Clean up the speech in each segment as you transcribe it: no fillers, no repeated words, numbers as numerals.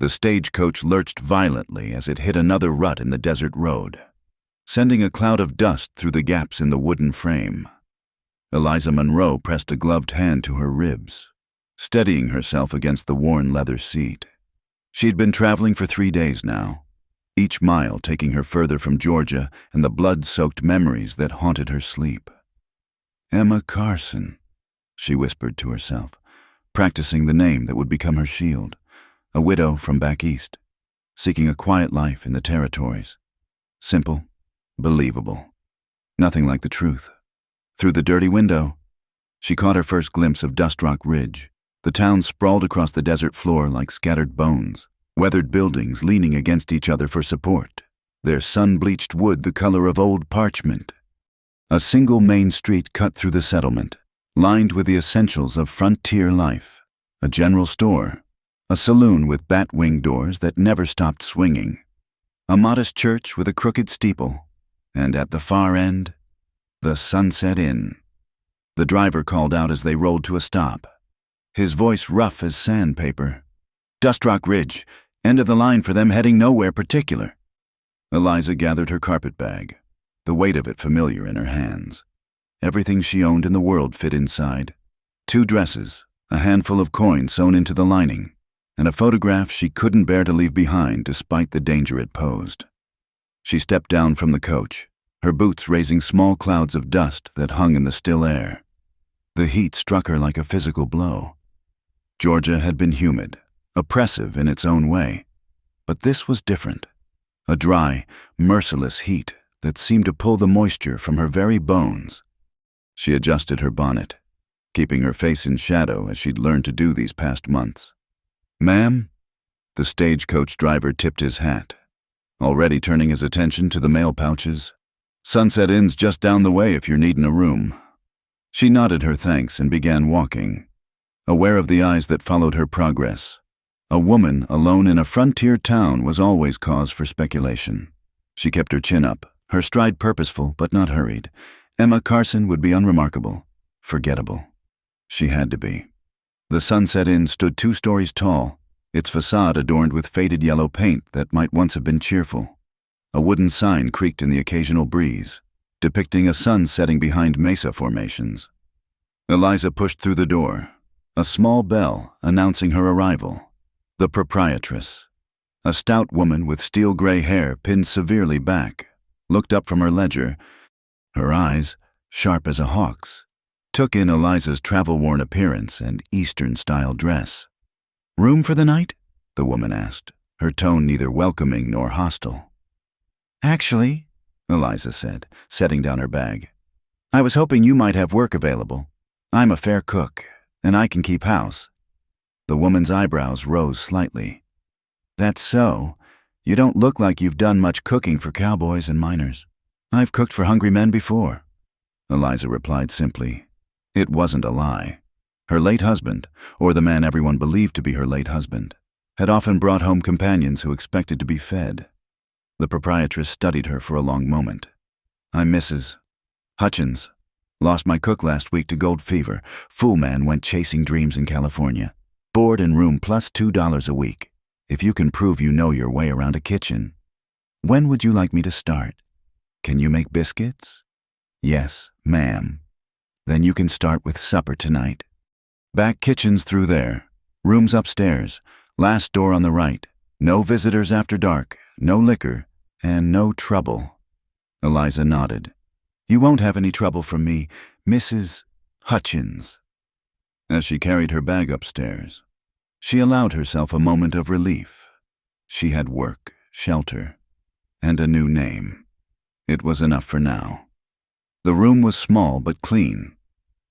The stagecoach lurched violently as it hit another rut in the desert road, sending a cloud of dust through the gaps in the wooden frame. Eliza Monroe pressed a gloved hand to her ribs, steadying herself against the worn leather seat. She'd been traveling for 3 days now, each mile taking her further from Georgia and the blood-soaked memories that haunted her sleep. Emma Carson, she whispered to herself, practicing the name that would become her shield. A widow from back east, seeking a quiet life in the territories. Simple, believable. Nothing like the truth. Through the dirty window, she caught her first glimpse of Dust Rock Ridge. The town sprawled across the desert floor like scattered bones, weathered buildings leaning against each other for support, their sun-bleached wood the color of old parchment. A single main street cut through the settlement, lined with the essentials of frontier life. A general store, a saloon with bat-wing doors that never stopped swinging, a modest church with a crooked steeple, and at the far end, the Sunset Inn. The driver called out as they rolled to a stop, his voice rough as sandpaper. Dust Rock Ridge, end of the line for them heading nowhere particular. Eliza gathered her carpet bag, the weight of it familiar in her hands. Everything she owned in the world fit inside. 2 dresses, a handful of coins sewn into the lining, and a photograph she couldn't bear to leave behind despite the danger it posed. She stepped down from the coach, her boots raising small clouds of dust that hung in the still air. The heat struck her like a physical blow. Georgia had been humid, oppressive in its own way, but this was different. A dry, merciless heat that seemed to pull the moisture from her very bones. She adjusted her bonnet, keeping her face in shadow as she'd learned to do these past months. "Ma'am?" The stagecoach driver tipped his hat, already turning his attention to the mail pouches. "Sunset Inn's just down the way if you're needing a room." She nodded her thanks and began walking, aware of the eyes that followed her progress. A woman alone in a frontier town was always cause for speculation. She kept her chin up, her stride purposeful but not hurried. Emma Carson would be unremarkable, forgettable. She had to be. The Sunset Inn stood 2 stories tall, its facade adorned with faded yellow paint that might once have been cheerful. A wooden sign creaked in the occasional breeze, depicting a sun setting behind mesa formations. Eliza pushed through the door, a small bell announcing her arrival. The proprietress, a stout woman with steel-gray hair pinned severely back, looked up from her ledger. Her eyes, sharp as a hawk's, took in Eliza's travel-worn appearance and Eastern-style dress. "Room for the night?" the woman asked, her tone neither welcoming nor hostile. "Actually," Eliza said, setting down her bag, "I was hoping you might have work available. I'm a fair cook, and I can keep house." The woman's eyebrows rose slightly. "That's so. You don't look like you've done much cooking for cowboys and miners." "I've cooked for hungry men before," Eliza replied simply. It wasn't a lie. Her late husband, or the man everyone believed to be her late husband, had often brought home companions who expected to be fed. The proprietress studied her for a long moment. "I'm Mrs. Hutchins. Lost my cook last week to gold fever. Fool man went chasing dreams in California. Board and room plus $2 a week, if you can prove you know your way around a kitchen. When would you like me to start? Can you make biscuits?" "Yes, ma'am." "Then you can start with supper tonight. Back kitchen's through there. Rooms upstairs. Last door on the right. No visitors after dark, no liquor, and no trouble." Eliza nodded. "You won't have any trouble from me, Mrs. Hutchins." As she carried her bag upstairs, she allowed herself a moment of relief. She had work, shelter, and a new name. It was enough for now. The room was small but clean,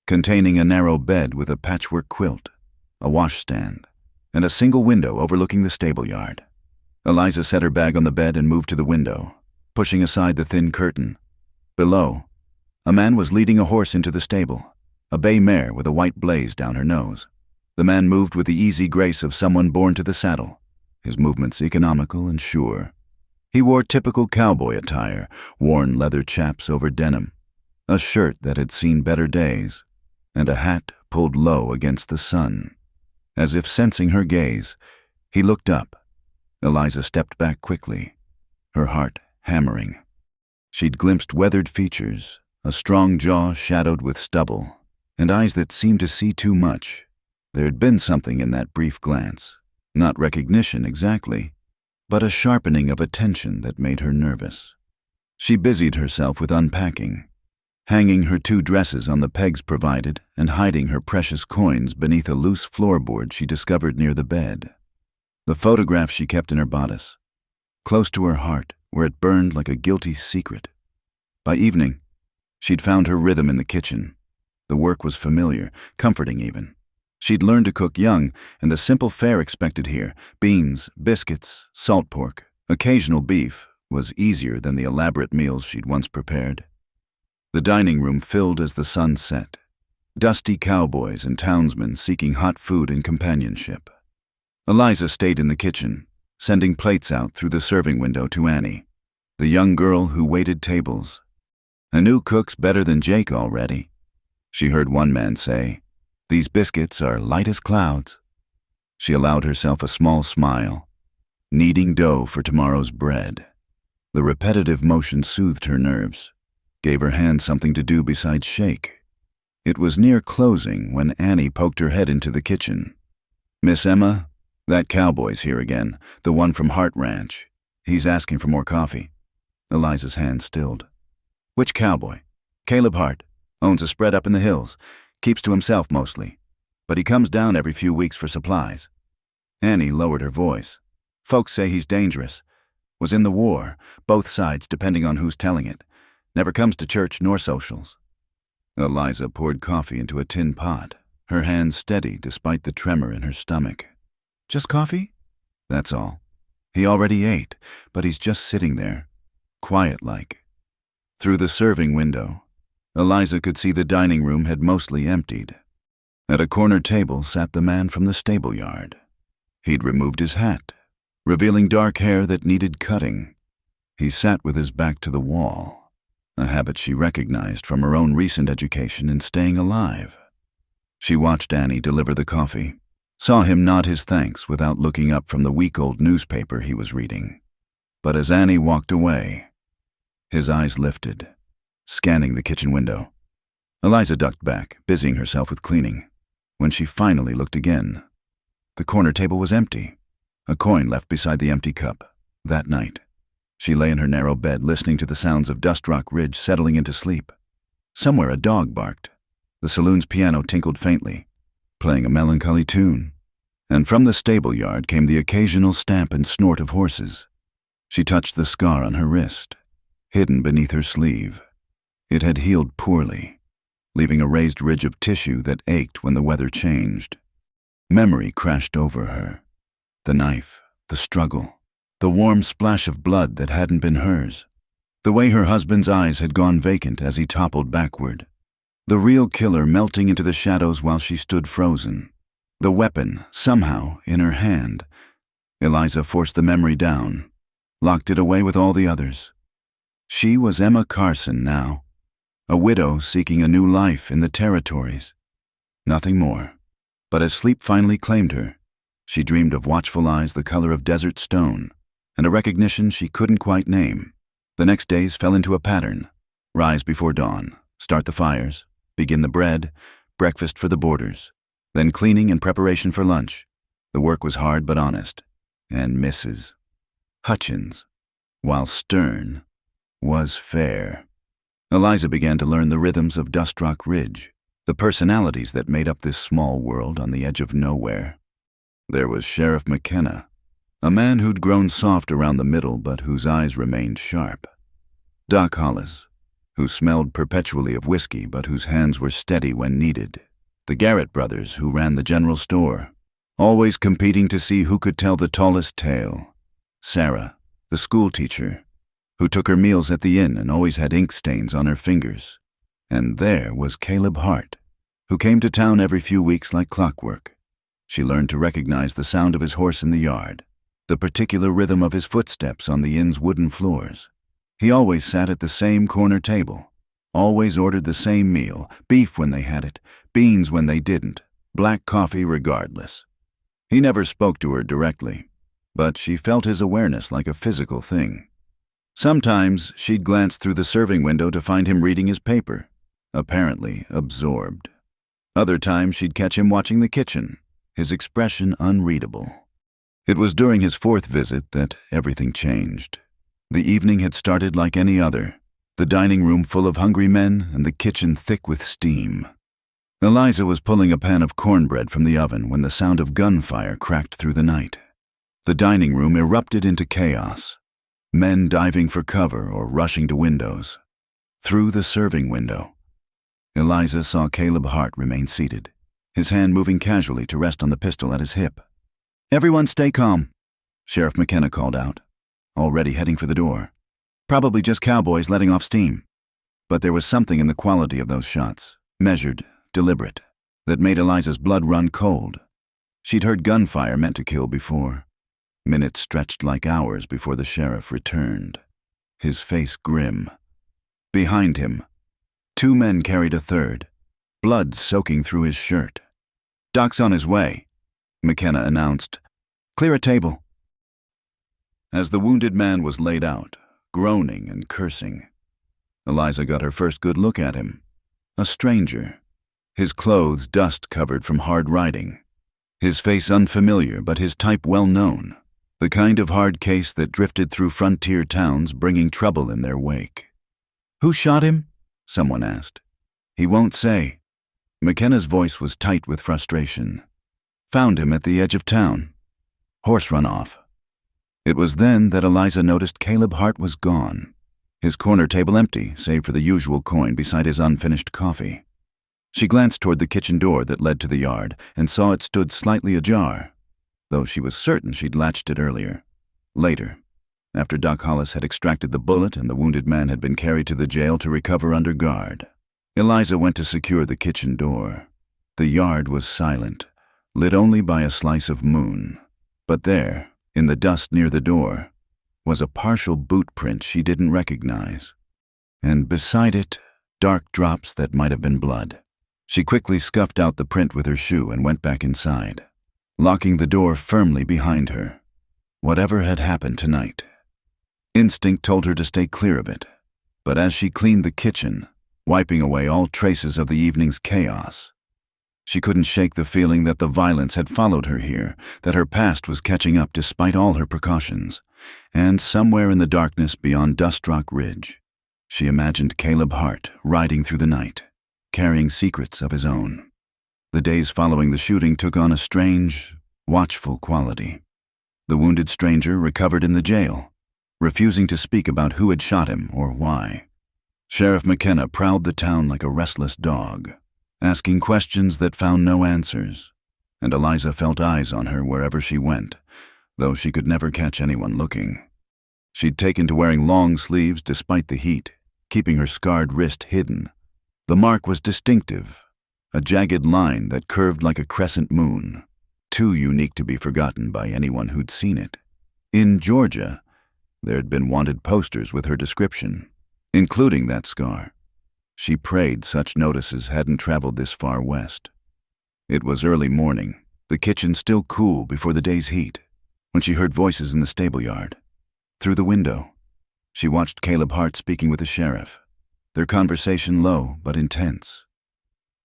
containing a narrow bed with a patchwork quilt, a washstand, and a single window overlooking the stable yard. Eliza set her bag on the bed and moved to the window, pushing aside the thin curtain. Below, a man was leading a horse into the stable, a bay mare with a white blaze down her nose. The man moved with the easy grace of someone born to the saddle, his movements economical and sure. He wore typical cowboy attire, worn leather chaps over denim, a shirt that had seen better days, and a hat pulled low against the sun. As if sensing her gaze, he looked up, Eliza stepped back quickly, her heart hammering. She'd glimpsed weathered features, a strong jaw shadowed with stubble, and eyes that seemed to see too much. There had been something in that brief glance, not recognition exactly, but a sharpening of attention that made her nervous. She busied herself with unpacking, hanging her 2 dresses on the pegs provided and hiding her precious coins beneath a loose floorboard she discovered near the bed. The photograph she kept in her bodice, close to her heart, where it burned like a guilty secret. By evening, she'd found her rhythm in the kitchen. The work was familiar, comforting even. She'd learned to cook young, and the simple fare expected here, beans, biscuits, salt pork, occasional beef, was easier than the elaborate meals she'd once prepared. The dining room filled as the sun set, dusty cowboys and townsmen seeking hot food and companionship. Eliza stayed in the kitchen, sending plates out through the serving window to Annie, the young girl who waited tables. "A new cook's better than Jake already," she heard one man say. "These biscuits are light as clouds." She allowed herself a small smile, kneading dough for tomorrow's bread. The repetitive motion soothed her nerves, gave her hands something to do besides shake. It was near closing when Annie poked her head into the kitchen. "Miss Emma, that cowboy's here again, the one from Hart Ranch. He's asking for more coffee." Eliza's hand stilled. "Which cowboy?" "Caleb Hart. Owns a spread up in the hills. Keeps to himself mostly. But he comes down every few weeks for supplies." Annie lowered her voice. "Folks say he's dangerous. Was in the war, both sides depending on who's telling it. Never comes to church nor socials." Eliza poured coffee into a tin pot, her hands steady despite the tremor in her stomach. "Just coffee?" "That's all. He already ate, but he's just sitting there, quiet-like." Through the serving window, Eliza could see the dining room had mostly emptied. At a corner table sat the man from the stable yard. He'd removed his hat, revealing dark hair that needed cutting. He sat with his back to the wall, a habit she recognized from her own recent education in staying alive. She watched Annie deliver the coffee, saw him nod his thanks without looking up from the week-old newspaper he was reading. But as Annie walked away, his eyes lifted, scanning the kitchen window. Eliza ducked back, busying herself with cleaning. When she finally looked again, the corner table was empty, a coin left beside the empty cup. That night, she lay in her narrow bed listening to the sounds of Dust Rock Ridge settling into sleep. Somewhere a dog barked. The saloon's piano tinkled faintly, playing a melancholy tune. And from the stable yard came the occasional stamp and snort of horses. She touched the scar on her wrist, hidden beneath her sleeve. It had healed poorly, leaving a raised ridge of tissue that ached when the weather changed. Memory crashed over her. The knife, the struggle, the warm splash of blood that hadn't been hers. The way her husband's eyes had gone vacant as he toppled backward. The real killer melting into the shadows while she stood frozen. The weapon, somehow, in her hand. Eliza forced the memory down, locked it away with all the others. She was Emma Carson now, a widow seeking a new life in the territories. Nothing more. But as sleep finally claimed her, she dreamed of watchful eyes the color of desert stone, and a recognition she couldn't quite name. The next days fell into a pattern. Rise before dawn, start the fires, begin the bread, breakfast for the boarders, then cleaning and preparation for lunch. The work was hard but honest, and Mrs. Hutchins, while stern, was fair. Eliza began to learn the rhythms of Dust Rock Ridge, the personalities that made up this small world on the edge of nowhere. There was Sheriff McKenna, a man who'd grown soft around the middle but whose eyes remained sharp. Doc Hollis, who smelled perpetually of whiskey but whose hands were steady when needed. The Garrett brothers, who ran the general store, always competing to see who could tell the tallest tale. Sarah, the school teacher, who took her meals at the inn and always had ink stains on her fingers. And there was Caleb Hart, who came to town every few weeks like clockwork. She learned to recognize the sound of his horse in the yard, the particular rhythm of his footsteps on the inn's wooden floors. He always sat at the same corner table, always ordered the same meal, beef when they had it, beans when they didn't, black coffee regardless. He never spoke to her directly, but she felt his awareness like a physical thing. Sometimes she'd glance through the serving window to find him reading his paper, apparently absorbed. Other times she'd catch him watching the kitchen, his expression unreadable. It was during his fourth visit that everything changed. The evening had started like any other, the dining room full of hungry men and the kitchen thick with steam. Eliza was pulling a pan of cornbread from the oven when the sound of gunfire cracked through the night. The dining room erupted into chaos, men diving for cover or rushing to windows. Through the serving window, Eliza saw Caleb Hart remain seated, his hand moving casually to rest on the pistol at his hip. "Everyone stay calm," Sheriff McKenna called out, already heading for the door. Probably just cowboys letting off steam. But there was something in the quality of those shots, measured, deliberate, that made Eliza's blood run cold. She'd heard gunfire meant to kill before. Minutes stretched like hours before the sheriff returned, his face grim. Behind him, two men carried a third, blood soaking through his shirt. "Doc's on his way," McKenna announced. "Clear a table." As the wounded man was laid out, groaning and cursing, Eliza got her first good look at him. A stranger, his clothes dust-covered from hard riding, his face unfamiliar but his type well-known, the kind of hard case that drifted through frontier towns bringing trouble in their wake. "Who shot him?" someone asked. "He won't say." McKenna's voice was tight with frustration. "Found him at the edge of town. Horse run off." It was then that Eliza noticed Caleb Hart was gone, his corner table empty save for the usual coin beside his unfinished coffee. She glanced toward the kitchen door that led to the yard and saw it stood slightly ajar, though she was certain she'd latched it earlier. Later, after Doc Hollis had extracted the bullet and the wounded man had been carried to the jail to recover under guard, Eliza went to secure the kitchen door. The yard was silent, lit only by a slice of moon. But there, in the dust near the door, was a partial boot print she didn't recognize. And beside it, dark drops that might have been blood. She quickly scuffed out the print with her shoe and went back inside, locking the door firmly behind her. Whatever had happened tonight, instinct told her to stay clear of it. But as she cleaned the kitchen, wiping away all traces of the evening's chaos, she couldn't shake the feeling that the violence had followed her here, that her past was catching up despite all her precautions. And somewhere in the darkness beyond Dust Rock Ridge, she imagined Caleb Hart riding through the night, carrying secrets of his own. The days following the shooting took on a strange, watchful quality. The wounded stranger recovered in the jail, refusing to speak about who had shot him or why. Sheriff McKenna prowled the town like a restless dog, asking questions that found no answers, and Eliza felt eyes on her wherever she went, though she could never catch anyone looking. She'd taken to wearing long sleeves despite the heat, keeping her scarred wrist hidden. The mark was distinctive, a jagged line that curved like a crescent moon, too unique to be forgotten by anyone who'd seen it. In Georgia, there'd been wanted posters with her description, including that scar. She prayed such notices hadn't traveled this far west. It was early morning, the kitchen still cool before the day's heat, when she heard voices in the stable yard. Through the window, she watched Caleb Hart speaking with the sheriff, their conversation low but intense.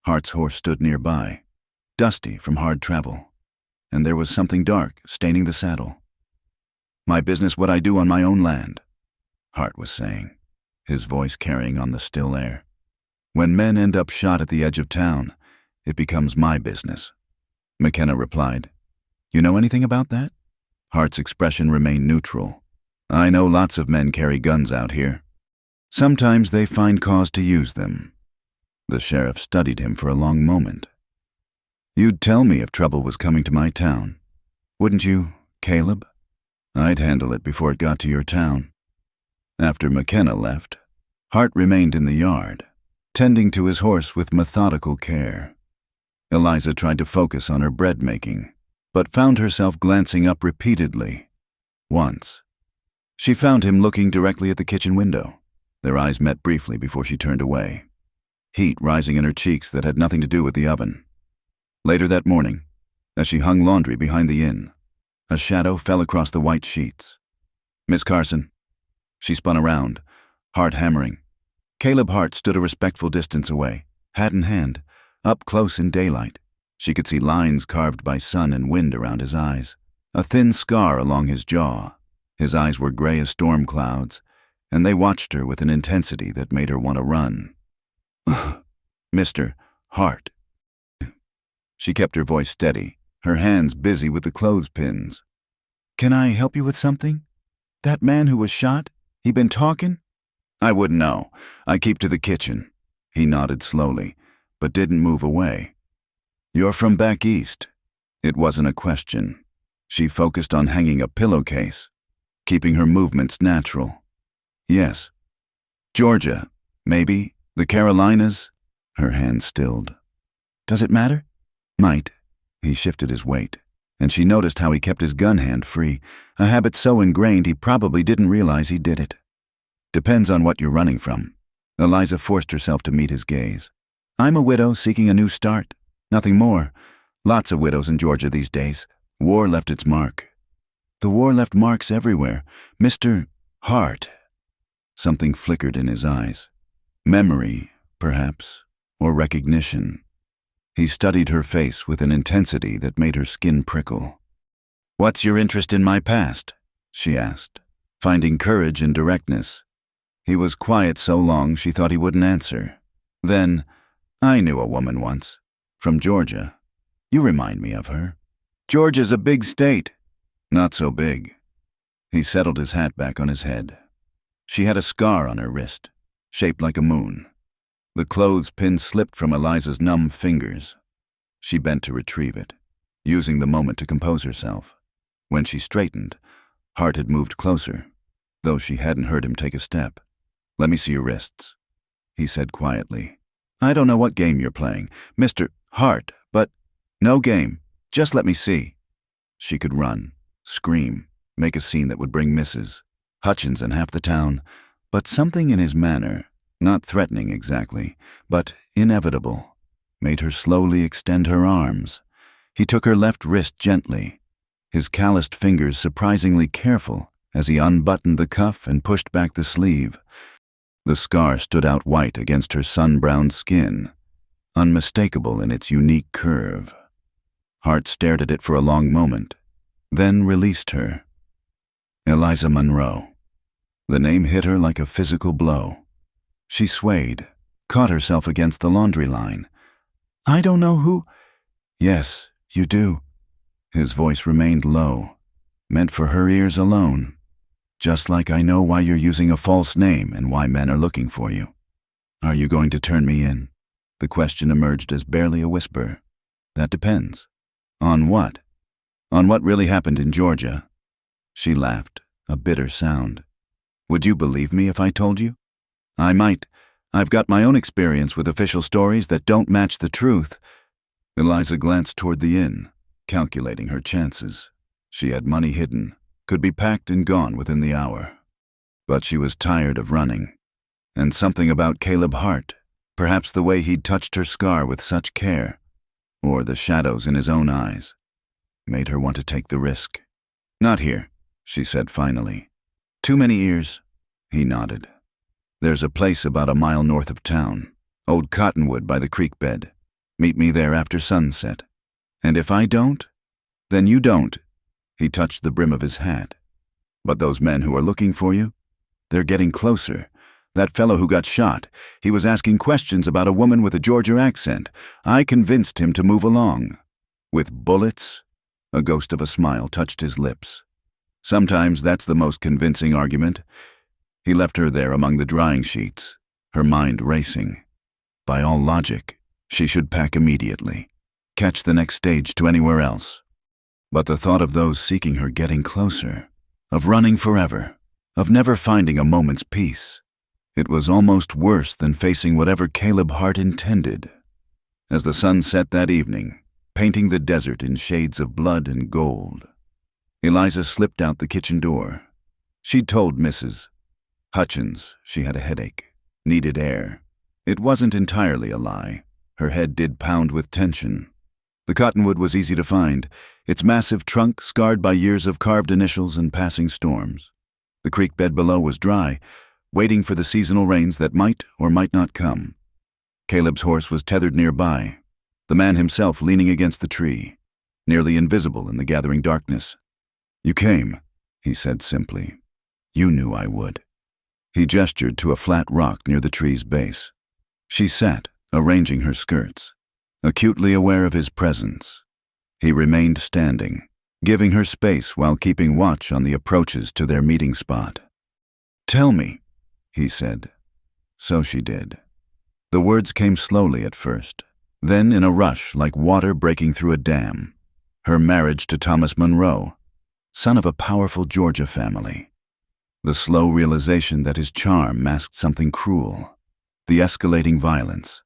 Hart's horse stood nearby, dusty from hard travel, and there was something dark staining the saddle. "My business what I do on my own land," Hart was saying, his voice carrying on the still air. "When men end up shot at the edge of town, it becomes my business," McKenna replied. "You know anything about that?" Hart's expression remained neutral. "I know lots of men carry guns out here. Sometimes they find cause to use them." The sheriff studied him for a long moment. "You'd tell me if trouble was coming to my town, wouldn't you, Caleb? I'd handle it before it got to your town." After McKenna left, Hart remained in the yard, tending to his horse with methodical care. Eliza tried to focus on her bread making, but found herself glancing up repeatedly. Once, she found him looking directly at the kitchen window. Their eyes met briefly before she turned away, heat rising in her cheeks that had nothing to do with the oven. Later that morning, as she hung laundry behind the inn, A shadow fell across the white sheets. "Miss Carson." She spun around, heart hammering. Caleb Hart stood a respectful distance away, hat in hand, up close in daylight. She could see lines carved by sun and wind around his eyes, a thin scar along his jaw. His eyes were gray as storm clouds, and they watched her with an intensity that made her want to run. "Mr. Hart." She kept her voice steady, her hands busy with the clothespins. "Can I help you with something? That man who was shot, he been talking?" "I wouldn't know. I keep to the kitchen." He nodded slowly, but didn't move away. "You're from back east." It wasn't a question. She focused on hanging a pillowcase, keeping her movements natural. "Yes." "Georgia, maybe, the Carolinas?" Her hand stilled. "Does it matter?" "Might." He shifted his weight, and she noticed how he kept his gun hand free, a habit so ingrained he probably didn't realize he did it. "Depends on what you're running from." Eliza forced herself to meet his gaze. "I'm a widow seeking a new start. Nothing more. Lots of widows in Georgia these days. War left its mark." "The war left marks everywhere. Mr. Hart." Something flickered in his eyes. Memory, perhaps, or recognition. He studied her face with an intensity that made her skin prickle. "What's your interest in my past?" she asked, finding courage in directness. He was quiet so long she thought he wouldn't answer. Then, "I knew a woman once, from Georgia. You remind me of her." "Georgia's a big state." "Not so big." He settled his hat back on his head. She had a scar on her wrist, shaped like a moon. The clothespin slipped from Eliza's numb fingers. She bent to retrieve it, using the moment to compose herself. When she straightened, Hart had moved closer, though she hadn't heard him take a step. "Let me see your wrists," he said quietly. "I don't know what game you're playing, Mr. Hart, but no game. Just let me see." She could run, scream, make a scene that would bring Mrs. Hutchins and half the town, but something in his manner, not threatening exactly, but inevitable, made her slowly extend her arms. He took her left wrist gently, his calloused fingers surprisingly careful as he unbuttoned the cuff and pushed back the sleeve. The scar stood out white against her sun-browned skin, unmistakable in its unique curve. Hart stared at it for a long moment, then released her. Eliza Monroe. The name hit her like a physical blow. She swayed, caught herself against the laundry line. "I don't know who—" "Yes, you do." His voice remained low, meant for her ears alone. "Just like I know why you're using a false name and why men are looking for you." "Are you going to turn me in?" The question emerged as barely a whisper. "That depends." "On what?" "On what really happened in Georgia." She laughed, a bitter sound. "Would you believe me if I told you?" "I might. I've got my own experience with official stories that don't match the truth." Eliza glanced toward the inn, calculating her chances. She had money hidden, could be packed and gone within the hour. But she was tired of running. And something about Caleb Hart, perhaps the way he'd touched her scar with such care, or the shadows in his own eyes, made her want to take the risk. "Not here," she said finally. "Too many ears." He nodded. "There's a place about a mile north of town, old cottonwood by the creek bed. Meet me there after sunset. And if I don't, then you don't." He touched the brim of his hat. "But those men who are looking for you, they're getting closer. That fellow who got shot, he was asking questions about a woman with a Georgia accent. I convinced him to move along." "With bullets?" A ghost of a smile touched his lips. "Sometimes that's the most convincing argument." He left her there among the drying sheets, her mind racing. By all logic, she should pack immediately, catch the next stage to anywhere else. But the thought of those seeking her getting closer, of running forever, of never finding a moment's peace, it was almost worse than facing whatever Caleb Hart intended. As the sun set that evening, painting the desert in shades of blood and gold, Eliza slipped out the kitchen door. She'd told Mrs. Hutchins she had a headache, needed air. It wasn't entirely a lie. Her head did pound with tension. The cottonwood was easy to find, its massive trunk scarred by years of carved initials and passing storms. The creek bed below was dry, waiting for the seasonal rains that might or might not come. Caleb's horse was tethered nearby, the man himself leaning against the tree, nearly invisible in the gathering darkness. "You came," he said simply. "You knew I would." He gestured to a flat rock near the tree's base. She sat, arranging her skirts, acutely aware of his presence. He remained standing, giving her space while keeping watch on the approaches to their meeting spot. "Tell me," he said. So she did. The words came slowly at first, then in a rush like water breaking through a dam. Her marriage to Thomas Monroe, son of a powerful Georgia family. The slow realization that his charm masked something cruel. The escalating violence,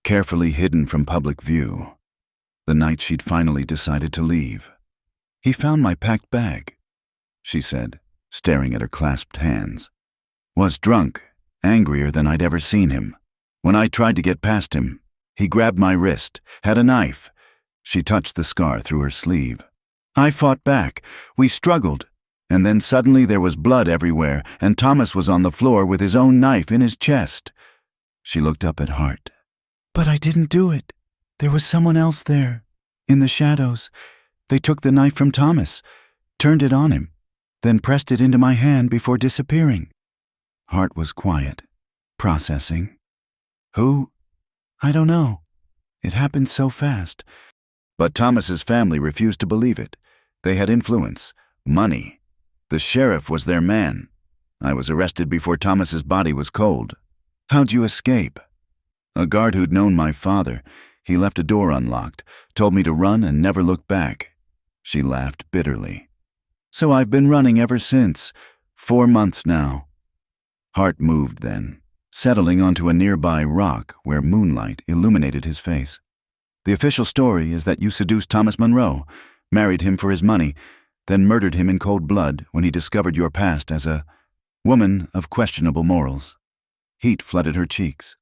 carefully hidden from public view. The night she'd finally decided to leave. "He found my packed bag," she said, staring at her clasped hands. "Was drunk, angrier than I'd ever seen him. When I tried to get past him, he grabbed my wrist, had a knife." She touched the scar through her sleeve. "I fought back. We struggled. And then suddenly there was blood everywhere, and Thomas was on the floor with his own knife in his chest." She looked up at Hart. "But I didn't do it. There was someone else there. In the shadows. They took the knife from Thomas, turned it on him, then pressed it into my hand before disappearing." Hart was quiet, processing. "Who? I don't know. It happened so fast." But Thomas's family refused to believe it. They had influence, money. The sheriff was their man. I was arrested before Thomas's body was cold. "How'd you escape?" "A guard who'd known my father. He left a door unlocked, told me to run and never look back." She laughed bitterly. "So I've been running ever since. 4 months now." Hart moved then, settling onto a nearby rock where moonlight illuminated his face. "The official story is that you seduced Thomas Monroe, married him for his money, then murdered him in cold blood when he discovered your past as a woman of questionable morals." Heat flooded her cheeks.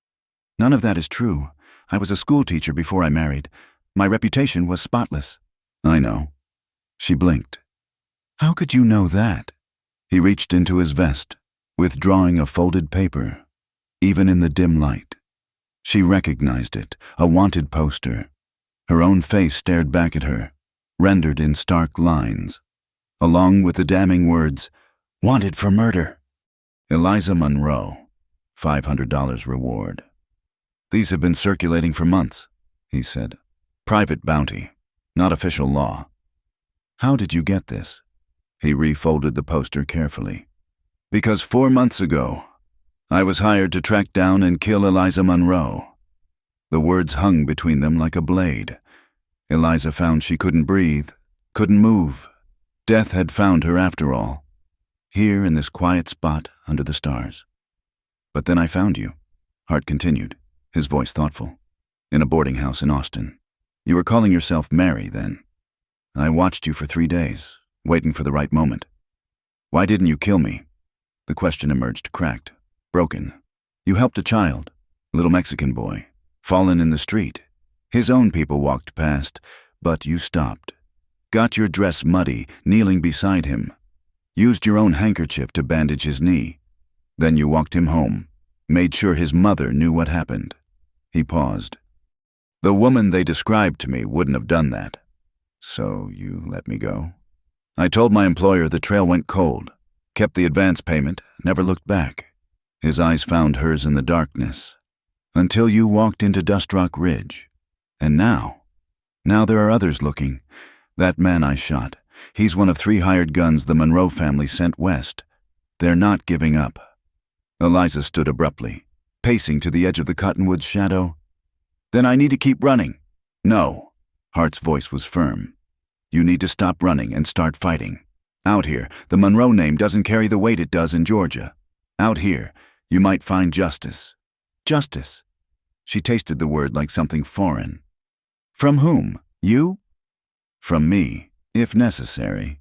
"None of that is true. I was a schoolteacher before I married. My reputation was spotless." "I know." She blinked. "How could you know that?" He reached into his vest, withdrawing a folded paper. Even in the dim light, she recognized it, a wanted poster. Her own face stared back at her, rendered in stark lines, along with the damning words, "Wanted for murder. Eliza Monroe, $500 reward." "These have been circulating for months," he said. "Private bounty, not official law." "How did you get this?" He refolded the poster carefully. "Because 4 months ago, I was hired to track down and kill Eliza Monroe." The words hung between them like a blade. Eliza found she couldn't breathe, couldn't move. Death had found her after all, here in this quiet spot under the stars. "But then I found you," Hart continued, his voice thoughtful, "in a boarding house in Austin. You were calling yourself Mary then. I watched you for 3 days, waiting for the right moment. Why didn't you kill me?" The question emerged cracked, broken. "You helped a child, a little Mexican boy, fallen in the street. His own people walked past, but you stopped. Got your dress muddy, kneeling beside him. Used your own handkerchief to bandage his knee. Then you walked him home, made sure his mother knew what happened." He paused. "The woman they described to me wouldn't have done that. So you let me go?" "I told my employer the trail went cold, kept the advance payment, never looked back." His eyes found hers in the darkness. "Until you walked into Dust Rock Ridge. And now there are others looking. That man I shot, he's one of 3 hired guns the Monroe family sent west. They're not giving up." Eliza stood abruptly, pacing to the edge of the cottonwood's shadow. "Then I need to keep running." "No." Hart's voice was firm. "You need to stop running and start fighting. Out here, the Monroe name doesn't carry the weight it does in Georgia. Out here, you might find justice." "Justice?" She tasted the word like something foreign. "From whom? You?" "From me, if necessary."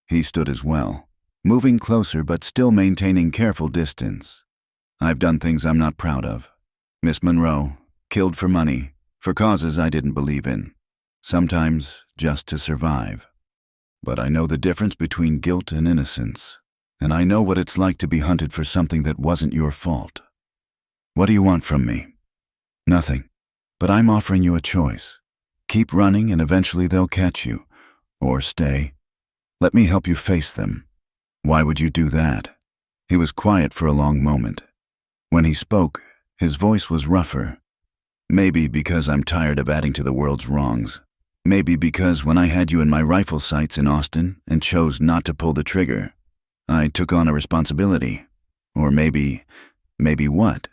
He stood as well, moving closer but still maintaining careful distance. "I've done things I'm not proud of. Miss Monroe, killed for money, for causes I didn't believe in. sometimes just to survive. But I know the difference between guilt and innocence, and I know what it's like to be hunted for something that wasn't your fault. What do you want from me? Nothing, but I'm offering you a choice. Keep running and eventually they'll catch you. Or stay. Let me help you face them. Why would you do that? He was quiet for a long moment. When he spoke, his voice was rougher. Maybe because I'm tired of adding to the world's wrongs. Maybe because when I had you in my rifle sights in Austin and chose not to pull the trigger, I took on a responsibility. Or maybe what?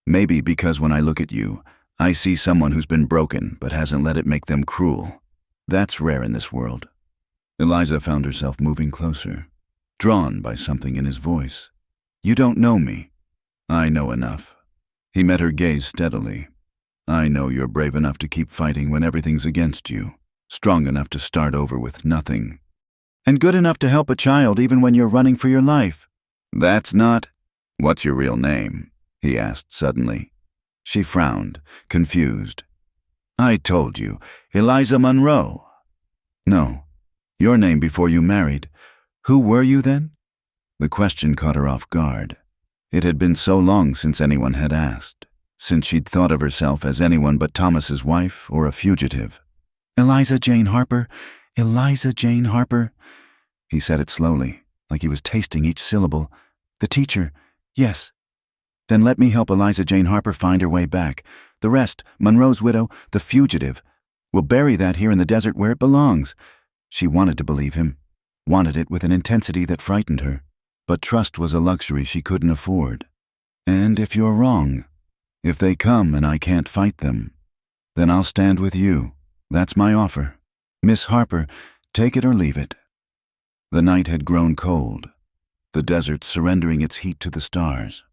Maybe because when I look at you, I see someone who's been broken but hasn't let it make them cruel. That's rare in this world. Eliza found herself moving closer, drawn by something in his voice. You don't know me. I know enough. He met her gaze steadily. I know you're brave enough to keep fighting when everything's against you, strong enough to start over with nothing, and good enough to help a child even when you're running for your life. That's not... What's your real name? He asked suddenly. She frowned, confused. I told you, Eliza Monroe. No, your name before you married. Who were you then? The question caught her off guard. It had been so long since anyone had asked, since she'd thought of herself as anyone but Thomas's wife or a fugitive. Eliza Jane Harper, Eliza Jane Harper. He said it slowly, like he was tasting each syllable. The teacher, yes. Then let me help Eliza Jane Harper find her way back. The rest, Monroe's widow, the fugitive, we'll bury that here in the desert where it belongs. She wanted to believe him, wanted it with an intensity that frightened her. But trust was a luxury she couldn't afford. And if you're wrong, if they come and I can't fight them, then I'll stand with you. That's my offer. Miss Harper, take it or leave it. The night had grown cold, the desert surrendering its heat to the stars.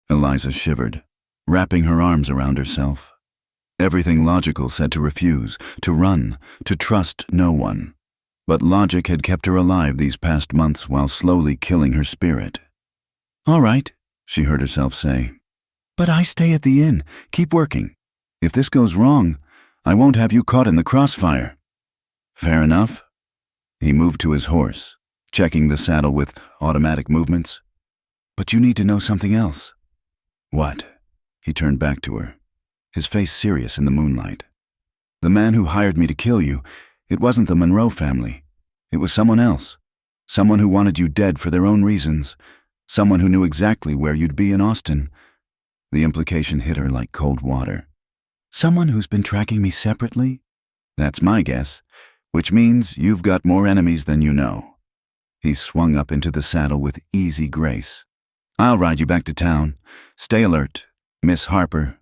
Eliza shivered, wrapping her arms around herself. Everything logical said to refuse, to run, to trust no one. But logic had kept her alive these past months while slowly killing her spirit. All right, she heard herself say. But I stay at the inn. Keep working. If this goes wrong, I won't have you caught in the crossfire. Fair enough. He moved to his horse, checking the saddle with automatic movements. But you need to know something else. What? He turned back to her, his face serious in the moonlight. The man who hired me to kill you, it wasn't the Monroe family. It was someone else. Someone who wanted you dead for their own reasons. Someone who knew exactly where you'd be in Austin. The implication hit her like cold water. Someone who's been tracking me separately? That's my guess, which means you've got more enemies than you know. He swung up into the saddle with easy grace. I'll ride you back to town. Stay alert, Miss Harper.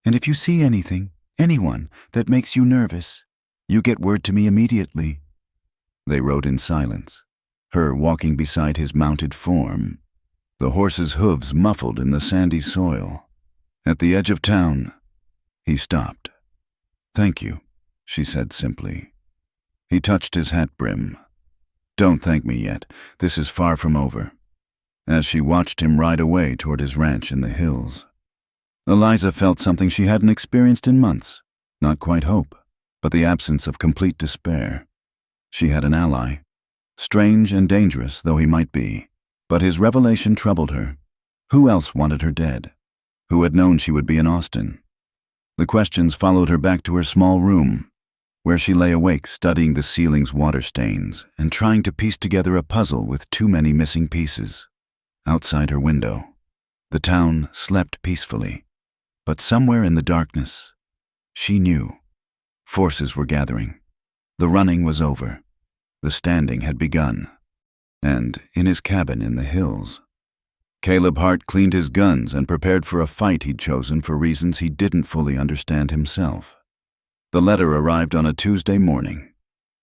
And if you see anything, anyone, that makes you nervous, you get word to me immediately. They rode in silence, her walking beside his mounted form, the horse's hooves muffled in the sandy soil. At the edge of town, he stopped. Thank you, she said simply. He touched his hat brim. Don't thank me yet. This is far from over. As she watched him ride away toward his ranch in the hills, Eliza felt something she hadn't experienced in months. Not quite hope, but the absence of complete despair. She had an ally, strange and dangerous though he might be, but his revelation troubled her. Who else wanted her dead? Who had known she would be in Austin? The questions followed her back to her small room, where she lay awake studying the ceiling's water stains and trying to piece together a puzzle with too many missing pieces. Outside her window, the town slept peacefully, but somewhere in the darkness, she knew. Forces were gathering. The running was over. The standing had begun. And in his cabin in the hills, Caleb Hart cleaned his guns and prepared for a fight he'd chosen for reasons he didn't fully understand himself. The letter arrived on a Tuesday morning,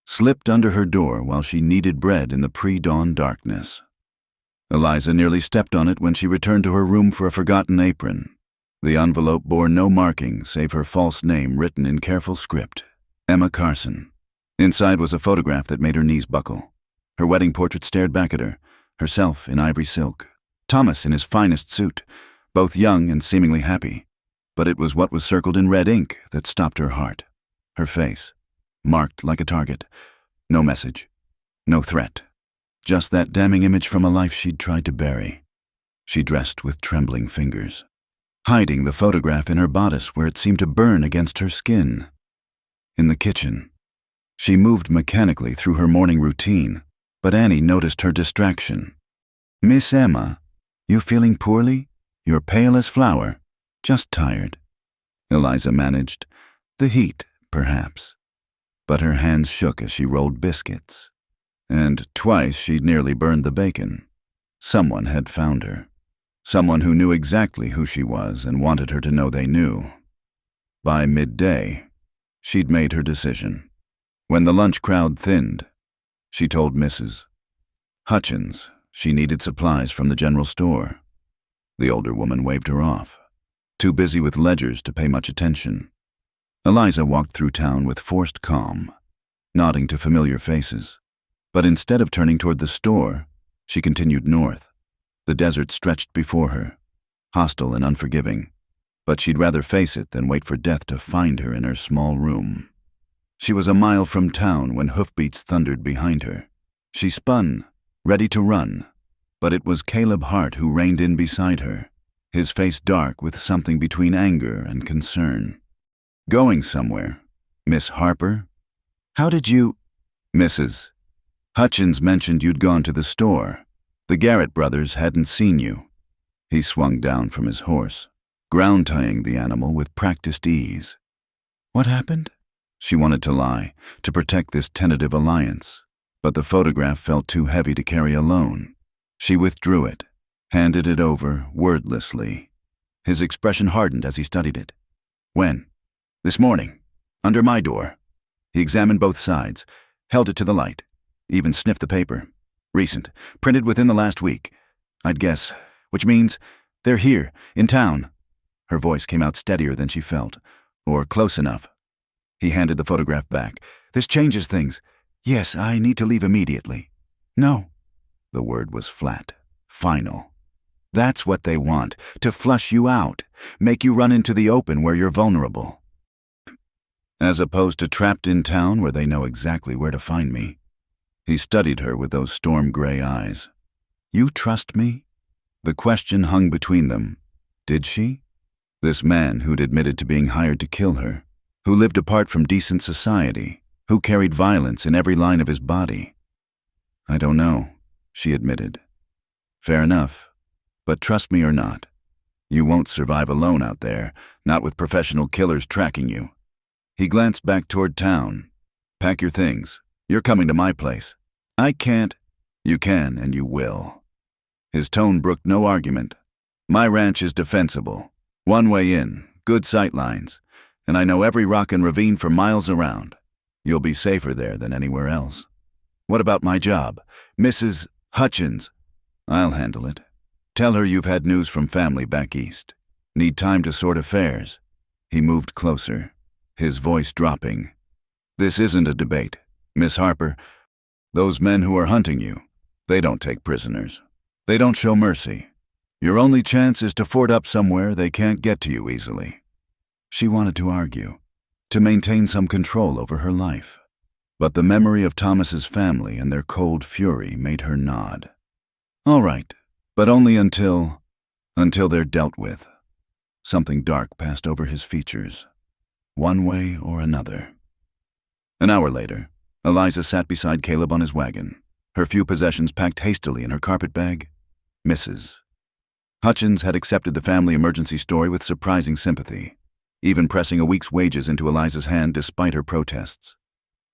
slipped under her door while she kneaded bread in the pre-dawn darkness. Eliza nearly stepped on it when she returned to her room for a forgotten apron. The envelope bore no marking save her false name written in careful script, Emma Carson. Inside was a photograph that made her knees buckle. Her wedding portrait stared back at her, herself in ivory silk, Thomas in his finest suit, both young and seemingly happy. But it was what was circled in red ink that stopped her heart. Her face, marked like a target. No message. No threat. Just that damning image from a life she'd tried to bury. She dressed with trembling fingers, hiding the photograph in her bodice where it seemed to burn against her skin. In the kitchen, she moved mechanically through her morning routine, but Annie noticed her distraction. "Miss Emma, you feeling poorly? You're pale as flour. Just tired." Eliza managed. The heat, perhaps. But her hands shook as she rolled biscuits. And twice she'd nearly burned the bacon. Someone had found her. Someone who knew exactly who she was and wanted her to know they knew. By midday, she'd made her decision. When the lunch crowd thinned, she told Mrs. Hutchins she needed supplies from the general store. The older woman waved her off, too busy with ledgers to pay much attention. Eliza walked through town with forced calm, nodding to familiar faces. But instead of turning toward the store, she continued north. The desert stretched before her, hostile and unforgiving, but she'd rather face it than wait for death to find her in her small room. She was a mile from town when hoofbeats thundered behind her. She spun, ready to run, but it was Caleb Hart who reined in beside her, his face dark with something between anger and concern. "Going somewhere, Miss Harper? How did you—" "Mrs. Hutchins mentioned you'd gone to the store. The Garrett brothers hadn't seen you." He swung down from his horse, ground-tying the animal with practiced ease. "What happened?" She wanted to lie, to protect this tentative alliance, but the photograph felt too heavy to carry alone. She withdrew it, handed it over wordlessly. His expression hardened as he studied it. "When?" "This morning, under my door." He examined both sides, held it to the light, even sniffed the paper. "Recent, printed within the last week, I'd guess, which means they're here, in town." Her voice came out steadier than she felt, or close enough. He handed the photograph back. "This changes things. Yes, I need to leave immediately." "No." The word was flat, final. "That's what they want, to flush you out, make you run into the open where you're vulnerable. As opposed to trapped in town where they know exactly where to find me." He studied her with those storm-gray eyes. "You trust me?" The question hung between them. Did she? This man who'd admitted to being hired to kill her, who lived apart from decent society, who carried violence in every line of his body. "I don't know," she admitted. "Fair enough. But trust me or not, you won't survive alone out there, not with professional killers tracking you." He glanced back toward town. "Pack your things. You're coming to my place." "I can't." "You can and you will." His tone brooked no argument. "My ranch is defensible. One way in, good sight lines, and I know every rock and ravine for miles around. You'll be safer there than anywhere else." "What about my job? Mrs. Hutchins?" "I'll handle it. Tell her you've had news from family back east. Need time to sort affairs." He moved closer, his voice dropping. "This isn't a debate, Miss Harper. Those men who are hunting you, they don't take prisoners. They don't show mercy. Your only chance is to fort up somewhere they can't get to you easily." She wanted to argue, to maintain some control over her life. But the memory of Thomas's family and their cold fury made her nod. "All right, but only until they're dealt with." Something dark passed over his features, one way or another. An hour later, Eliza sat beside Caleb on his wagon, her few possessions packed hastily in her carpet bag. Mrs. Hutchins had accepted the family emergency story with surprising sympathy, even pressing a week's wages into Eliza's hand despite her protests.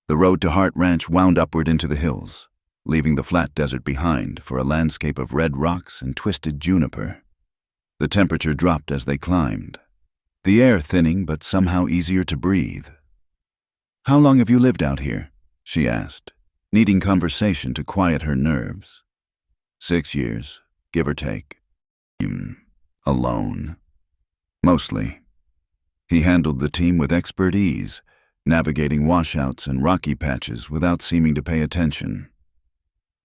The road to Hart Ranch wound upward into the hills, leaving the flat desert behind for a landscape of red rocks and twisted juniper. The temperature dropped as they climbed, the air thinning but somehow easier to breathe. "How long have you lived out here?" she asked, needing conversation to quiet her nerves. 6 years, give or take. Alone. Mostly. He handled the team with expert ease, navigating washouts and rocky patches without seeming to pay attention.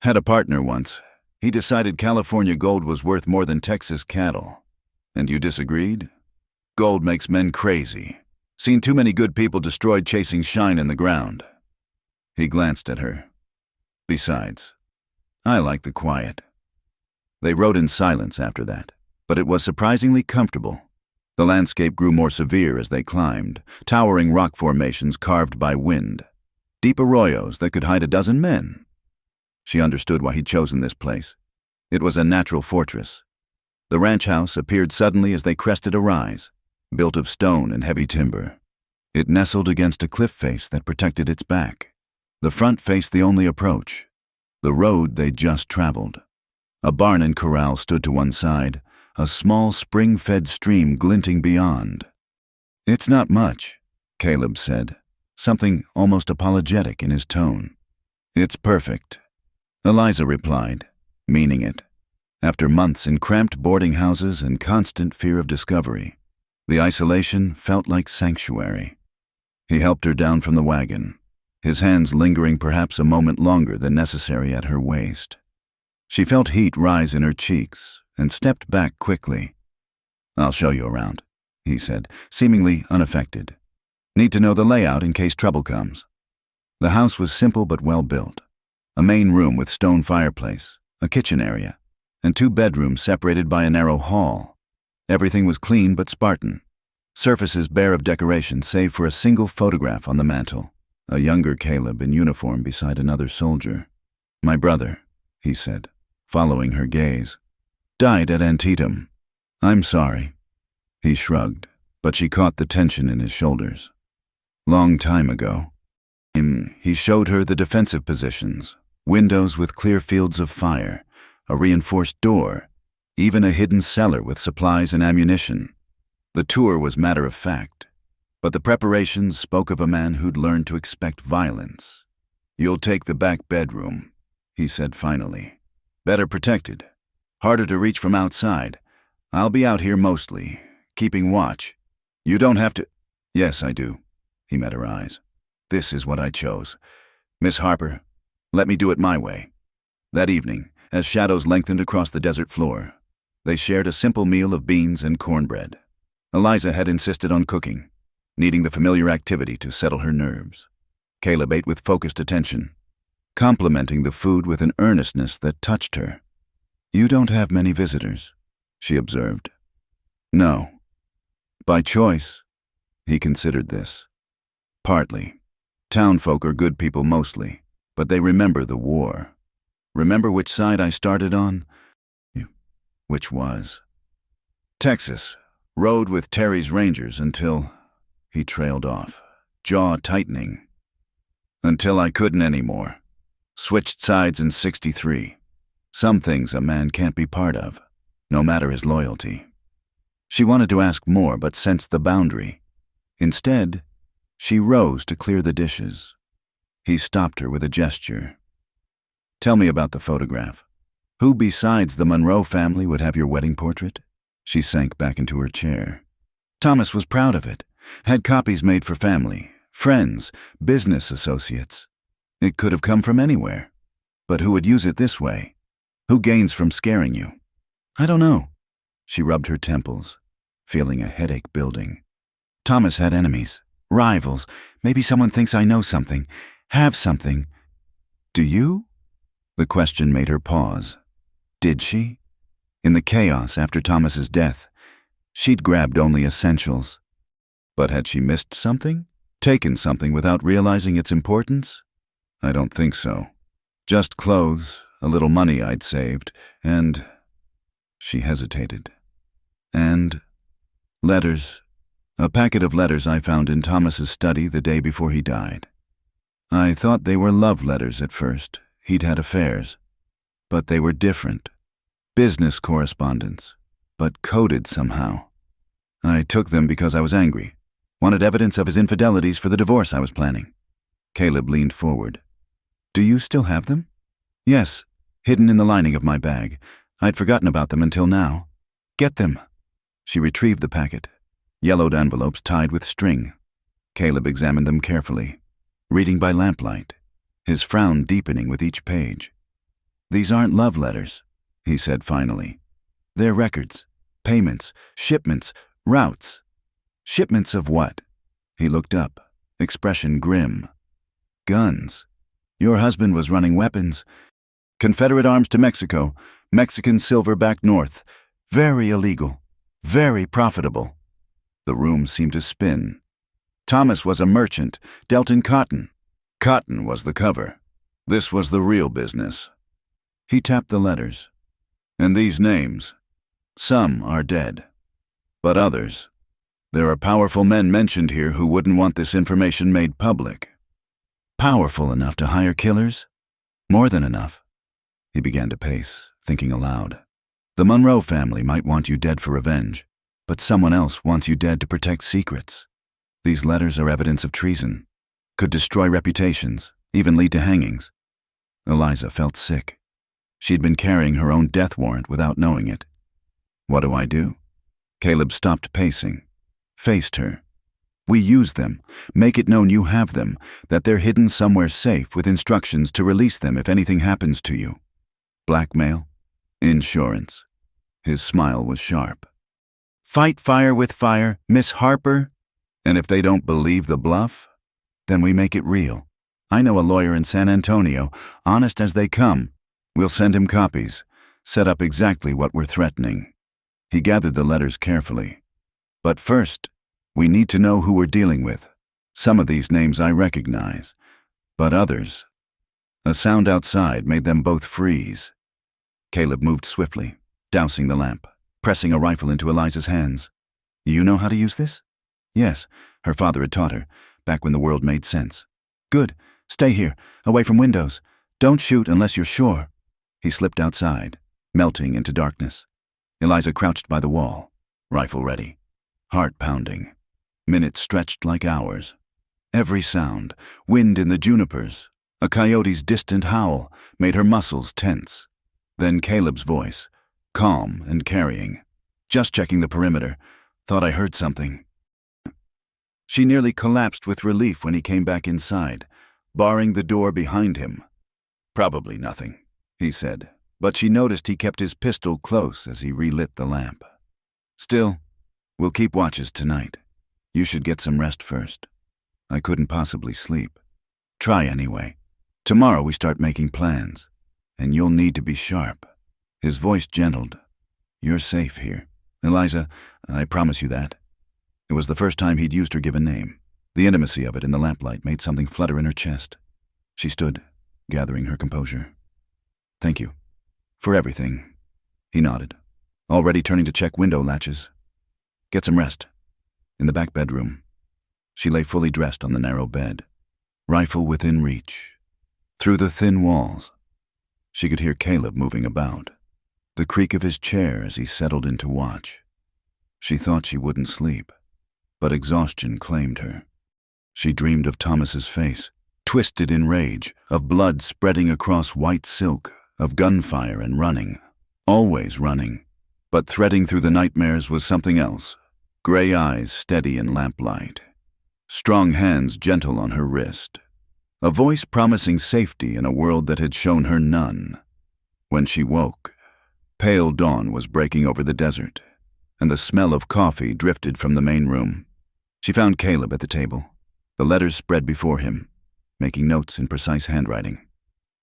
"Had a partner once. He decided California gold was worth more than Texas cattle. And you disagreed? Gold makes men crazy. Seen too many good people destroyed chasing shine in the ground. He glanced at her. Besides, I like the quiet. They rode in silence after that, but it was surprisingly comfortable. The landscape grew more severe as they climbed, towering rock formations carved by wind, deep arroyos that could hide a dozen men. She understood why he'd chosen this place. It was a natural fortress. The ranch house appeared suddenly as they crested a rise, built of stone and heavy timber. It nestled against a cliff face that protected its back. The front faced the only approach, the road they'd just traveled. A barn and corral stood to one side, a small spring-fed stream glinting beyond. "It's not much," Caleb said, something almost apologetic in his tone. "It's perfect," Eliza replied, meaning it. After months in cramped boarding houses and constant fear of discovery, the isolation felt like sanctuary. He helped her down from the wagon, his hands lingering perhaps a moment longer than necessary at her waist. She felt heat rise in her cheeks and stepped back quickly. "I'll show you around," he said, seemingly unaffected. "Need to know the layout in case trouble comes." The house was simple but well built. A main room with stone fireplace, a kitchen area, and 2 bedrooms separated by a narrow hall. Everything was clean but Spartan. Surfaces bare of decoration save for a single photograph on the mantel, a younger Caleb in uniform beside another soldier. "My brother," he said, following her gaze, "died at Antietam." "I'm sorry." He shrugged, but she caught the tension in his shoulders. "Long time ago." He showed her the defensive positions, windows with clear fields of fire, a reinforced door, even a hidden cellar with supplies and ammunition. The tour was matter of fact, but the preparations spoke of a man who'd learned to expect violence. "You'll take the back bedroom," he said finally. "Better protected. Harder to reach from outside. I'll be out here mostly, keeping watch. You don't have to—" "Yes, I do." He met her eyes. "This is what I chose. Miss Harper, let me do it my way." That evening, as shadows lengthened across the desert floor, they shared a simple meal of beans and cornbread. Eliza had insisted on cooking, needing the familiar activity to settle her nerves. Caleb ate with focused attention, complimenting the food with an earnestness that touched her. "You don't have many visitors," she observed. "No. By choice." He considered this. "Partly. Townfolk are good people mostly, but they remember the war. Remember which side I started on?" "Which was?" "Texas. Rode with Terry's Rangers until—" He trailed off, jaw tightening. "Until I couldn't anymore. Switched sides in '63. Some things a man can't be part of, no matter his loyalty." She wanted to ask more, but sensed the boundary. Instead, she rose to clear the dishes. He stopped her with a gesture. "Tell me about the photograph. Who besides the Monroe family would have your wedding portrait?" She sank back into her chair. "Thomas was proud of it. Had copies made for family, friends, business associates. It could have come from anywhere. But who would use it this way? Who gains from scaring you?" "I don't know." She rubbed her temples, feeling a headache building. "Thomas had enemies, rivals. Maybe someone thinks I know something, have something. Do you?" The question made her pause. Did she? In the chaos after Thomas's death, she'd grabbed only essentials. But had she missed something? Taken something without realizing its importance? "I don't think so. Just clothes, a little money I'd saved, and—" She hesitated. "And letters. A packet of letters I found in Thomas's study the day before he died. I thought they were love letters at first. He'd had affairs. But they were different. Business correspondence, but coded somehow. I took them because I was angry. Wanted evidence of his infidelities for the divorce I was planning." Caleb leaned forward. "Do you still have them?" "Yes, hidden in the lining of my bag. I'd forgotten about them until now." "Get them." She retrieved the packet. Yellowed envelopes tied with string. Caleb examined them carefully, reading by lamplight, his frown deepening with each page. "These aren't love letters," he said finally. "They're records, payments, shipments, routes." "Shipments of what?" He looked up, expression grim. Guns. Your husband was running weapons. Confederate arms to Mexico, Mexican silver back north. Very illegal. Very profitable. The room seemed to spin. Thomas was a merchant, dealt in cotton. Cotton was the cover. This was the real business. He tapped the letters. And these names. Some are dead. But others. There are powerful men mentioned here who wouldn't want this information made public. Powerful enough to hire killers? More than enough. He began to pace, thinking aloud. The Monroe family might want you dead for revenge, but someone else wants you dead to protect secrets. These letters are evidence of treason. Could destroy reputations, even lead to hangings. Eliza felt sick. She'd been carrying her own death warrant without knowing it. What do I do? Caleb stopped pacing, faced her. We use them. Make it known you have them, that they're hidden somewhere safe with instructions to release them if anything happens to you. Blackmail? Insurance. His smile was sharp. Fight fire with fire, Miss Harper? And if they don't believe the bluff, then we make it real. I know a lawyer in San Antonio, honest as they come. We'll send him copies, set up exactly what we're threatening. He gathered the letters carefully. But first, we need to know who we're dealing with. Some of these names I recognize, but others. A sound outside made them both freeze. Caleb moved swiftly, dousing the lamp, pressing a rifle into Eliza's hands. You know how to use this? Yes, her father had taught her, back when the world made sense. Good. Stay here, away from windows. Don't shoot unless you're sure. He slipped outside, melting into darkness. Eliza crouched by the wall, rifle ready, heart pounding. Minutes stretched like hours. Every sound, wind in the junipers, a coyote's distant howl, made her muscles tense. Then Caleb's voice, calm and carrying. Just checking the perimeter. Thought I heard something. She nearly collapsed with relief when he came back inside, barring the door behind him. Probably nothing, he said, but she noticed he kept his pistol close as he relit the lamp. Still, we'll keep watches tonight. You should get some rest first. I couldn't possibly sleep. Try anyway. Tomorrow we start making plans, and you'll need to be sharp. His voice gentled. You're safe here. Eliza, I promise you that. It was the first time he'd used her given name. The intimacy of it in the lamplight made something flutter in her chest. She stood, gathering her composure. Thank you. For everything. He nodded, already turning to check window latches. Get some rest. In the back bedroom. She lay fully dressed on the narrow bed, rifle within reach. Through the thin walls, she could hear Caleb moving about, the creak of his chair as he settled in to watch. She thought she wouldn't sleep, but exhaustion claimed her. She dreamed of Thomas's face, twisted in rage, of blood spreading across white silk, of gunfire and running, always running. But threading through the nightmares was something else. Gray eyes steady in lamplight, strong hands gentle on her wrist, a voice promising safety in a world that had shown her none. When she woke, pale dawn was breaking over the desert, and the smell of coffee drifted from the main room. She found Caleb at the table, the letters spread before him, making notes in precise handwriting.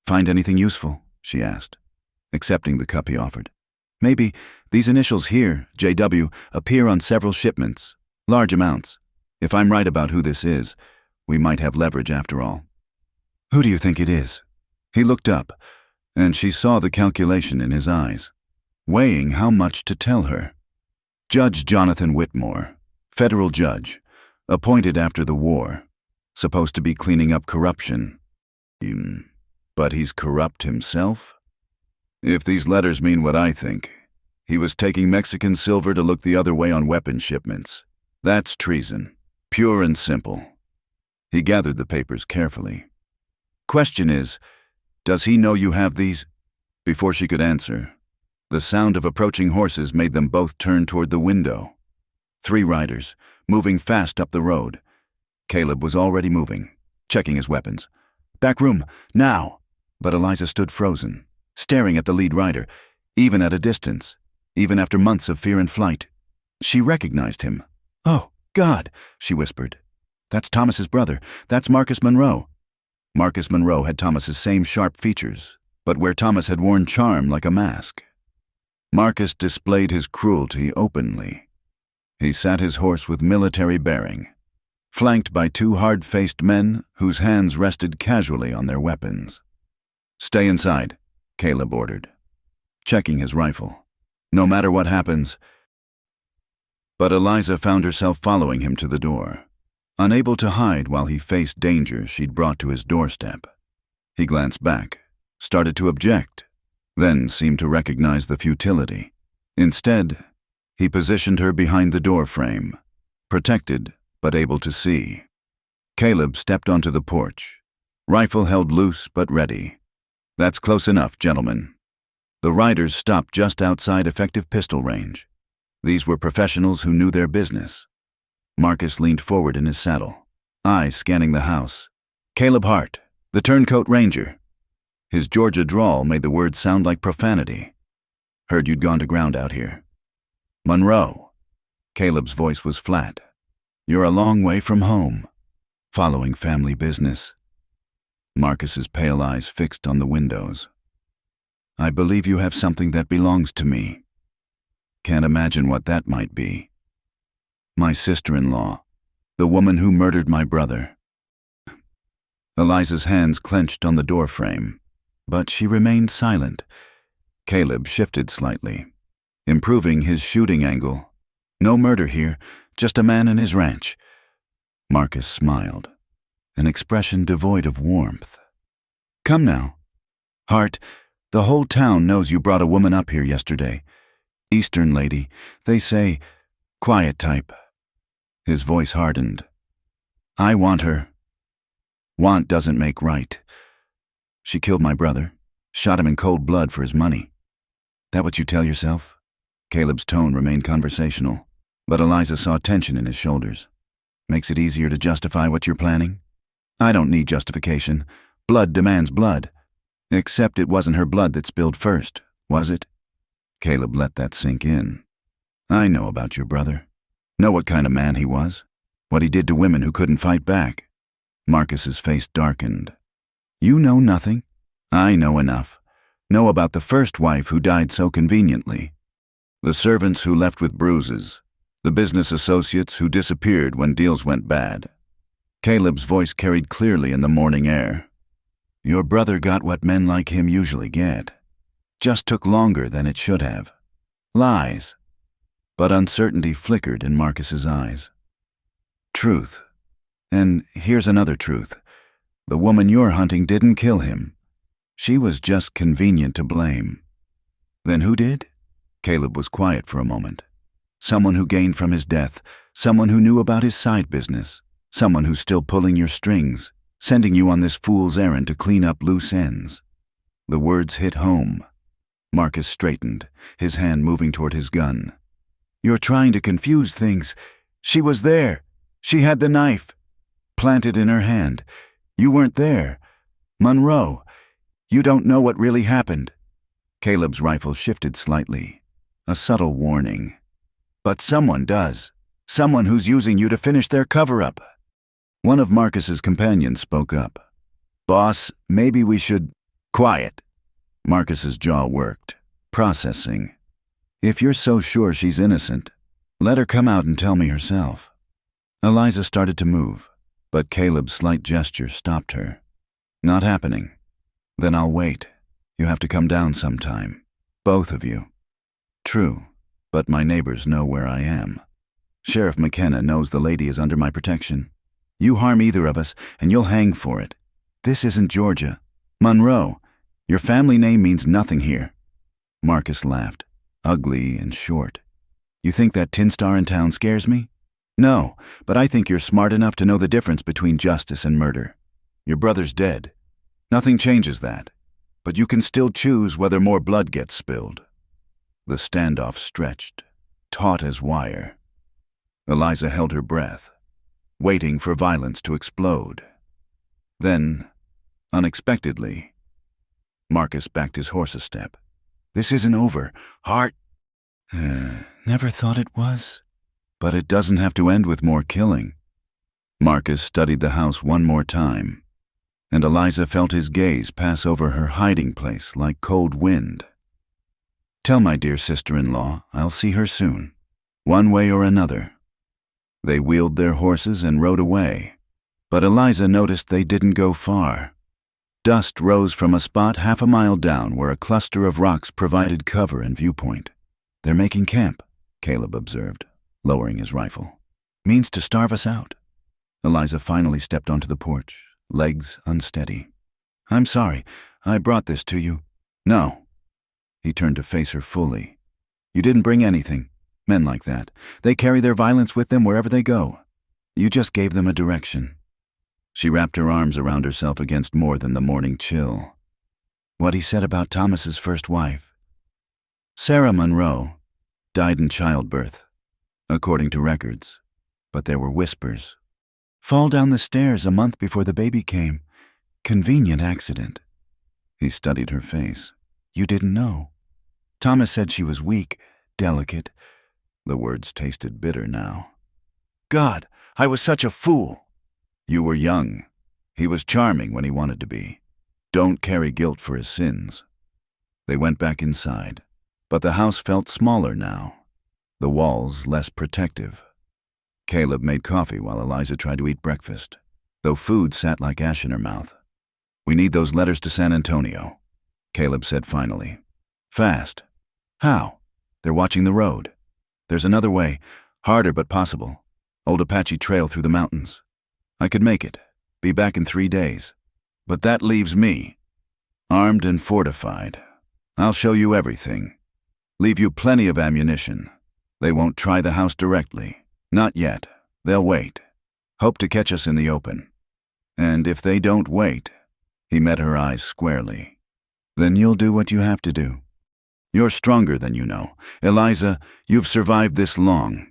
Find anything useful? She asked, accepting the cup he offered. Maybe these initials here, JW, appear on several shipments, large amounts. If I'm right about who this is, we might have leverage after all. Who do you think it is? He looked up, and she saw the calculation in his eyes, weighing how much to tell her. Judge Jonathan Whitmore, federal judge, appointed after the war, supposed to be cleaning up corruption. But he's corrupt himself? If these letters mean what I think, he was taking Mexican silver to look the other way on weapon shipments. That's treason, pure and simple. He gathered the papers carefully. Question is, does he know you have these? Before she could answer, the sound of approaching horses made them both turn toward the window. 3 riders, moving fast up the road. Caleb was already moving, checking his weapons. Back room, now! But Eliza stood frozen, staring at the lead rider, even at a distance, even after months of fear and flight. She recognized him. Oh, God, she whispered. That's Thomas's brother. That's Marcus Monroe. Marcus Monroe had Thomas's same sharp features, but where Thomas had worn charm like a mask. Marcus displayed his cruelty openly. He sat his horse with military bearing, flanked by two hard-faced men whose hands rested casually on their weapons. "Stay inside," Caleb ordered, checking his rifle. "No matter what happens." But Eliza found herself following him to the door, unable to hide while he faced danger she'd brought to his doorstep. He glanced back, started to object, then seemed to recognize the futility. Instead, he positioned her behind the door frame, protected but able to see. Caleb stepped onto the porch, rifle held loose but ready. "That's close enough, gentlemen." The riders stopped just outside effective pistol range. These were professionals who knew their business. Marcus leaned forward in his saddle, eyes scanning the house. "Caleb Hart, the turncoat ranger." His Georgia drawl made the words sound like profanity. "Heard you'd gone to ground out here." "Monroe." Caleb's voice was flat. "You're a long way from home. Following family business." Marcus's pale eyes fixed on the windows. "I believe you have something that belongs to me. Can't imagine what that might be." "My sister-in-law, the woman who murdered my brother." Eliza's hands clenched on the doorframe, but she remained silent. Caleb shifted slightly, improving his shooting angle. "No murder here, just a man and his ranch." Marcus smiled, an expression devoid of warmth. "Come now. Hart, the whole town knows you brought a woman up here yesterday. Eastern lady, they say, quiet type." His voice hardened. "I want her. Want doesn't make right. She killed my brother, shot him in cold blood for his money." "That what you tell yourself?" Caleb's tone remained conversational, but Eliza saw tension in his shoulders. "Makes it easier to justify what you're planning?" "I don't need justification. Blood demands blood. Except it wasn't her blood that spilled first, was it?" Caleb let that sink in. "I know about your brother. Know what kind of man he was. What he did to women who couldn't fight back." Marcus's face darkened. "You know nothing. I know enough. Know about the first wife who died so conveniently. The servants who left with bruises. The business associates who disappeared when deals went bad." Caleb's voice carried clearly in the morning air. "Your brother got what men like him usually get. Just took longer than it should have. Lies." But uncertainty flickered in Marcus's eyes. "Truth. And here's another truth. The woman you're hunting didn't kill him. She was just convenient to blame." "Then who did?" Caleb was quiet for a moment. "Someone who gained from his death, someone who knew about his side business, someone who's still pulling your strings, sending you on this fool's errand to clean up loose ends." The words hit home. Marcus straightened, his hand moving toward his gun. "You're trying to confuse things. She was there. She had the knife. Planted in her hand. You weren't there. Monroe, you don't know what really happened." Caleb's rifle shifted slightly, a subtle warning. "But someone does. Someone who's using you to finish their cover-up." One of Marcus's companions spoke up. "Boss, maybe we should—" "Quiet." Marcus's jaw worked, processing. "If you're so sure she's innocent, let her come out and tell me herself." Eliza started to move, but Caleb's slight gesture stopped her. "Not happening. Then I'll wait. You have to come down sometime. Both of you." "True, but my neighbors know where I am. Sheriff McKenna knows the lady is under my protection. You harm either of us, and you'll hang for it. This isn't Georgia. Monroe, your family name means nothing here." Marcus laughed, ugly and short. "You think that tin star in town scares me? No, but I think you're smart enough to know the difference between justice and murder. Your brother's dead. Nothing changes that. But you can still choose whether more blood gets spilled." The standoff stretched, taut as wire. Eliza held her breath, waiting for violence to explode. Then, unexpectedly, Marcus backed his horse a step. "This isn't over. Hart—" "Never thought it was. But it doesn't have to end with more killing." Marcus studied the house one more time, and Eliza felt his gaze pass over her hiding place like cold wind. "Tell my dear sister-in-law I'll see her soon, one way or another." They wheeled their horses and rode away, but Eliza noticed they didn't go far. Dust rose from a spot half a mile down where a cluster of rocks provided cover and viewpoint. "They're making camp," Caleb observed, lowering his rifle. "Means to starve us out." Eliza finally stepped onto the porch, legs unsteady. "I'm sorry, I brought this to you." "No." He turned to face her fully. "You didn't bring anything. Men like that, they carry their violence with them wherever they go. You just gave them a direction." She wrapped her arms around herself against more than the morning chill. "What he said about Thomas's first wife. Sarah Monroe died in childbirth, according to records, but there were whispers. Fall down the stairs a month before the baby came. Convenient accident." He studied her face. "You didn't know. Thomas said she was weak, delicate." The words tasted bitter now. "God, I was such a fool." "You were young. He was charming when he wanted to be. Don't carry guilt for his sins." They went back inside, but the house felt smaller now, the walls less protective. Caleb made coffee while Eliza tried to eat breakfast, though food sat like ash in her mouth. "We need those letters to San Antonio," Caleb said finally. "Fast." "How?" "They're watching the road. There's another way, harder but possible. Old Apache trail through the mountains. I could make it, be back in 3 days. But that leaves me, armed and fortified. I'll show you everything. Leave you plenty of ammunition. They won't try the house directly. Not yet. They'll wait. Hope to catch us in the open. And if they don't wait," he met her eyes squarely, "then you'll do what you have to do. You're stronger than you know. Eliza, you've survived this long."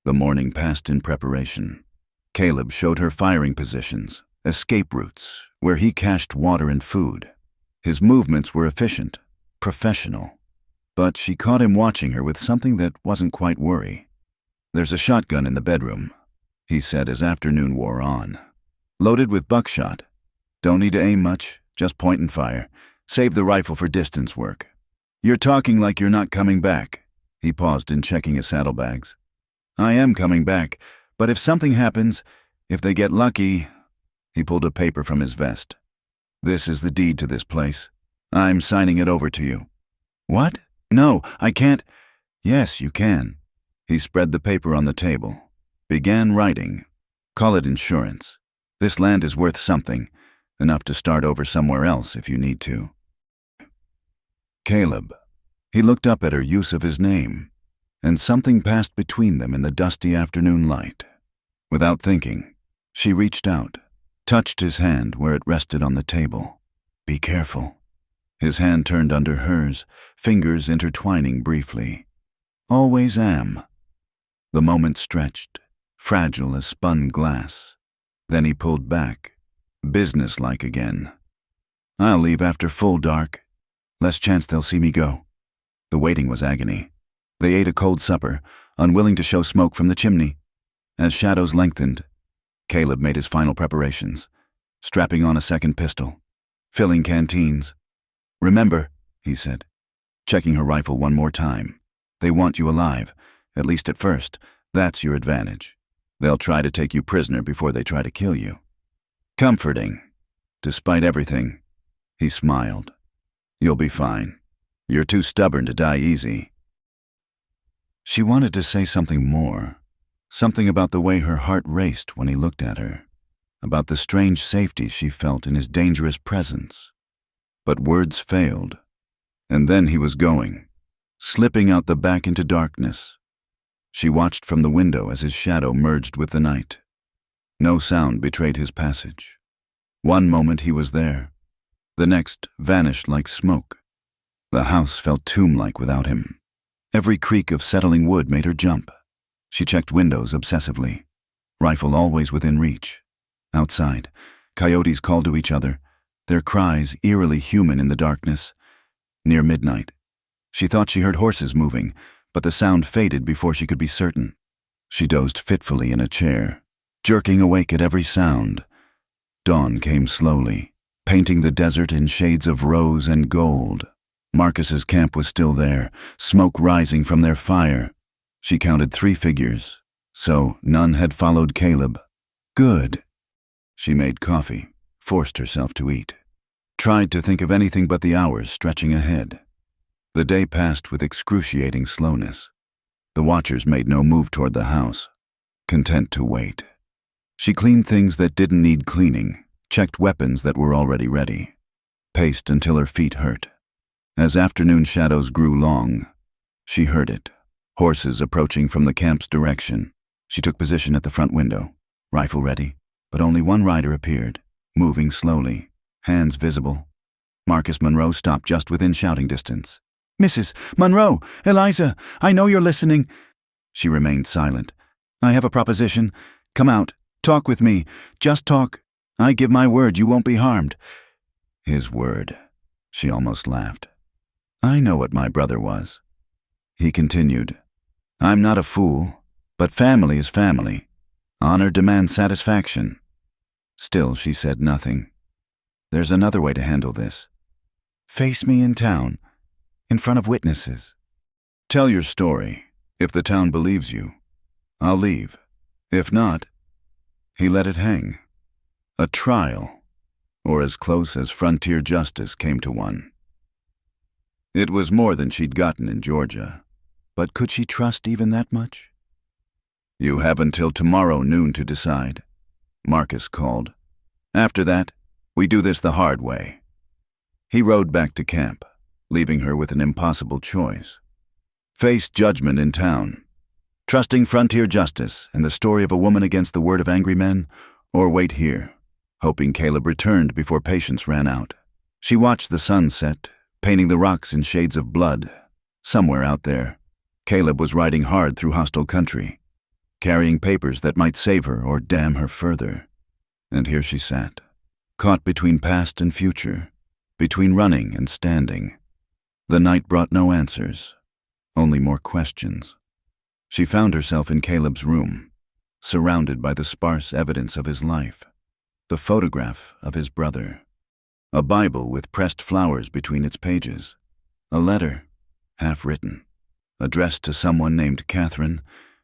The morning passed in preparation. Caleb showed her firing positions, escape routes, where he cached water and food. His movements were efficient, professional. But she caught him watching her with something that wasn't quite worry. "There's a shotgun in the bedroom," he said as afternoon wore on. "Loaded with buckshot. Don't need to aim much, just point and fire. Save the rifle for distance work. You're talking like you're not coming back." He paused in checking his saddlebags. "I am coming back, but if something happens, if they get lucky..." He pulled a paper from his vest. "This is the deed to this place. I'm signing it over to you." "What? No, I can't." "Yes, you can." He spread the paper on the table, began writing. "Call it insurance. This land is worth something, enough to start over somewhere else if you need to." Caleb. He looked up at her use of his name, and something passed between them in the dusty afternoon light. Without thinking, she reached out, touched his hand where it rested on the table. "Be careful." His hand turned under hers, fingers intertwining briefly. "Always am." The moment stretched, fragile as spun glass. Then he pulled back, businesslike again. "I'll leave after full dark. Less chance they'll see me go." The waiting was agony. They ate a cold supper, unwilling to show smoke from the chimney. As shadows lengthened, Caleb made his final preparations, strapping on a second pistol, filling canteens. "Remember," he said, checking her rifle one more time, "they want you alive, at least at first. That's your advantage. They'll try to take you prisoner before they try to kill you." Comforting. Despite everything, he smiled. "You'll be fine. You're too stubborn to die easy." She wanted to say something more, something about the way her heart raced when he looked at her, about the strange safety she felt in his dangerous presence. But words failed, and then he was going, slipping out the back into darkness. She watched from the window as his shadow merged with the night. No sound betrayed his passage. One moment he was there, the next vanished like smoke. The house felt tomb-like without him. Every creak of settling wood made her jump. She checked windows obsessively, rifle always within reach. Outside, coyotes called to each other, their cries eerily human in the darkness. Near midnight, she thought she heard horses moving, but the sound faded before she could be certain. She dozed fitfully in a chair, jerking awake at every sound. Dawn came slowly, painting the desert in shades of rose and gold. Marcus's camp was still there, smoke rising from their fire. She counted 3 figures, so none had followed Caleb. Good. She made coffee, forced herself to eat. Tried to think of anything but the hours stretching ahead. The day passed with excruciating slowness. The watchers made no move toward the house, content to wait. She cleaned things that didn't need cleaning, checked weapons that were already ready, paced until her feet hurt. As afternoon shadows grew long, she heard it, horses approaching from the camp's direction. She took position at the front window, rifle ready, but only one rider appeared, moving slowly, hands visible. Marcus Monroe stopped just within shouting distance. "Mrs. Monroe! Eliza! I know you're listening!" She remained silent. "I have a proposition. Come out. Talk with me. Just talk. I give my word you won't be harmed." His word. She almost laughed. "I know what my brother was." He continued. "I'm not a fool, but family is family. Honor demands satisfaction." Still, she said nothing. "There's another way to handle this. Face me in town, in front of witnesses. Tell your story. If the town believes you, I'll leave. If not..." He let it hang. A trial, or as close as frontier justice came to one. It was more than she'd gotten in Georgia, but could she trust even that much? "You have until tomorrow noon to decide," Marcus called. "After that, we do this the hard way." He rode back to camp, leaving her with an impossible choice. Face judgment in town, trusting frontier justice and the story of a woman against the word of angry men, or wait here, hoping Caleb returned before patience ran out. She watched the sun set, painting the rocks in shades of blood. Somewhere out there, Caleb was riding hard through hostile country, carrying papers that might save her or damn her further. And here she sat, caught between past and future, between running and standing. The night brought no answers, only more questions. She found herself in Caleb's room, surrounded by the sparse evidence of his life, the photograph of his brother, a Bible with pressed flowers between its pages, a letter, half-written, addressed to someone named Catherine.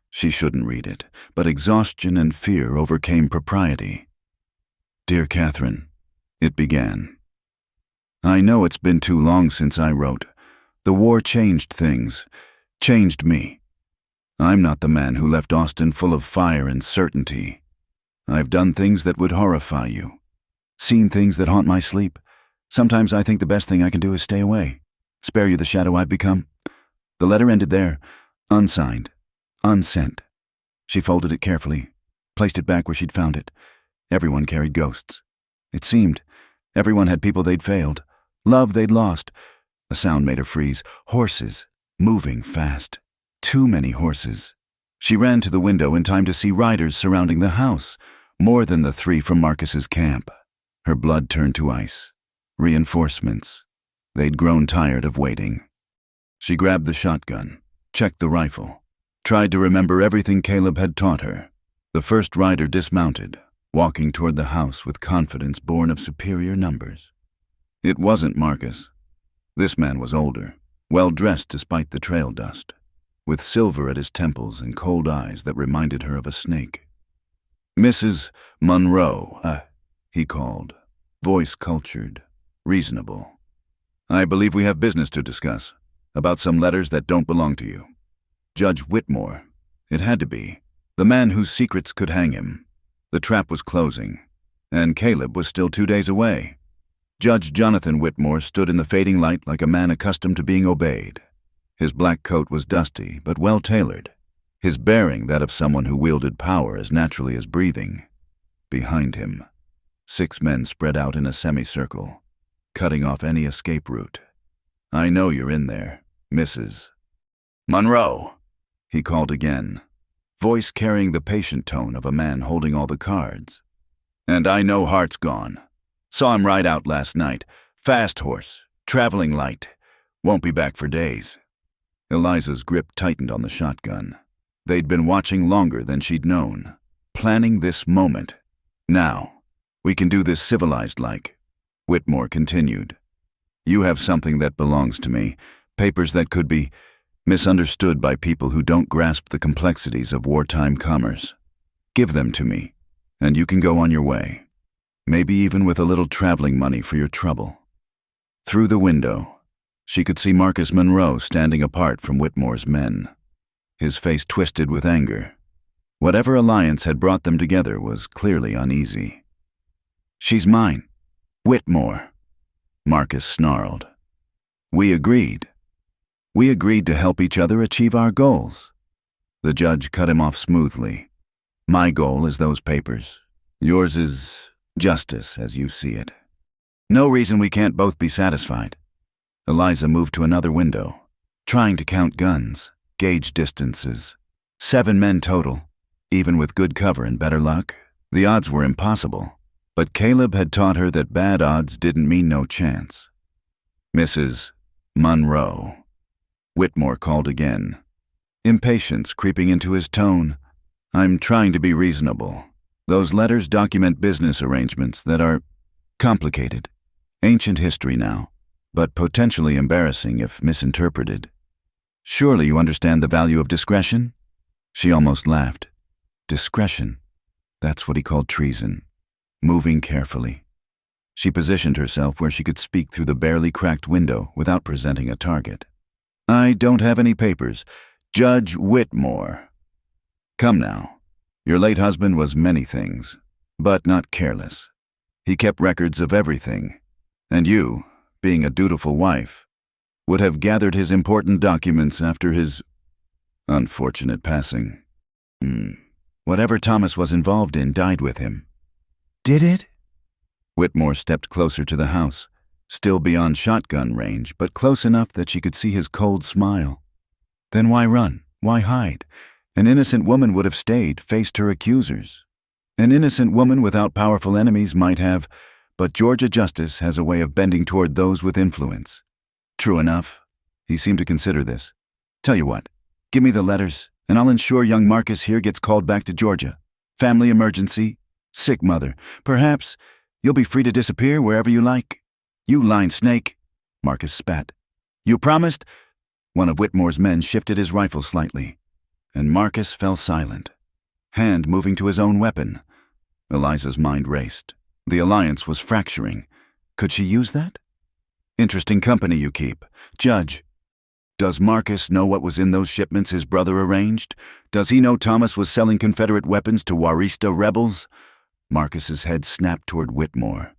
She shouldn't read it, but exhaustion and fear overcame propriety. "Dear Catherine," it began. "I know it's been too long since I wrote. The war changed things, changed me. I'm not the man who left Austin full of fire and certainty. I've done things that would horrify you, seen things that haunt my sleep. Sometimes I think the best thing I can do is stay away, spare you the shadow I've become." The letter ended there, unsigned, unsent. She folded it carefully, placed it back where she'd found it. Everyone carried ghosts. It seemed. Everyone had people they'd failed, love they'd lost. A sound made her freeze. Horses, moving fast. Too many horses. She ran to the window in time to see riders surrounding the house, more than the 3 from Marcus's camp. Her blood turned to ice. Reinforcements. They'd grown tired of waiting. She grabbed the shotgun, checked the rifle, tried to remember everything Caleb had taught her. The first rider dismounted, walking toward the house with confidence born of superior numbers. It wasn't Marcus. This man was older, well-dressed despite the trail dust, with silver at his temples and cold eyes that reminded her of a snake. "Mrs. Monroe," he called, voice cultured, reasonable. "I believe we have business to discuss, about some letters that don't belong to you. Judge Whitmore, it had to be, the man whose secrets could hang him. The trap was closing, and Caleb was still 2 days away. Judge Jonathan Whitmore stood in the fading light like a man accustomed to being obeyed. His black coat was dusty but well-tailored, his bearing that of someone who wielded power as naturally as breathing. Behind him, 6 men spread out in a semicircle, cutting off any escape route. "I know you're in there, Mrs. Monroe," he called again, voice carrying the patient tone of a man holding all the cards. "And I know Hart's gone. Saw him ride out last night. Fast horse, traveling light. Won't be back for days." Eliza's grip tightened on the shotgun. They'd been watching longer than she'd known. planning this moment. Now, we can do this civilized-like. Whitmore continued. You have something that belongs to me, papers that could be misunderstood by people who don't grasp the complexities of wartime commerce. Give them to me, and you can go on your way. Maybe even with a little traveling money for your trouble. Through the window, she could see Marcus Monroe standing apart from Whitmore's men. His face twisted with anger. Whatever alliance had brought them together was clearly uneasy. She's mine. Whitmore, Marcus snarled. We agreed. We agreed to help each other achieve our goals. The judge cut him off smoothly. My goal is those papers. Yours is justice as you see it. No reason we can't both be satisfied. Eliza moved to another window, trying to count guns, gauge distances. 7 men total. Even with good cover and better luck, the odds were impossible. But Caleb had taught her that bad odds didn't mean no chance. Mrs. Monroe. Whitmore called again. Impatience creeping into his tone. I'm trying to be reasonable. Those letters document business arrangements that are complicated. Ancient history now, but potentially embarrassing if misinterpreted. Surely you understand the value of discretion? She almost laughed. Discretion. That's what he called treason. Moving carefully. She positioned herself where she could speak through the barely cracked window without presenting a target. I don't have any papers. Judge Whitmore. Come now. Your late husband was many things, but not careless. He kept records of everything, and you, being a dutiful wife, would have gathered his important documents after his unfortunate passing. Whatever Thomas was involved in died with him. Did it? Whitmore stepped closer to the house, still beyond shotgun range, but close enough that she could see his cold smile. Then why run? Why hide? An innocent woman would have stayed, faced her accusers. An innocent woman without powerful enemies might have, but Georgia justice has a way of bending toward those with influence. True enough. He seemed to consider this. Tell you what, give me the letters, and I'll ensure young Marcus here gets called back to Georgia. Family emergency, sick mother. Perhaps you'll be free to disappear wherever you like. You lying snake, Marcus spat. You promised? One of Whitmore's men shifted his rifle slightly, and Marcus fell silent, hand moving to his own weapon. Eliza's mind raced. The alliance was fracturing. Could she use that? Interesting company you keep. Judge, does Marcus know what was in those shipments his brother arranged? Does he know Thomas was selling Confederate weapons to Warista rebels? Marcus's head snapped toward Whitmore.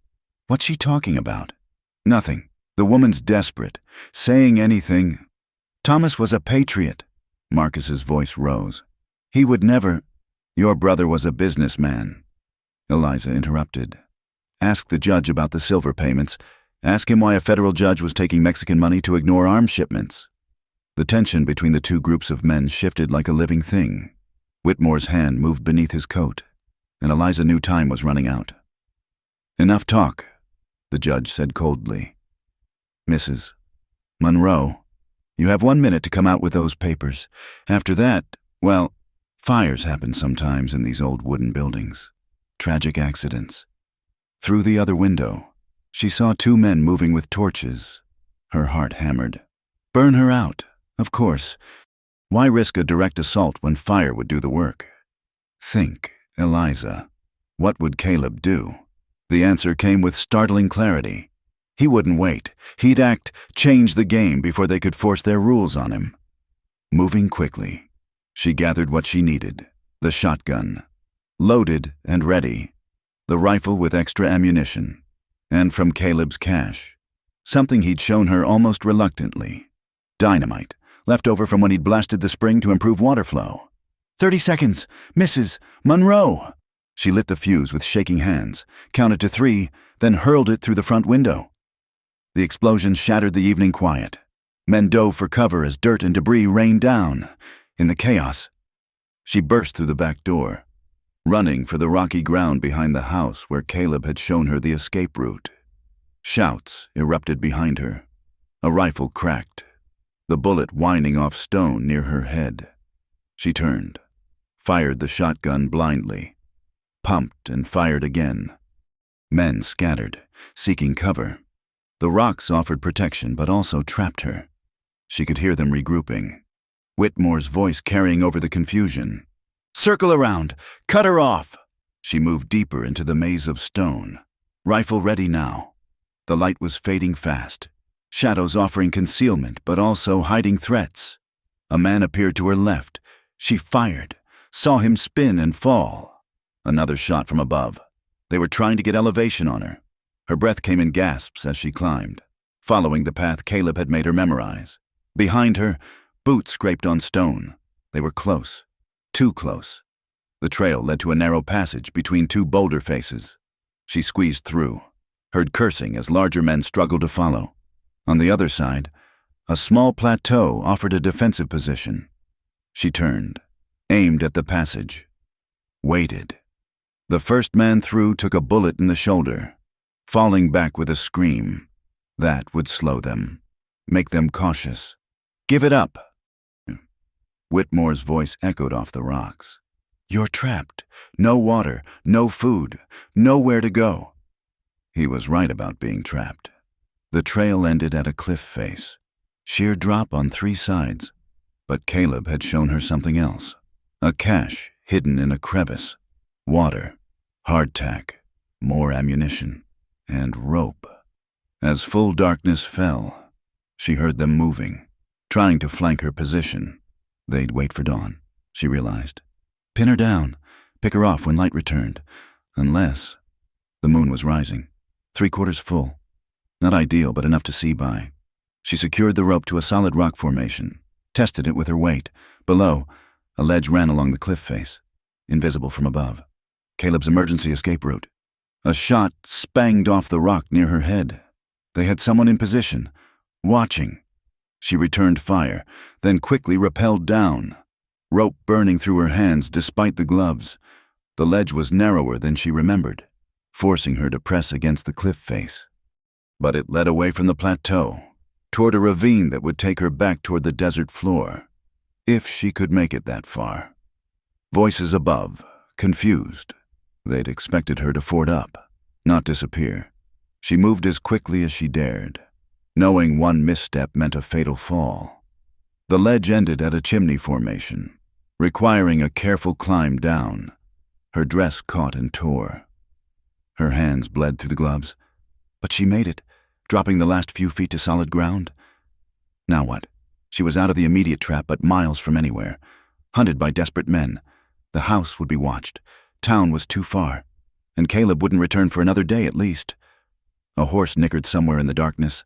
What's she talking about? Nothing. The woman's desperate. Saying anything. Thomas was a patriot. Marcus's voice rose. He would never. Your brother was a businessman. Eliza interrupted. Ask the judge about the silver payments. Ask him why a federal judge was taking Mexican money to ignore arms shipments. The tension between the two groups of men shifted like a living thing. Whitmore's hand moved beneath his coat, and Eliza knew time was running out. Enough talk, the judge said coldly. Mrs. Monroe, you have 1 minute to come out with those papers. After that, well, fires happen sometimes in these old wooden buildings. Tragic accidents. Through the other window, she saw 2 men moving with torches. Her heart hammered. Burn her out, of course. Why risk a direct assault when fire would do the work? Think, Eliza. What would Caleb do? The answer came with startling clarity. He wouldn't wait. He'd act, change the game before they could force their rules on him. Moving quickly, she gathered what she needed. The shotgun, loaded and ready. The rifle with extra ammunition. And from Caleb's cache, something he'd shown her almost reluctantly. Dynamite, left over from when he'd blasted the spring to improve water flow. 30 seconds, Mrs. Monroe! She lit the fuse with shaking hands, counted to 3, then hurled it through the front window. The explosion shattered the evening quiet. Men dove for cover as dirt and debris rained down. In the chaos, she burst through the back door, running for the rocky ground behind the house where Caleb had shown her the escape route. Shouts erupted behind her. A rifle cracked, the bullet whining off stone near her head. She turned, fired the shotgun blindly. pumped and fired again. Men scattered, seeking cover. The rocks offered protection but also trapped her. She could hear them regrouping. Whitmore's voice carrying over the confusion. "Circle around! Cut her off!" She moved deeper into the maze of stone. Rifle ready now. The light was fading fast. Shadows offering concealment but also hiding threats. A man appeared to her left. She fired, saw him spin and fall. Another shot from above. They were trying to get elevation on her. Her breath came in gasps as she climbed, following the path Caleb had made her memorize. Behind her, boots scraped on stone. They were close. Too close. The trail led to a narrow passage between two boulder faces. She squeezed through, heard cursing as larger men struggled to follow. On the other side, a small plateau offered a defensive position. She turned, aimed at the passage, waited. The first man through took a bullet in the shoulder, falling back with a scream. That would slow them, make them cautious. "Give it up!" Whitmore's voice echoed off the rocks. "You're trapped. No water, no food, nowhere to go." He was right about being trapped. The trail ended at a cliff face. Sheer drop on 3 sides. But Caleb had shown her something else. A cache hidden in a crevice. Water, hardtack, more ammunition, and rope. As full darkness fell, she heard them moving, trying to flank her position. They'd wait for dawn, she realized. Pin her down, pick her off when light returned. Unless the moon was rising, 3/4 full. Not ideal, but enough to see by. She secured the rope to a solid rock formation, tested it with her weight. Below, a ledge ran along the cliff face, invisible from above. Caleb's emergency escape route. A shot spanged off the rock near her head. They had someone in position, watching. She returned fire, then quickly rappelled down, rope burning through her hands despite the gloves. The ledge was narrower than she remembered, forcing her to press against the cliff face. But it led away from the plateau, toward a ravine that would take her back toward the desert floor, if she could make it that far. Voices above, confused. They'd expected her to ford up, not disappear. She moved as quickly as she dared, knowing one misstep meant a fatal fall. The ledge ended at a chimney formation, requiring a careful climb down. Her dress caught and tore. Her hands bled through the gloves, but she made it, dropping the last few feet to solid ground. Now what? She was out of the immediate trap, but miles from anywhere, hunted by desperate men. The house would be watched. Town was too far, and Caleb wouldn't return for another day at least. A horse nickered somewhere in the darkness.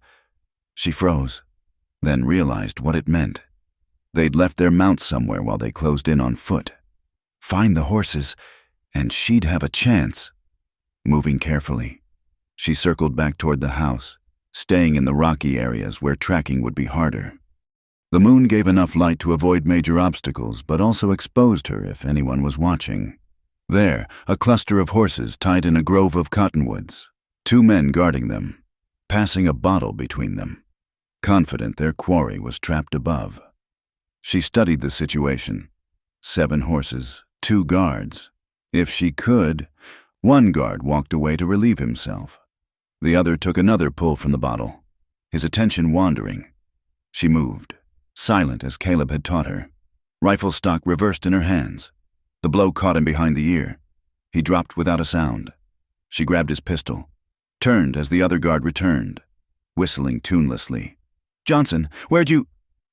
She froze, then realized what it meant. They'd left their mounts somewhere while they closed in on foot. Find the horses, and she'd have a chance. Moving carefully, she circled back toward the house, staying in the rocky areas where tracking would be harder. The moon gave enough light to avoid major obstacles, but also exposed her if anyone was watching. There, a cluster of horses tied in a grove of cottonwoods, 2 men guarding them, passing a bottle between them, confident their quarry was trapped above. She studied the situation. 7 horses, 2 guards. If she could, one guard walked away to relieve himself. The other took another pull from the bottle, his attention wandering. She moved, silent as Caleb had taught her. Rifle stock reversed in her hands. The blow caught him behind the ear. He dropped without a sound. She grabbed his pistol, turned as the other guard returned, whistling tunelessly. "Johnson, where'd you—"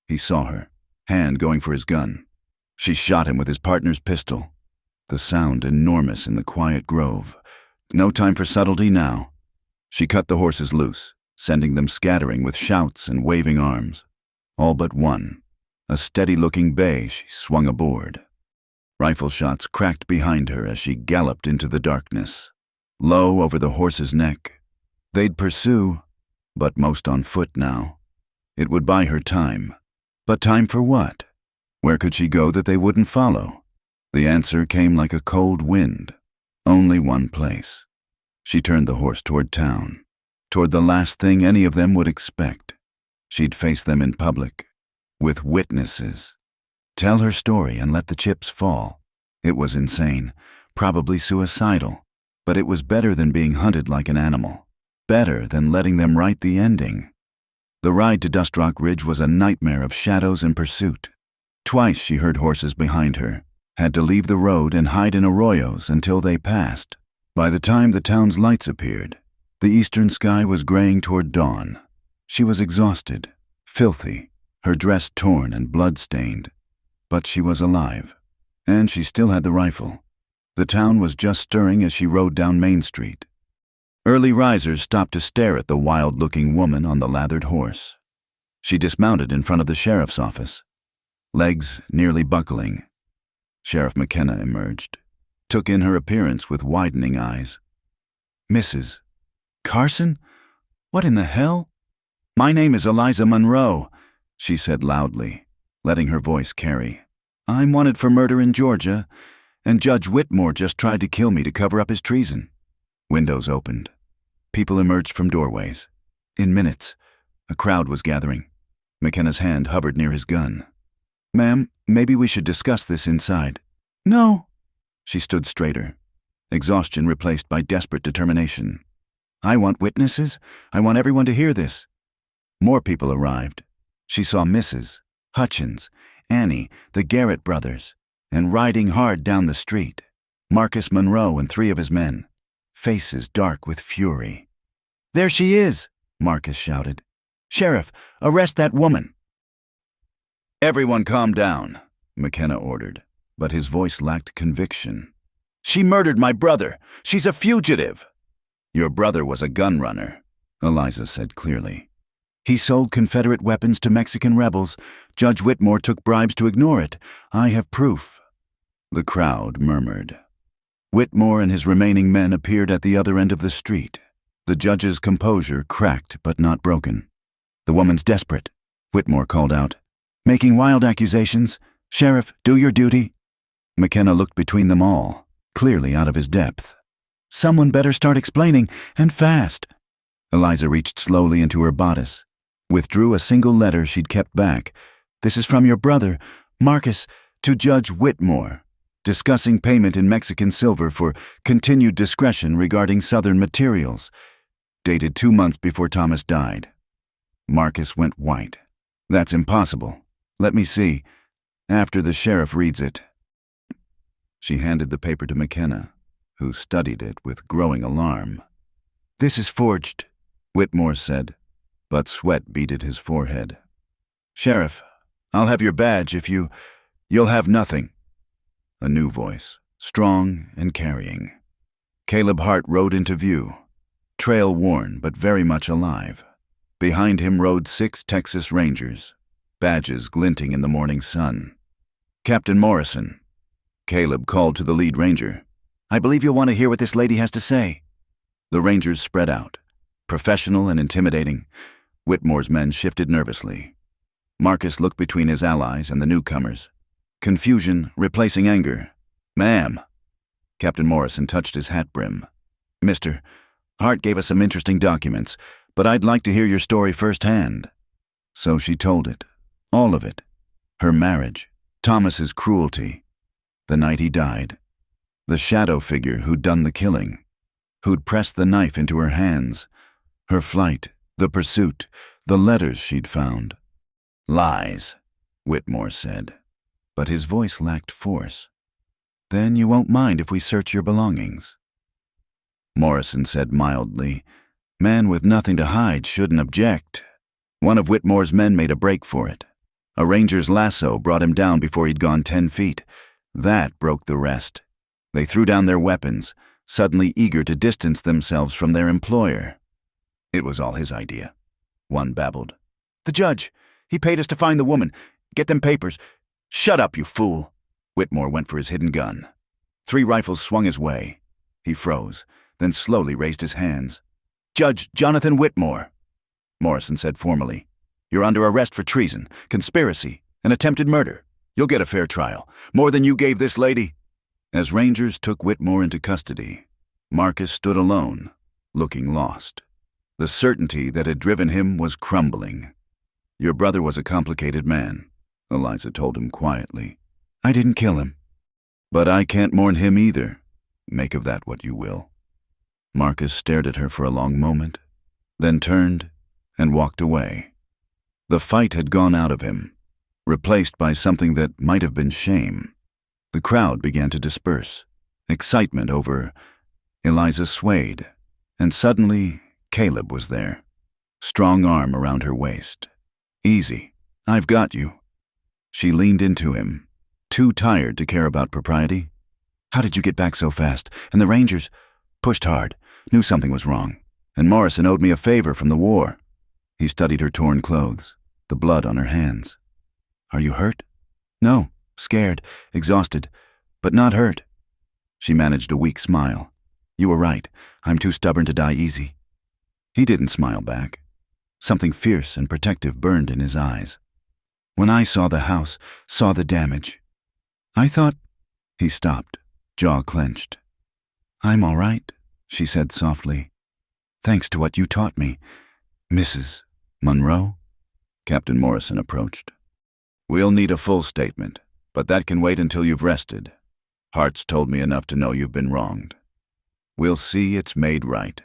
He saw her, hand going for his gun. She shot him with his partner's pistol. The sound enormous in the quiet grove. No time for subtlety now. She cut the horses loose, sending them scattering with shouts and waving arms. All but one, a steady-looking bay, she swung aboard. Rifle shots cracked behind her as she galloped into the darkness, low over the horse's neck. They'd pursue, but most on foot now. It would buy her time. But time for what? Where could she go that they wouldn't follow? The answer came like a cold wind. Only one place. She turned the horse toward town, toward the last thing any of them would expect. She'd face them in public, with witnesses. Tell her story and let the chips fall. It was insane, probably suicidal. But it was better than being hunted like an animal. Better than letting them write the ending. The ride to Dust Rock Ridge was a nightmare of shadows and pursuit. Twice she heard horses behind her, had to leave the road and hide in arroyos until they passed. By the time the town's lights appeared, the eastern sky was graying toward dawn. She was exhausted, filthy, her dress torn and blood-stained. But she was alive, and she still had the rifle. The town was just stirring as she rode down Main Street. Early risers stopped to stare at the wild-looking woman on the lathered horse. She dismounted in front of the sheriff's office, legs nearly buckling. Sheriff McKenna emerged, took in her appearance with widening eyes. "Mrs. Carson? What in the hell?" "My name is Eliza Monroe," she said loudly, letting her voice carry. "I'm wanted for murder in Georgia, and Judge Whitmore just tried to kill me to cover up his treason." Windows opened. People emerged from doorways. In minutes, a crowd was gathering. McKenna's hand hovered near his gun. "Ma'am, maybe we should discuss this inside." "No." She stood straighter, exhaustion replaced by desperate determination. "I want witnesses. I want everyone to hear this." More people arrived. She saw Mrs. Hutchins, Annie, the Garrett brothers, and riding hard down the street, Marcus Monroe and 3 of his men, faces dark with fury. "There she is," Marcus shouted. "Sheriff, arrest that woman." "Everyone calm down," McKenna ordered, but his voice lacked conviction. "She murdered my brother. She's a fugitive." "Your brother was a gun runner," Eliza said clearly. "He sold Confederate weapons to Mexican rebels. Judge Whitmore took bribes to ignore it. I have proof." The crowd murmured. Whitmore and his remaining men appeared at the other end of the street. The judge's composure cracked but not broken. "The woman's desperate," Whitmore called out. "Making wild accusations. Sheriff, do your duty." McKenna looked between them all, clearly out of his depth. "Someone better start explaining, and fast." Eliza reached slowly into her bodice, withdrew a single letter she'd kept back. "This is from your brother, Marcus, to Judge Whitmore, discussing payment in Mexican silver for continued discretion regarding Southern materials, dated 2 months before Thomas died." Marcus went white. "That's impossible. Let me see. After the sheriff reads it." She handed the paper to McKenna, who studied it with growing alarm. "This is forged," Whitmore said, but sweat beaded his forehead. "Sheriff, I'll have your badge if you'll have nothing." A new voice, strong and carrying. Caleb Hart rode into view, trail worn but very much alive. Behind him rode 6 Texas Rangers, badges glinting in the morning sun. "Captain Morrison." Caleb called to the lead ranger. "I believe you'll want to hear what this lady has to say." The Rangers spread out, professional and intimidating. Whitmore's men shifted nervously. Marcus looked between his allies and the newcomers, confusion replacing anger. "Ma'am." Captain Morrison touched his hat brim. "Mister, Hart gave us some interesting documents, but I'd like to hear your story firsthand." So she told it, all of it. Her marriage, Thomas's cruelty, the night he died, the shadow figure who'd done the killing, who'd pressed the knife into her hands, her flight, the pursuit, the letters she'd found. "Lies," Whitmore said, but his voice lacked force. "Then you won't mind if we search your belongings." Morrison said mildly, "Man with nothing to hide shouldn't object." One of Whitmore's men made a break for it. A ranger's lasso brought him down before he'd gone 10 feet. That broke the rest. They threw down their weapons, suddenly eager to distance themselves from their employer. "It was all his idea," one babbled. "The judge, he paid us to find the woman. Get them papers." "Shut up, you fool." Whitmore went for his hidden gun. 3 rifles swung his way. He froze, then slowly raised his hands. "Judge Jonathan Whitmore," Morrison said formally. "You're under arrest for treason, conspiracy, and attempted murder. You'll get a fair trial, more than you gave this lady." As Rangers took Whitmore into custody, Marcus stood alone, looking lost. The certainty that had driven him was crumbling. "Your brother was a complicated man," Eliza told him quietly. "I didn't kill him." "But I can't mourn him either," Make of that what you will. Marcus stared at her for a long moment, then turned and walked away. The fight had gone out of him, replaced by something that might have been shame. The crowd began to disperse. Excitement over Eliza swayed, and suddenly Caleb was there. Strong arm around her waist. Easy, I've got you. She leaned into him, too tired to care about propriety. How did you get back so fast? And the Rangers? Pushed hard, knew something was wrong. And Morrison owed me a favor from the war. He studied her torn clothes, the blood on her hands. Are you hurt? No, scared, exhausted, but not hurt. She managed a weak smile. You were right, I'm too stubborn to die easy. He didn't smile back. Something fierce and protective burned in his eyes. When I saw the house, saw the damage, I thought... He stopped, jaw clenched. I'm all right, she said softly. Thanks to what you taught me. Mrs. Monroe? Captain Morrison approached. We'll need a full statement, but that can wait until you've rested. Hart's told me enough to know you've been wronged. We'll see it's made right.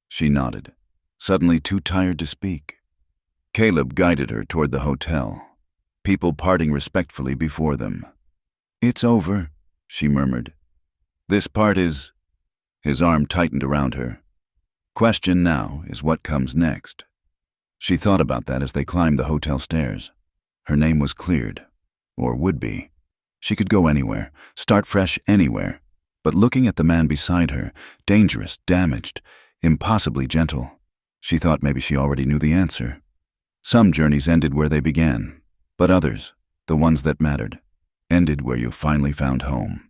She nodded, suddenly too tired to speak. Caleb guided her toward the hotel, people parting respectfully before them. It's over, she murmured. This part is... His arm tightened around her. Question now is what comes next. She thought about that as they climbed the hotel stairs. Her name was cleared, or would be. She could go anywhere, start fresh anywhere. But looking at the man beside her, dangerous, damaged, impossibly gentle, she thought maybe she already knew the answer. Some journeys ended where they began, but others, the ones that mattered, ended where you finally found home.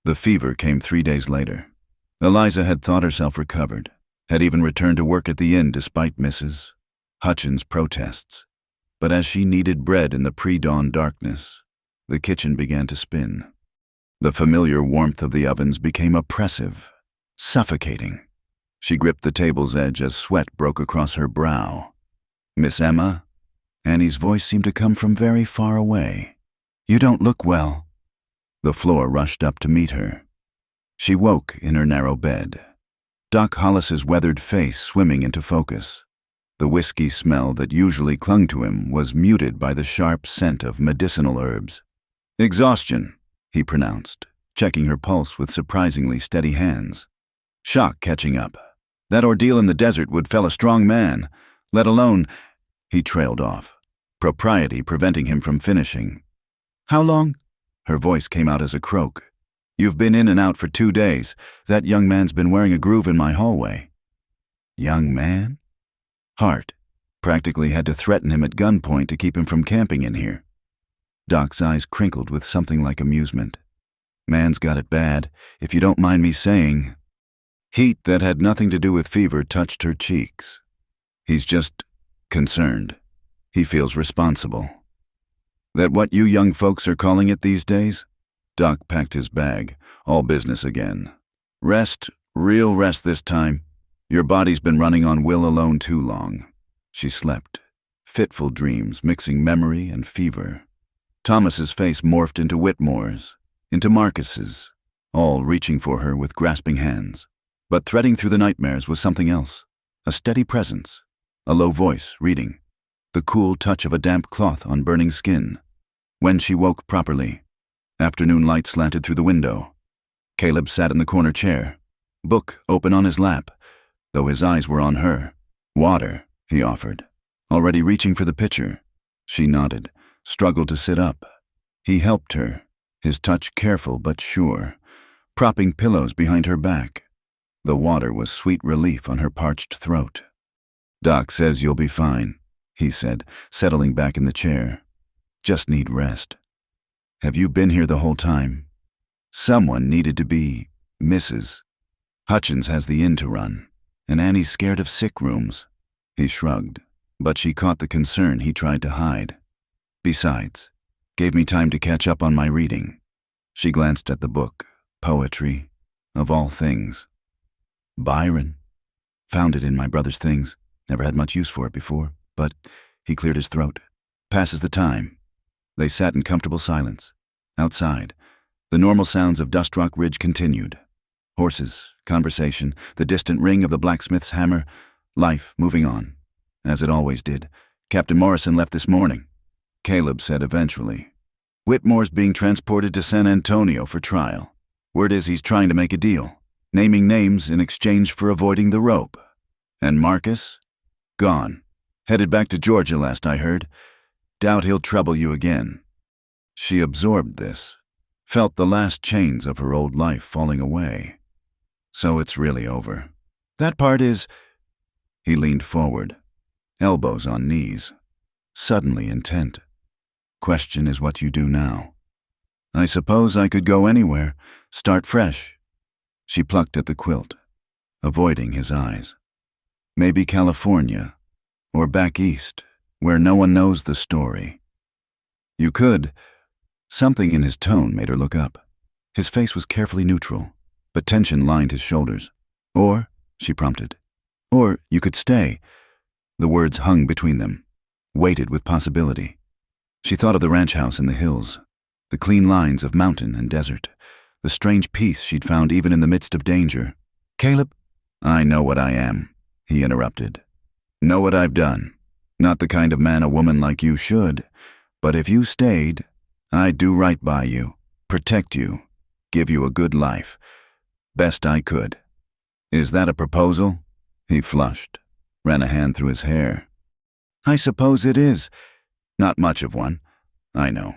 The fever came 3 days later. Eliza had thought herself recovered, had even returned to work at the inn despite Mrs. Hutchins' protests. But as she kneaded bread in the pre-dawn darkness, the kitchen began to spin. The familiar warmth of the ovens became oppressive, suffocating. She gripped the table's edge as sweat broke across her brow. Miss Emma? Annie's voice seemed to come from very far away. You don't look well. The floor rushed up to meet her. She woke in her narrow bed, Doc Hollis's weathered face swimming into focus. The whiskey smell that usually clung to him was muted by the sharp scent of medicinal herbs. Exhaustion, he pronounced, checking her pulse with surprisingly steady hands. Shock catching up. That ordeal in the desert would fell a strong man, let alone... He trailed off, propriety preventing him from finishing. How long? Her voice came out as a croak. You've been in and out for 2 days. That young man's been wearing a groove in my hallway. Young man? Hart practically had to threaten him at gunpoint to keep him from camping in here. Doc's eyes crinkled with something like amusement. Man's got it bad, if you don't mind me saying. Heat that had nothing to do with fever touched her cheeks. He's just concerned. He feels responsible. That what you young folks are calling it these days? Doc packed his bag, all business again. Rest, real rest this time. Your body's been running on will alone too long. She slept, fitful dreams mixing memory and fever. Thomas's face morphed into Whitmore's, into Marcus's, all reaching for her with grasping hands. But threading through the nightmares was something else, a steady presence, a low voice reading, the cool touch of a damp cloth on burning skin. When she woke properly, afternoon light slanted through the window. Caleb sat in the corner chair, book open on his lap, though his eyes were on her. Water, he offered, already reaching for the pitcher. She nodded, struggled to sit up. He helped her, his touch careful but sure, propping pillows behind her back. The water was sweet relief on her parched throat. Doc says you'll be fine, he said, settling back in the chair. Just need rest. Have you been here the whole time? Someone needed to be Mrs. Hutchins has the inn to run, and Annie's scared of sick rooms. He shrugged, but she caught the concern he tried to hide. Besides, gave me time to catch up on my reading. She glanced at the book, poetry, of all things. Byron. Found it in my brother's things. Never had much use for it before, but he cleared his throat. Passes the time. They sat in comfortable silence. Outside, the normal sounds of Dust Rock Ridge continued. Horses, conversation, the distant ring of the blacksmith's hammer, life moving on, as it always did. Captain Morrison left this morning, Caleb said eventually. Whitmore's being transported to San Antonio for trial. Word is he's trying to make a deal, naming names in exchange for avoiding the rope. And Marcus? Gone. Headed back to Georgia last I heard. Doubt he'll trouble you again. She absorbed this, felt the last chains of her old life falling away. So it's really over. That part is... He leaned forward, elbows on knees, suddenly intent. Question is what you do now. I suppose I could go anywhere, start fresh. She plucked at the quilt, avoiding his eyes. Maybe California, or back east, where no one knows the story. You could. Something in his tone made her look up. His face was carefully neutral, but tension lined his shoulders. Or, she prompted, or you could stay. The words hung between them, weighted with possibility. She thought of the ranch house in the hills, the clean lines of mountain and desert, the strange peace she'd found even in the midst of danger. Caleb, I know what I am, he interrupted. Know what I've done. Not the kind of man a woman like you should, but if you stayed, I'd do right by you, protect you, give you a good life. Best I could. Is that a proposal? He flushed, ran a hand through his hair. I suppose it is. Not much of one, I know.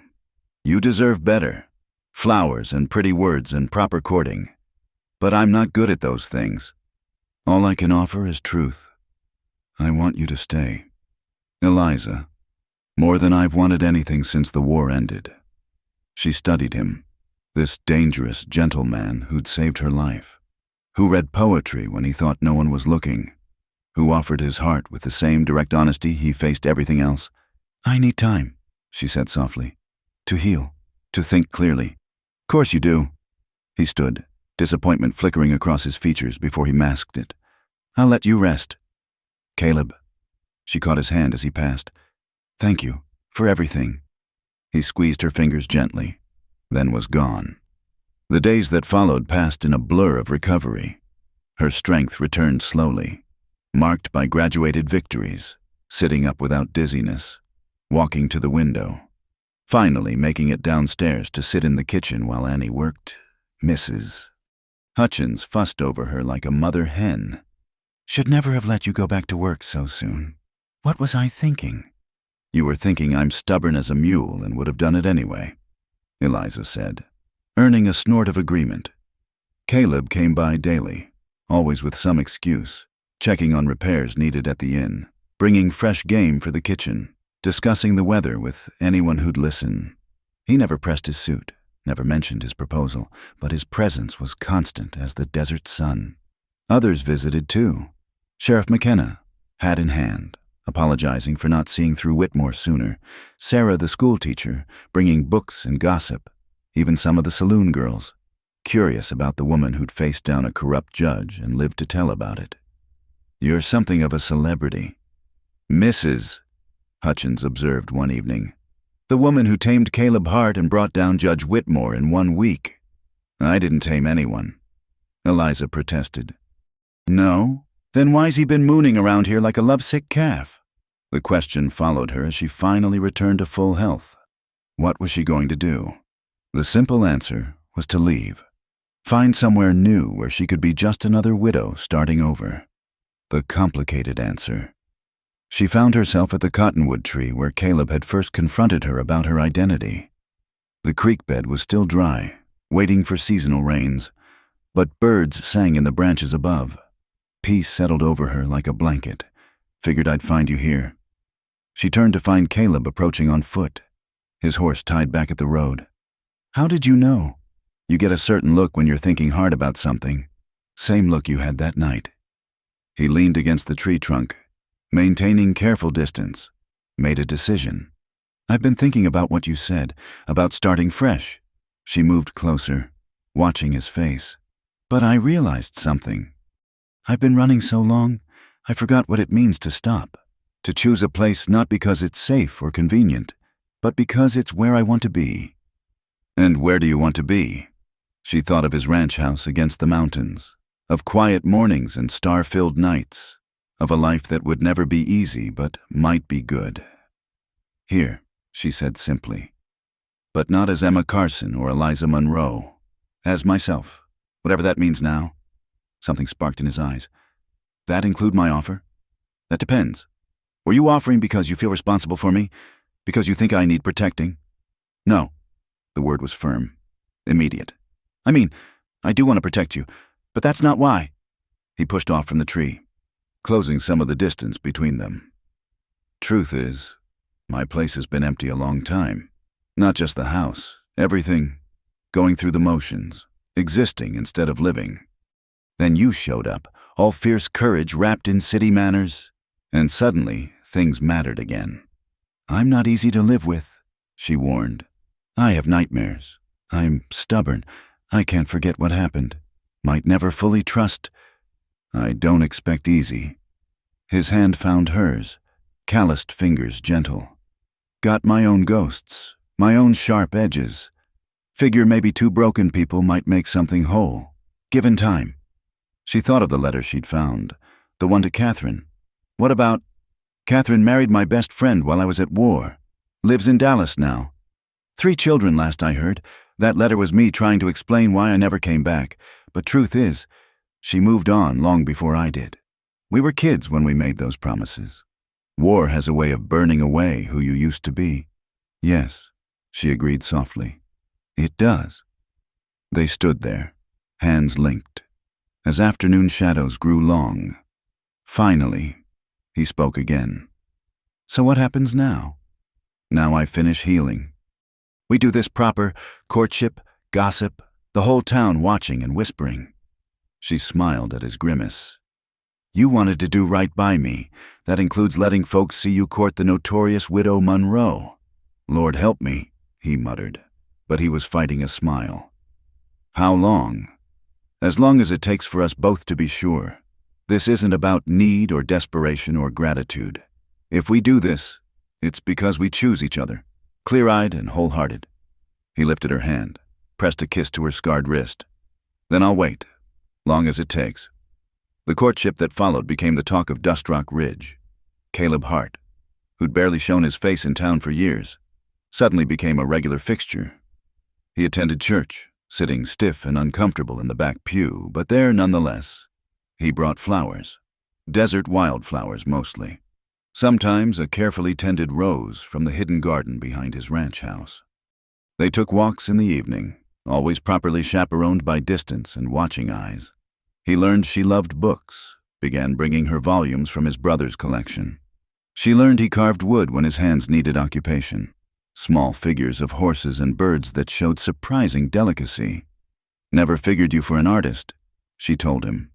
You deserve better. Flowers and pretty words and proper courting. But I'm not good at those things. All I can offer is truth. I want you to stay. Eliza, more than I've wanted anything since the war ended. She studied him, this dangerous, gentle man who'd saved her life, who read poetry when he thought no one was looking, who offered his heart with the same direct honesty he faced everything else. I need time, she said softly, to heal, to think clearly. Course you do. He stood, disappointment flickering across his features before he masked it. I'll let you rest. Caleb. She caught his hand as he passed. Thank you, for everything. He squeezed her fingers gently, then was gone. The days that followed passed in a blur of recovery. Her strength returned slowly, marked by graduated victories, sitting up without dizziness, walking to the window, finally making it downstairs to sit in the kitchen while Annie worked. Mrs. Hutchins fussed over her like a mother hen. Should never have let you go back to work so soon. What was I thinking? You were thinking I'm stubborn as a mule and would have done it anyway, Eliza said, earning a snort of agreement. Caleb came by daily, always with some excuse, checking on repairs needed at the inn, bringing fresh game for the kitchen, discussing the weather with anyone who'd listen. He never pressed his suit, never mentioned his proposal, but his presence was constant as the desert sun. Others visited too. Sheriff McKenna, hat in hand, apologizing for not seeing through Whitmore sooner. Sarah, the schoolteacher, bringing books and gossip. Even some of the saloon girls, curious about the woman who'd faced down a corrupt judge and lived to tell about it. You're something of a celebrity. Mrs. Hutchins observed one evening. The woman who tamed Caleb Hart and brought down Judge Whitmore in 1 week. I didn't tame anyone, Eliza protested. No? Then why's he been mooning around here like a lovesick calf? The question followed her as she finally returned to full health. What was she going to do? The simple answer was to leave. Find somewhere new where she could be just another widow starting over. The complicated answer. She found herself at the cottonwood tree where Caleb had first confronted her about her identity. The creek bed was still dry, waiting for seasonal rains, but birds sang in the branches above. Peace settled over her like a blanket. Figured I'd find you here. She turned to find Caleb approaching on foot, his horse tied back at the road. How did you know? You get a certain look when you're thinking hard about something. Same look you had that night. He leaned against the tree trunk, maintaining careful distance, made a decision. I've been thinking about what you said, about starting fresh. She moved closer, watching his face. But I realized something. I've been running so long, I forgot what it means to stop. To choose a place not because it's safe or convenient, but because it's where I want to be. And where do you want to be? She thought of his ranch house against the mountains, of quiet mornings and star-filled nights, of a life that would never be easy but might be good. "Here," she said simply. "But not as Emma Carson or Eliza Munro. As myself, whatever that means now." Something sparked in his eyes. "That include my offer?" "That depends. Were you offering because you feel responsible for me? Because you think I need protecting?" "No." The word was firm. Immediate. "I mean, I do want to protect you, but that's not why." He pushed off from the tree, closing some of the distance between them. "Truth is, my place has been empty a long time. Not just the house, everything, going through the motions, existing instead of living. Then you showed up, all fierce courage wrapped in city manners, and suddenly things mattered again." "I'm not easy to live with," she warned. "I have nightmares. I'm stubborn. I can't forget what happened. Might never fully trust." "I don't expect easy." His hand found hers, calloused fingers gentle. "Got my own ghosts, my own sharp edges. Figure maybe two broken people might make something whole, given time." She thought of the letter she'd found, the one to Catherine. "What about, Catherine married my best friend while I was at war. Lives in Dallas now. 3 children last I heard. That letter was me trying to explain why I never came back. But truth is, she moved on long before I did. We were kids when we made those promises. War has a way of burning away who you used to be." "Yes," she agreed softly. "It does." They stood there, hands linked, as afternoon shadows grew long. Finally, he spoke again. "So what happens now?" "Now I finish healing. We do this proper courtship, gossip, the whole town watching and whispering." She smiled at his grimace. "You wanted to do right by me. That includes letting folks see you court the notorious widow Munro." "Lord help me," he muttered, but he was fighting a smile. "How long?" "As long as it takes for us both to be sure. This isn't about need or desperation or gratitude. If we do this, it's because we choose each other, clear-eyed and wholehearted." He lifted her hand, pressed a kiss to her scarred wrist. "Then I'll wait, long as it takes." The courtship that followed became the talk of Dust Rock Ridge. Caleb Hart, who'd barely shown his face in town for years, suddenly became a regular fixture. He attended church, sitting stiff and uncomfortable in the back pew, but there nonetheless. He brought flowers, desert wildflowers mostly. Sometimes a carefully tended rose from the hidden garden behind his ranch house. They took walks in the evening, always properly chaperoned by distance and watching eyes. He learned she loved books, began bringing her volumes from his brother's collection. She learned he carved wood when his hands needed occupation, small figures of horses and birds that showed surprising delicacy. "Never figured you for an artist," she told him,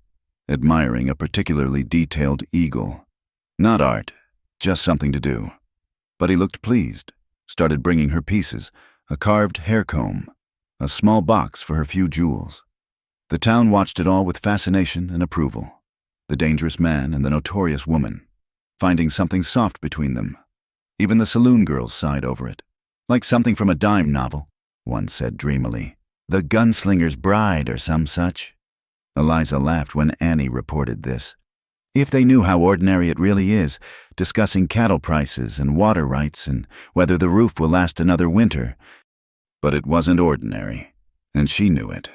admiring a particularly detailed eagle. "Not art, just something to do." But he looked pleased, started bringing her pieces, a carved hair comb, a small box for her few jewels. The town watched it all with fascination and approval. The dangerous man and the notorious woman, finding something soft between them. Even the saloon girls sighed over it. "Like something from a dime novel," one said dreamily. "The Gunslinger's Bride or some such." Eliza laughed when Annie reported this. "If they knew how ordinary it really is, discussing cattle prices and water rights and whether the roof will last another winter." But it wasn't ordinary, and she knew it.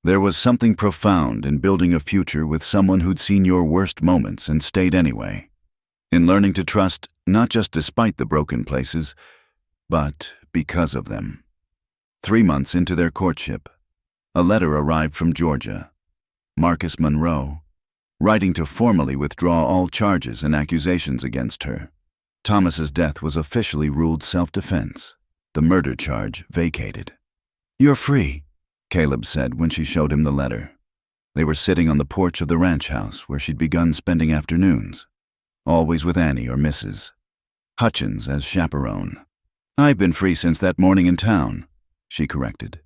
There was something profound in building a future with someone who'd seen your worst moments and stayed anyway. In learning to trust, not just despite the broken places, but because of them. 3 months into their courtship, a letter arrived from Georgia. Marcus Munro, writing to formally withdraw all charges and accusations against her. Thomas's death was officially ruled self-defense, the murder charge vacated. "You're free," Caleb said when she showed him the letter. They were sitting on the porch of the ranch house where she'd begun spending afternoons, always with Annie or Mrs. Hutchins as chaperone. "I've been free since that morning in town," she corrected.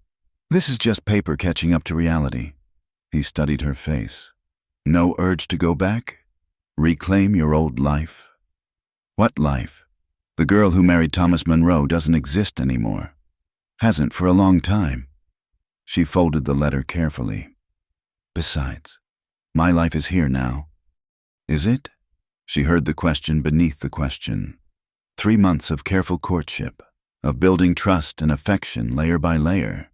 "This is just paper catching up to reality." He studied her face. "No urge to go back? Reclaim your old life?" "What life? The girl who married Thomas Munro doesn't exist anymore. Hasn't for a long time." She folded the letter carefully. Besides, my life is here now. Is it? She heard the question beneath the question. 3 months of careful courtship, of building trust and affection layer by layer.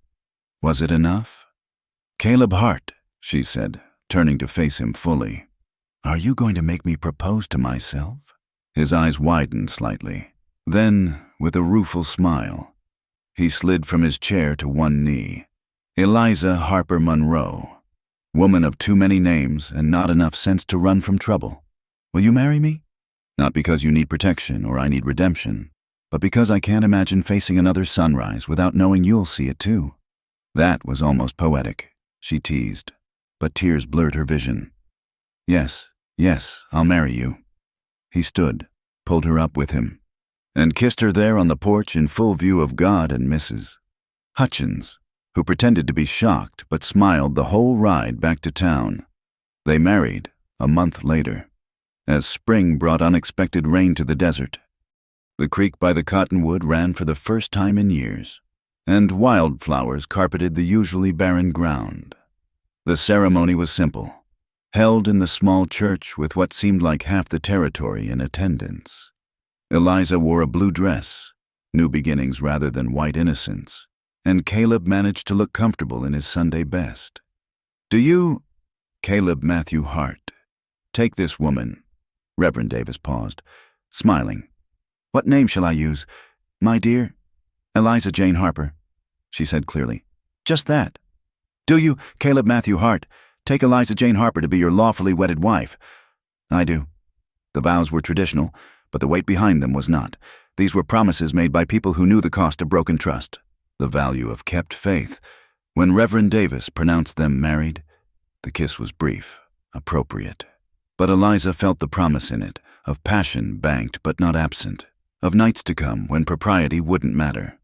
Was it enough? Caleb Hart, she said, turning to face him fully. Are you going to make me propose to myself? His eyes widened slightly. Then, with a rueful smile, he slid from his chair to one knee. Eliza Harper Monroe, woman of too many names and not enough sense to run from trouble. Will you marry me? Not because you need protection or I need redemption, but because I can't imagine facing another sunrise without knowing you'll see it too. That was almost poetic, she teased, but tears blurred her vision. Yes, I'll marry you. He stood, pulled her up with him, and kissed her there on the porch in full view of God and Mrs. Hutchins, who pretended to be shocked but smiled the whole ride back to town. They married a month later, as spring brought unexpected rain to the desert. The creek by the cottonwood ran for the first time in years, and wildflowers carpeted the usually barren ground. The ceremony was simple, held in the small church with what seemed like half the territory in attendance. Eliza wore a blue dress, new beginnings rather than white innocence, and Caleb managed to look comfortable in his Sunday best. Do you, Caleb Matthew Hart, take this woman? Reverend Davis paused, smiling. What name shall I use? My dear? Eliza Jane Harper, she said clearly. Just that. Do you, Caleb Matthew Hart, take Eliza Jane Harper to be your lawfully wedded wife? I do. The vows were traditional, but the weight behind them was not. These were promises made by people who knew the cost of broken trust, the value of kept faith. When Reverend Davis pronounced them married, the kiss was brief, appropriate. But Eliza felt the promise in it, of passion banked but not absent, of nights to come when propriety wouldn't matter.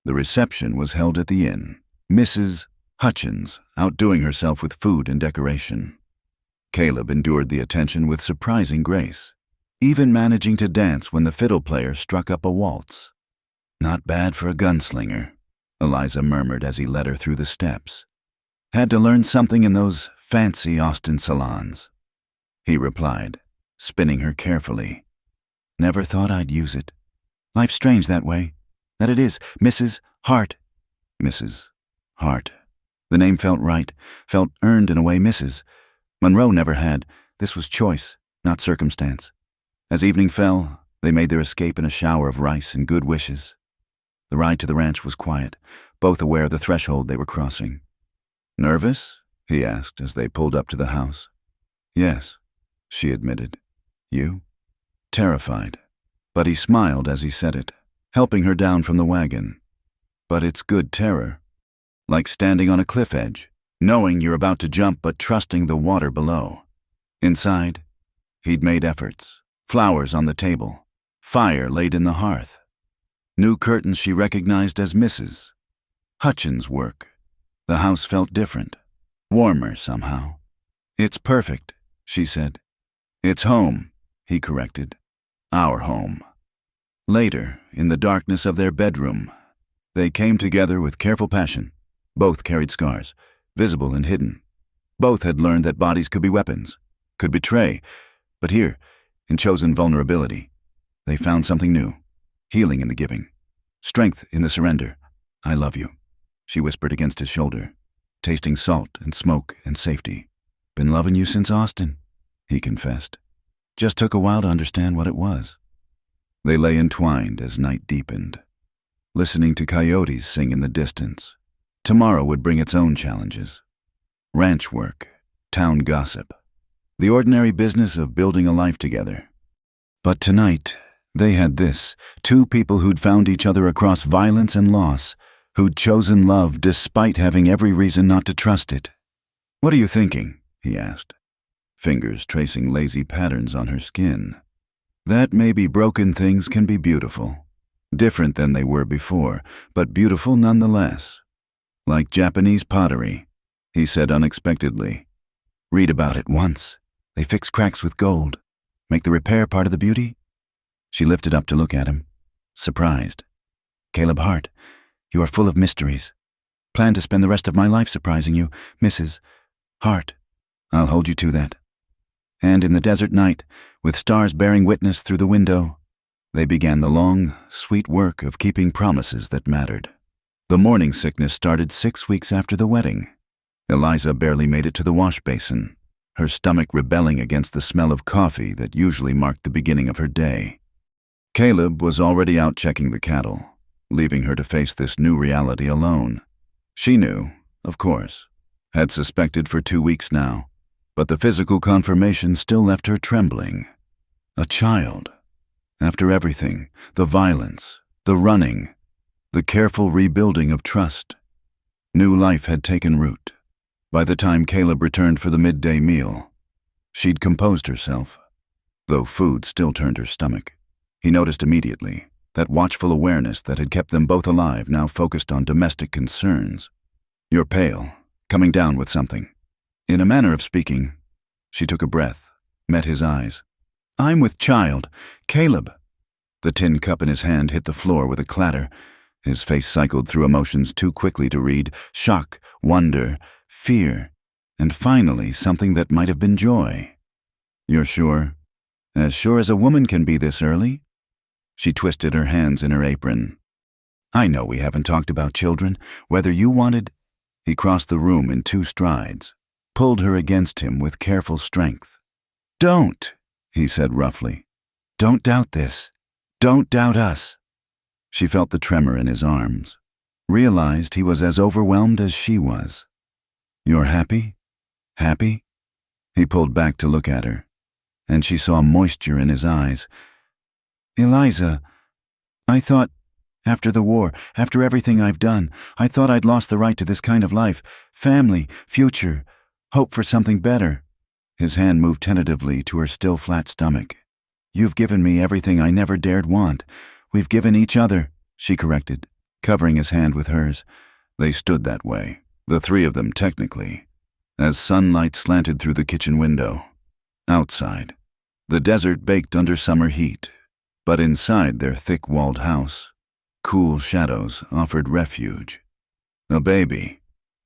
The reception was held at the inn, Mrs. Hutchins outdoing herself with food and decoration. Caleb endured the attention with surprising grace, even managing to dance when the fiddle player struck up a waltz. Not bad for a gunslinger, Eliza murmured as he led her through the steps. Had to learn something in those fancy Austin salons. He replied, spinning her carefully. Never thought I'd use it. Life's strange that way. That it is, Mrs. Hart. Mrs. Hart. The name felt right, felt earned in a way Mrs. Monroe never had. This was choice, not circumstance. As evening fell, they made their escape in a shower of rice and good wishes. The ride to the ranch was quiet, both aware of the threshold they were crossing. Nervous? He asked as they pulled up to the house. Yes, she admitted. You? Terrified. But he smiled as he said it, helping her down from the wagon. But it's good terror. Like standing on a cliff edge, knowing you're about to jump but trusting the water below. Inside, he'd made efforts. Flowers on the table. Fire laid in the hearth. New curtains she recognized as Mrs. Hutchins' work. The house felt different. Warmer somehow. It's perfect, she said. It's home, he corrected. Our home. Later, in the darkness of their bedroom, they came together with careful passion. Both carried scars, visible and hidden. Both had learned that bodies could be weapons, could betray, but here, in chosen vulnerability, they found something new, healing in the giving, strength in the surrender. I love you, she whispered against his shoulder, tasting salt and smoke and safety. Been loving you since Austin, he confessed. Just took a while to understand what it was. They lay entwined as night deepened, listening to coyotes sing in the distance. Tomorrow would bring its own challenges. Ranch work, town gossip, the ordinary business of building a life together. But tonight, they had this, two people who'd found each other across violence and loss, who'd chosen love despite having every reason not to trust it. What are you thinking? He asked, fingers tracing lazy patterns on her skin. That maybe broken things can be beautiful. Different than they were before, but beautiful nonetheless. Like Japanese pottery, he said unexpectedly. Read about it once. They fix cracks with gold. Make the repair part of the beauty? She lifted up to look at him, surprised. Caleb Hart, you are full of mysteries. Plan to spend the rest of my life surprising you, Mrs. Hart. I'll hold you to that. And in the desert night, with stars bearing witness through the window, they began the long, sweet work of keeping promises that mattered. The morning sickness started 6 weeks after the wedding. Eliza barely made it to the wash basin, her stomach rebelling against the smell of coffee that usually marked the beginning of her day. Caleb was already out checking the cattle, leaving her to face this new reality alone. She knew, of course, had suspected for 2 weeks now, but the physical confirmation still left her trembling. A child. After everything, the violence, the running, the careful rebuilding of trust. New life had taken root. By the time Caleb returned for the midday meal, she'd composed herself, though food still turned her stomach. He noticed immediately that watchful awareness that had kept them both alive now focused on domestic concerns. "You're pale, coming down with something." In a manner of speaking, she took a breath, met his eyes. "I'm with child, Caleb." The tin cup in his hand hit the floor with a clatter. His face cycled through emotions too quickly to read: shock, wonder, fear, and finally something that might have been joy. "You're sure? As sure as a woman can be this early?" She twisted her hands in her apron. "I know we haven't talked about children. Whether you wanted—" He crossed the room in 2 strides, pulled her against him with careful strength. "Don't," he said roughly. "Don't doubt this. Don't doubt us." She felt the tremor in his arms, realized he was as overwhelmed as she was. "You're happy? Happy?" He pulled back to look at her, and she saw moisture in his eyes. "Eliza, I thought, after the war, after everything I've done, I thought I'd lost the right to this kind of life, family, future, hope for something better." His hand moved tentatively to her still flat stomach. "You've given me everything I never dared want. We've given each other," she corrected, covering his hand with hers. They stood that way, the 3 of them technically, as sunlight slanted through the kitchen window. Outside, the desert baked under summer heat, but inside their thick-walled house, cool shadows offered refuge. "A baby,"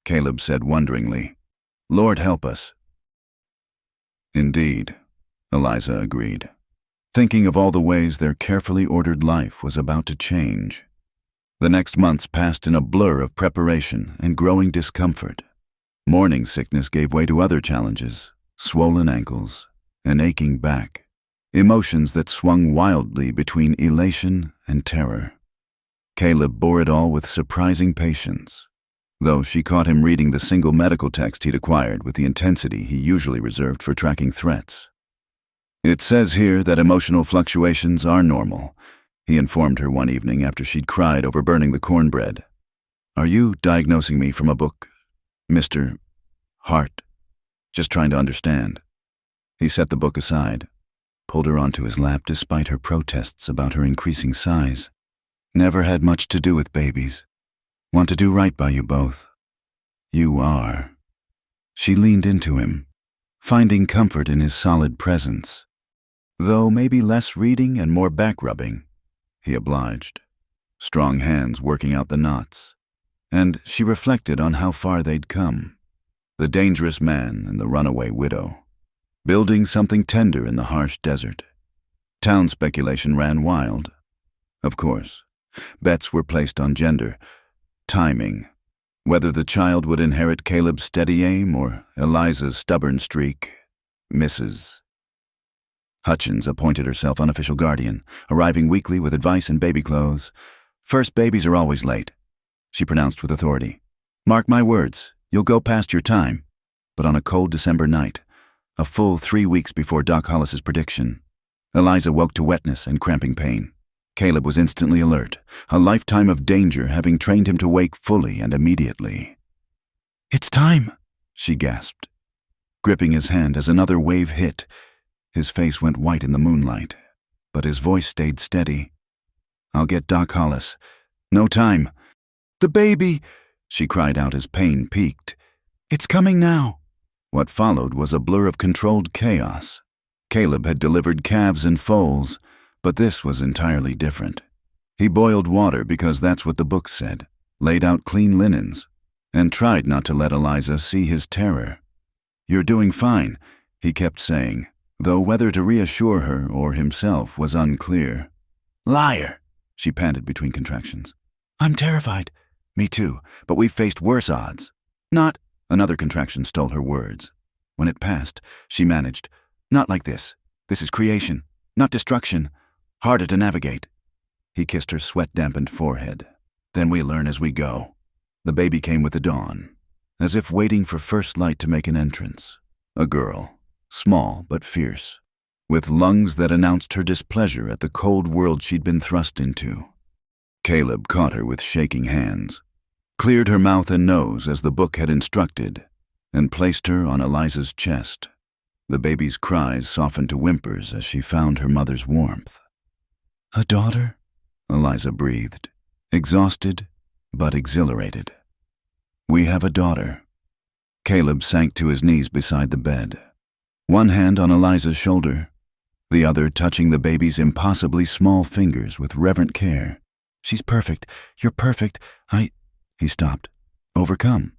Caleb said wonderingly. "Lord help us." "Indeed," Eliza agreed, thinking of all the ways their carefully ordered life was about to change. The next months passed in a blur of preparation and growing discomfort. Morning sickness gave way to other challenges: swollen ankles, an aching back, emotions that swung wildly between elation and terror. Caleb bore it all with surprising patience, though she caught him reading the single medical text he'd acquired with the intensity he usually reserved for tracking threats. "It says here that emotional fluctuations are normal," he informed her one evening after she'd cried over burning the cornbread. "Are you diagnosing me from a book, Mr. Hart? Just trying to understand." He set the book aside, pulled her onto his lap despite her protests about her increasing size. "Never had much to do with babies. Want to do right by you both." "You are." She leaned into him, finding comfort in his solid presence. Though maybe less reading and more back-rubbing, he obliged, strong hands working out the knots. And she reflected on how far they'd come. The dangerous man and the runaway widow, building something tender in the harsh desert. Town speculation ran wild. Of course, bets were placed on gender, timing, whether the child would inherit Caleb's steady aim or Eliza's stubborn streak. Mrs. Hutchins appointed herself unofficial guardian, arriving weekly with advice and baby clothes. "First babies are always late," she pronounced with authority. "Mark my words, you'll go past your time." But on a cold December night, a full 3 weeks before Doc Hollis's prediction, Eliza woke to wetness and cramping pain. Caleb was instantly alert, a lifetime of danger having trained him to wake fully and immediately. "It's time," she gasped, gripping his hand as another wave hit. His face went white in the moonlight, but his voice stayed steady. "I'll get Doc Hollis. No time." "The baby!" she cried out as pain peaked. "It's coming now." What followed was a blur of controlled chaos. Caleb had delivered calves and foals, but this was entirely different. He boiled water because that's what the book said, laid out clean linens, and tried not to let Eliza see his terror. "You're doing fine," he kept saying, though whether to reassure her or himself was unclear. "Liar," she panted between contractions. "I'm terrified." "Me too, but we've faced worse odds." "Not—" Another contraction stole her words. When it passed, she managed, "Not like this. This is creation, not destruction. Harder to navigate." He kissed her sweat-dampened forehead. "Then we learn as we go." The baby came with the dawn, as if waiting for first light to make an entrance. A girl, small but fierce, with lungs that announced her displeasure at the cold world she'd been thrust into. Caleb caught her with shaking hands, cleared her mouth and nose as the book had instructed, and placed her on Eliza's chest. The baby's cries softened to whimpers as she found her mother's warmth. "A daughter?" Eliza breathed, exhausted but exhilarated. "We have a daughter." Caleb sank to his knees beside the bed, one hand on Eliza's shoulder, the other touching the baby's impossibly small fingers with reverent care. "She's perfect. You're perfect. He stopped. "Overcome.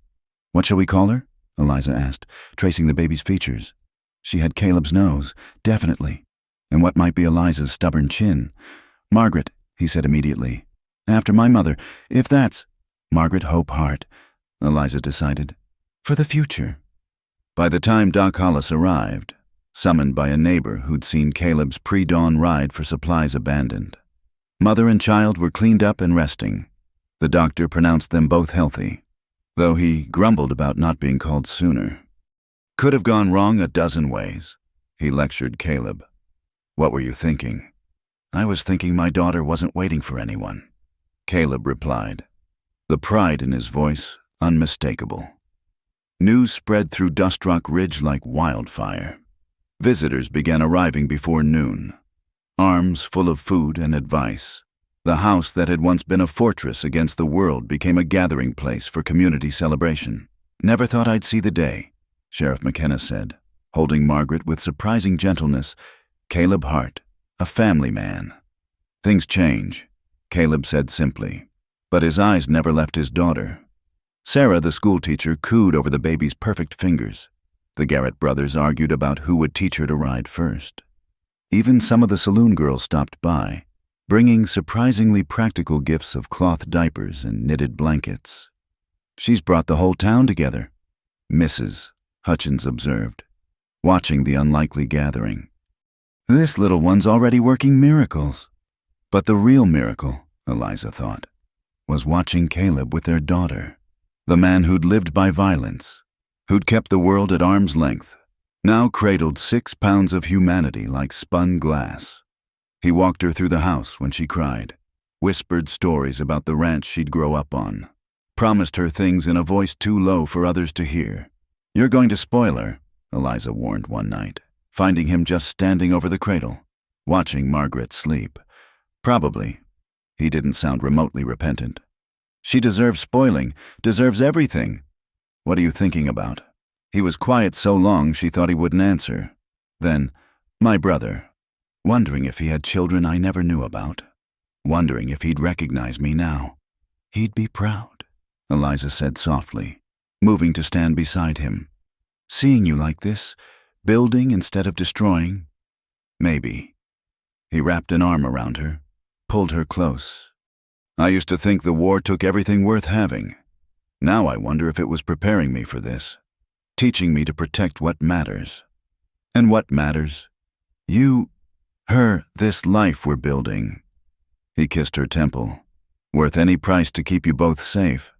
What shall we call her?" Eliza asked, tracing the baby's features. She had Caleb's nose, definitely. And what might be Eliza's stubborn chin? "Margaret," he said immediately. "After my mother, if that's—" "Margaret Hope Hart," Eliza decided. "For the future." By the time Doc Hollis arrived, summoned by a neighbor who'd seen Caleb's pre-dawn ride for supplies abandoned, mother and child were cleaned up and resting. The doctor pronounced them both healthy, though he grumbled about not being called sooner. "Could have gone wrong a dozen ways," he lectured Caleb. "What were you thinking?" "I was thinking my daughter wasn't waiting for anyone," Caleb replied, the pride in his voice unmistakable. News spread through Dust Rock Ridge like wildfire. Visitors began arriving before noon, arms full of food and advice. The house that had once been a fortress against the world became a gathering place for community celebration. "Never thought I'd see the day," Sheriff McKenna said, holding Margaret with surprising gentleness. "Caleb Hart, a family man." "Things change," Caleb said simply, but his eyes never left his daughter. Sarah, the schoolteacher, cooed over the baby's perfect fingers. The Garrett brothers argued about who would teach her to ride first. Even some of the saloon girls stopped by, bringing surprisingly practical gifts of cloth diapers and knitted blankets. "She's brought the whole town together," Mrs. Hutchins observed, watching the unlikely gathering. "This little one's already working miracles." But the real miracle, Eliza thought, was watching Caleb with their daughter. The man who'd lived by violence, who'd kept the world at arm's length, now cradled 6 pounds of humanity like spun glass. He walked her through the house when she cried, whispered stories about the ranch she'd grow up on, promised her things in a voice too low for others to hear. "You're going to spoil her," Eliza warned one night, finding him just standing over the cradle, watching Margaret sleep. "Probably." He didn't sound remotely repentant. "She deserves spoiling, deserves everything." "What are you thinking about?" He was quiet so long she thought he wouldn't answer. Then, "My brother. Wondering if he had children I never knew about. Wondering if he'd recognize me now." "He'd be proud," Eliza said softly, moving to stand beside him. "Seeing you like this, building instead of destroying." "Maybe." He wrapped an arm around her, pulled her close. "I used to think the war took everything worth having. Now I wonder if it was preparing me for this, teaching me to protect what matters." "And what matters?" "You, her, this life we're building." He kissed her temple. "Worth any price to keep you both safe.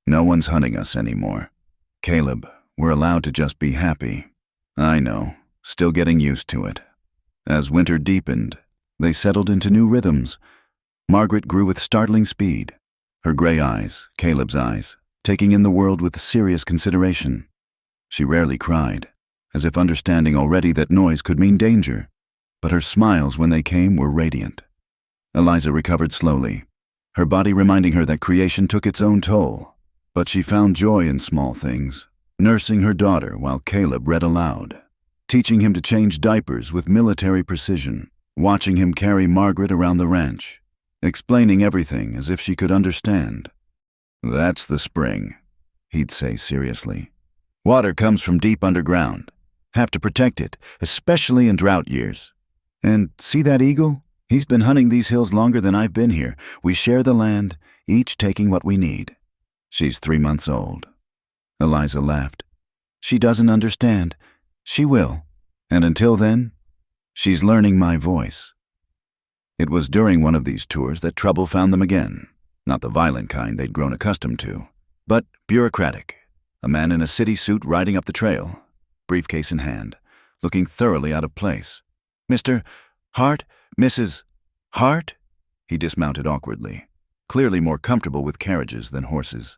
No one's hunting us anymore. Caleb, we're allowed to just be happy." "I know, still getting used to it." As winter deepened, they settled into new rhythms. Margaret grew with startling speed, her gray eyes, Caleb's eyes, taking in the world with serious consideration. She rarely cried, as if understanding already that noise could mean danger, but her smiles when they came were radiant. Eliza recovered slowly, her body reminding her that creation took its own toll, but she found joy in small things, nursing her daughter while Caleb read aloud, teaching him to change diapers with military precision, watching him carry Margaret around the ranch, explaining everything as if she could understand. "That's the spring," he'd say seriously. Water comes from deep underground. Have to protect it, especially in drought years. And see that eagle? He's been hunting these hills longer than I've been here. We share the land, each taking what we need. She's 3 months old. Eliza laughed. She doesn't understand. She will. And until then, she's learning my voice. It was during one of these tours that trouble found them again. Not the violent kind they'd grown accustomed to, but bureaucratic. A man in a city suit riding up the trail, briefcase in hand, looking thoroughly out of place. Mr. Hart? Mrs. Hart? He dismounted awkwardly, clearly more comfortable with carriages than horses.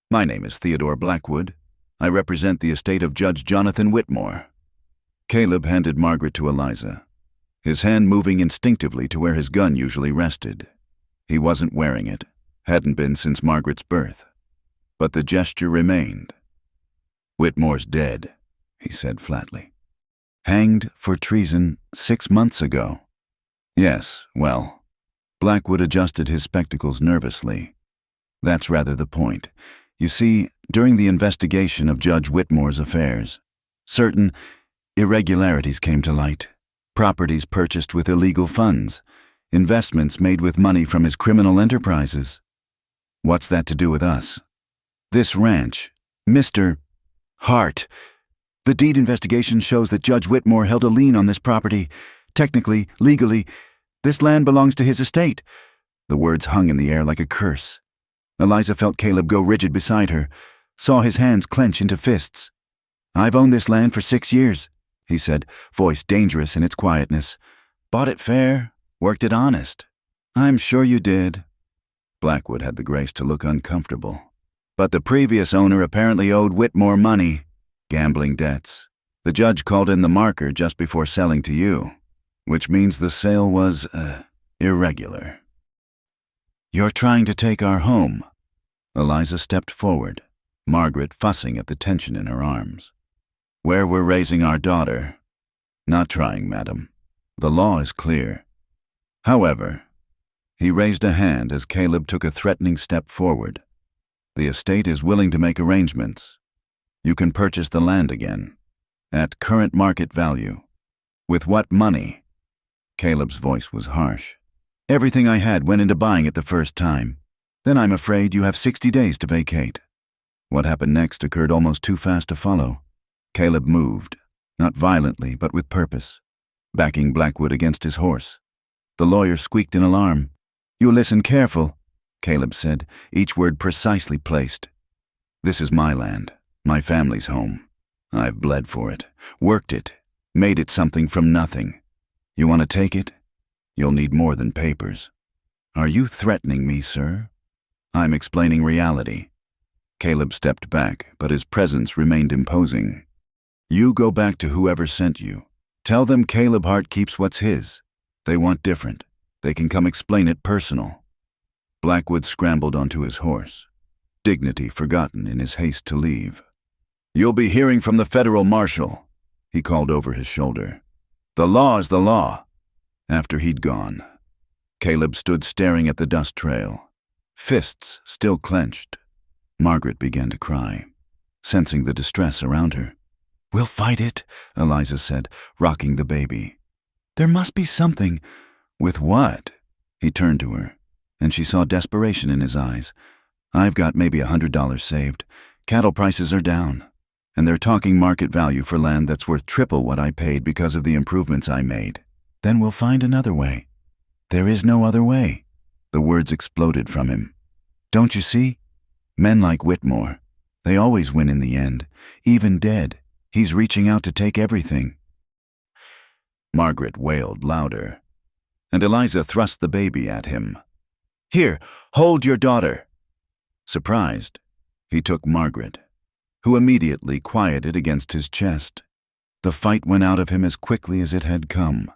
My name is Theodore Blackwood. I represent the estate of Judge Jonathan Whitmore. Caleb handed Margaret to Eliza, his hand moving instinctively to where his gun usually rested. He wasn't wearing it, hadn't been since Margaret's birth. But the gesture remained. Whitmore's dead, he said flatly. Hanged for treason 6 months ago. Yes, well. Blackwood adjusted his spectacles nervously. That's rather the point. You see, during the investigation of Judge Whitmore's affairs, certain irregularities came to light. Properties purchased with illegal funds, investments made with money from his criminal enterprises. What's that to do with us? This ranch, Mr. Hart. The deed investigation shows that Judge Whitmore held a lien on this property. Technically, legally, this land belongs to his estate. The words hung in the air like a curse. Eliza felt Caleb go rigid beside her, saw his hands clench into fists. I've owned this land for 6 years, he said, voice dangerous in its quietness. Bought it fair, worked it honest. I'm sure you did. Blackwood had the grace to look uncomfortable. But the previous owner apparently owed Whitmore money, gambling debts. The judge called in the marker just before selling to you, which means the sale was, irregular. You're trying to take our home. Eliza stepped forward, Margaret fussing at the tension in her arms. Where we're raising our daughter. Not trying, madam. The law is clear. However, he raised a hand as Caleb took a threatening step forward. The estate is willing to make arrangements. You can purchase the land again, at current market value. With what money? Caleb's voice was harsh. Everything I had went into buying it the first time. Then I'm afraid you have 60 days to vacate. What happened next occurred almost too fast to follow. Caleb moved, not violently, but with purpose, backing Blackwood against his horse. The lawyer squeaked in alarm. You listen careful, Caleb said, each word precisely placed. This is my land, my family's home. I've bled for it, worked it, made it something from nothing. You want to take it? You'll need more than papers. Are you threatening me, sir? I'm explaining reality. Caleb stepped back, but his presence remained imposing. You go back to whoever sent you. Tell them Caleb Hart keeps what's his. They want different. They can come explain it personal. Blackwood scrambled onto his horse, dignity forgotten in his haste to leave. You'll be hearing from the federal marshal, he called over his shoulder. The law is the law. After he'd gone, Caleb stood staring at the dust trail, fists still clenched. Margaret began to cry, sensing the distress around her. We'll fight it, Eliza said, rocking the baby. There must be something. With what? He turned to her, and she saw desperation in his eyes. I've got maybe $100 saved. Cattle prices are down, and they're talking market value for land that's worth triple what I paid because of the improvements I made. Then we'll find another way. There is no other way. The words exploded from him. Don't you see? Men like Whitmore, they always win in the end, even dead. He's reaching out to take everything. Margaret wailed louder, and Eliza thrust the baby at him. Here, hold your daughter. Surprised, he took Margaret, who immediately quieted against his chest. The fight went out of him as quickly as it had come.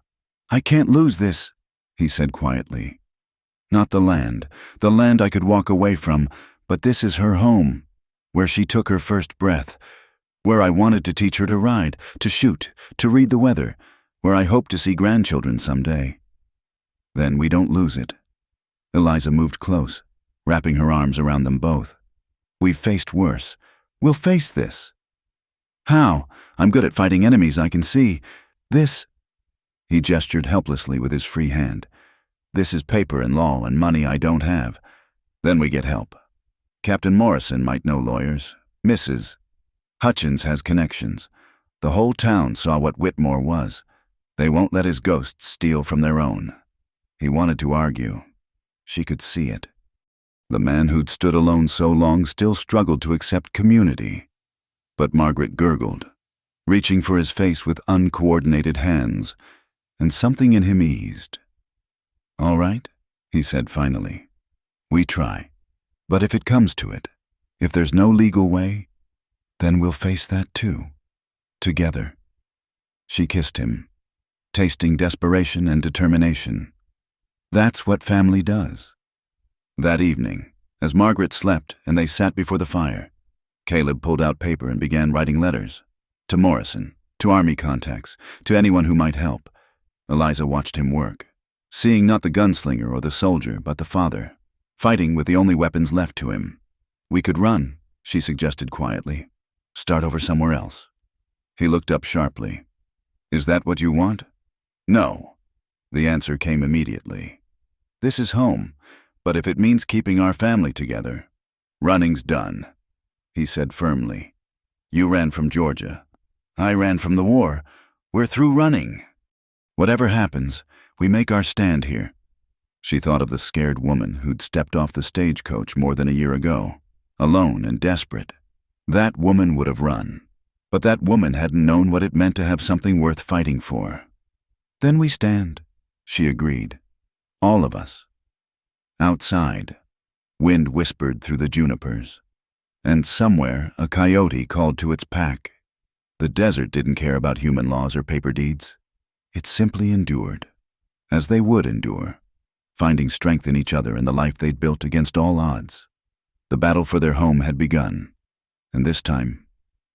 I can't lose this, he said quietly. Not the land I could walk away from, but this is her home, where she took her first breath, where I wanted to teach her to ride, to shoot, to read the weather, where I hope to see grandchildren someday. Then we don't lose it. Eliza moved close, wrapping her arms around them both. We've faced worse, We'll face this. How? I'm good at fighting enemies, I can see. This. He gestured helplessly with his free hand. This is paper and law and money I don't have. Then we get help. Captain Morrison might know lawyers. Mrs. Hutchins has connections. The whole town saw what Whitmore was. They won't let his ghosts steal from their own. He wanted to argue. She could see it. The man who'd stood alone so long still struggled to accept community. But Margaret gurgled, reaching for his face with uncoordinated hands, and something in him eased. All right, he said finally. We try. But if it comes to it, if there's no legal way, then we'll face that too. Together. She kissed him, tasting desperation and determination. That's what family does. That evening, as Margaret slept and they sat before the fire, Caleb pulled out paper and began writing letters. To Morrison, to army contacts, to anyone who might help. Eliza watched him work, seeing not the gunslinger or the soldier, but the father, fighting with the only weapons left to him. We could run, she suggested quietly. Start over somewhere else. He looked up sharply. Is that what you want? No. The answer came immediately. This is home, but if it means keeping our family together, running's done, he said firmly. You ran from Georgia. I ran from the war. We're through running. Whatever happens, we make our stand here. She thought of the scared woman who'd stepped off the stagecoach more than a year ago, alone and desperate. That woman would have run, but that woman hadn't known what it meant to have something worth fighting for. Then we stand, she agreed. All of us. Outside, wind whispered through the junipers, and somewhere a coyote called to its pack. The desert didn't care about human laws or paper deeds. It simply endured, as they would endure, finding strength in each other and the life they'd built against all odds. The battle for their home had begun, and this time,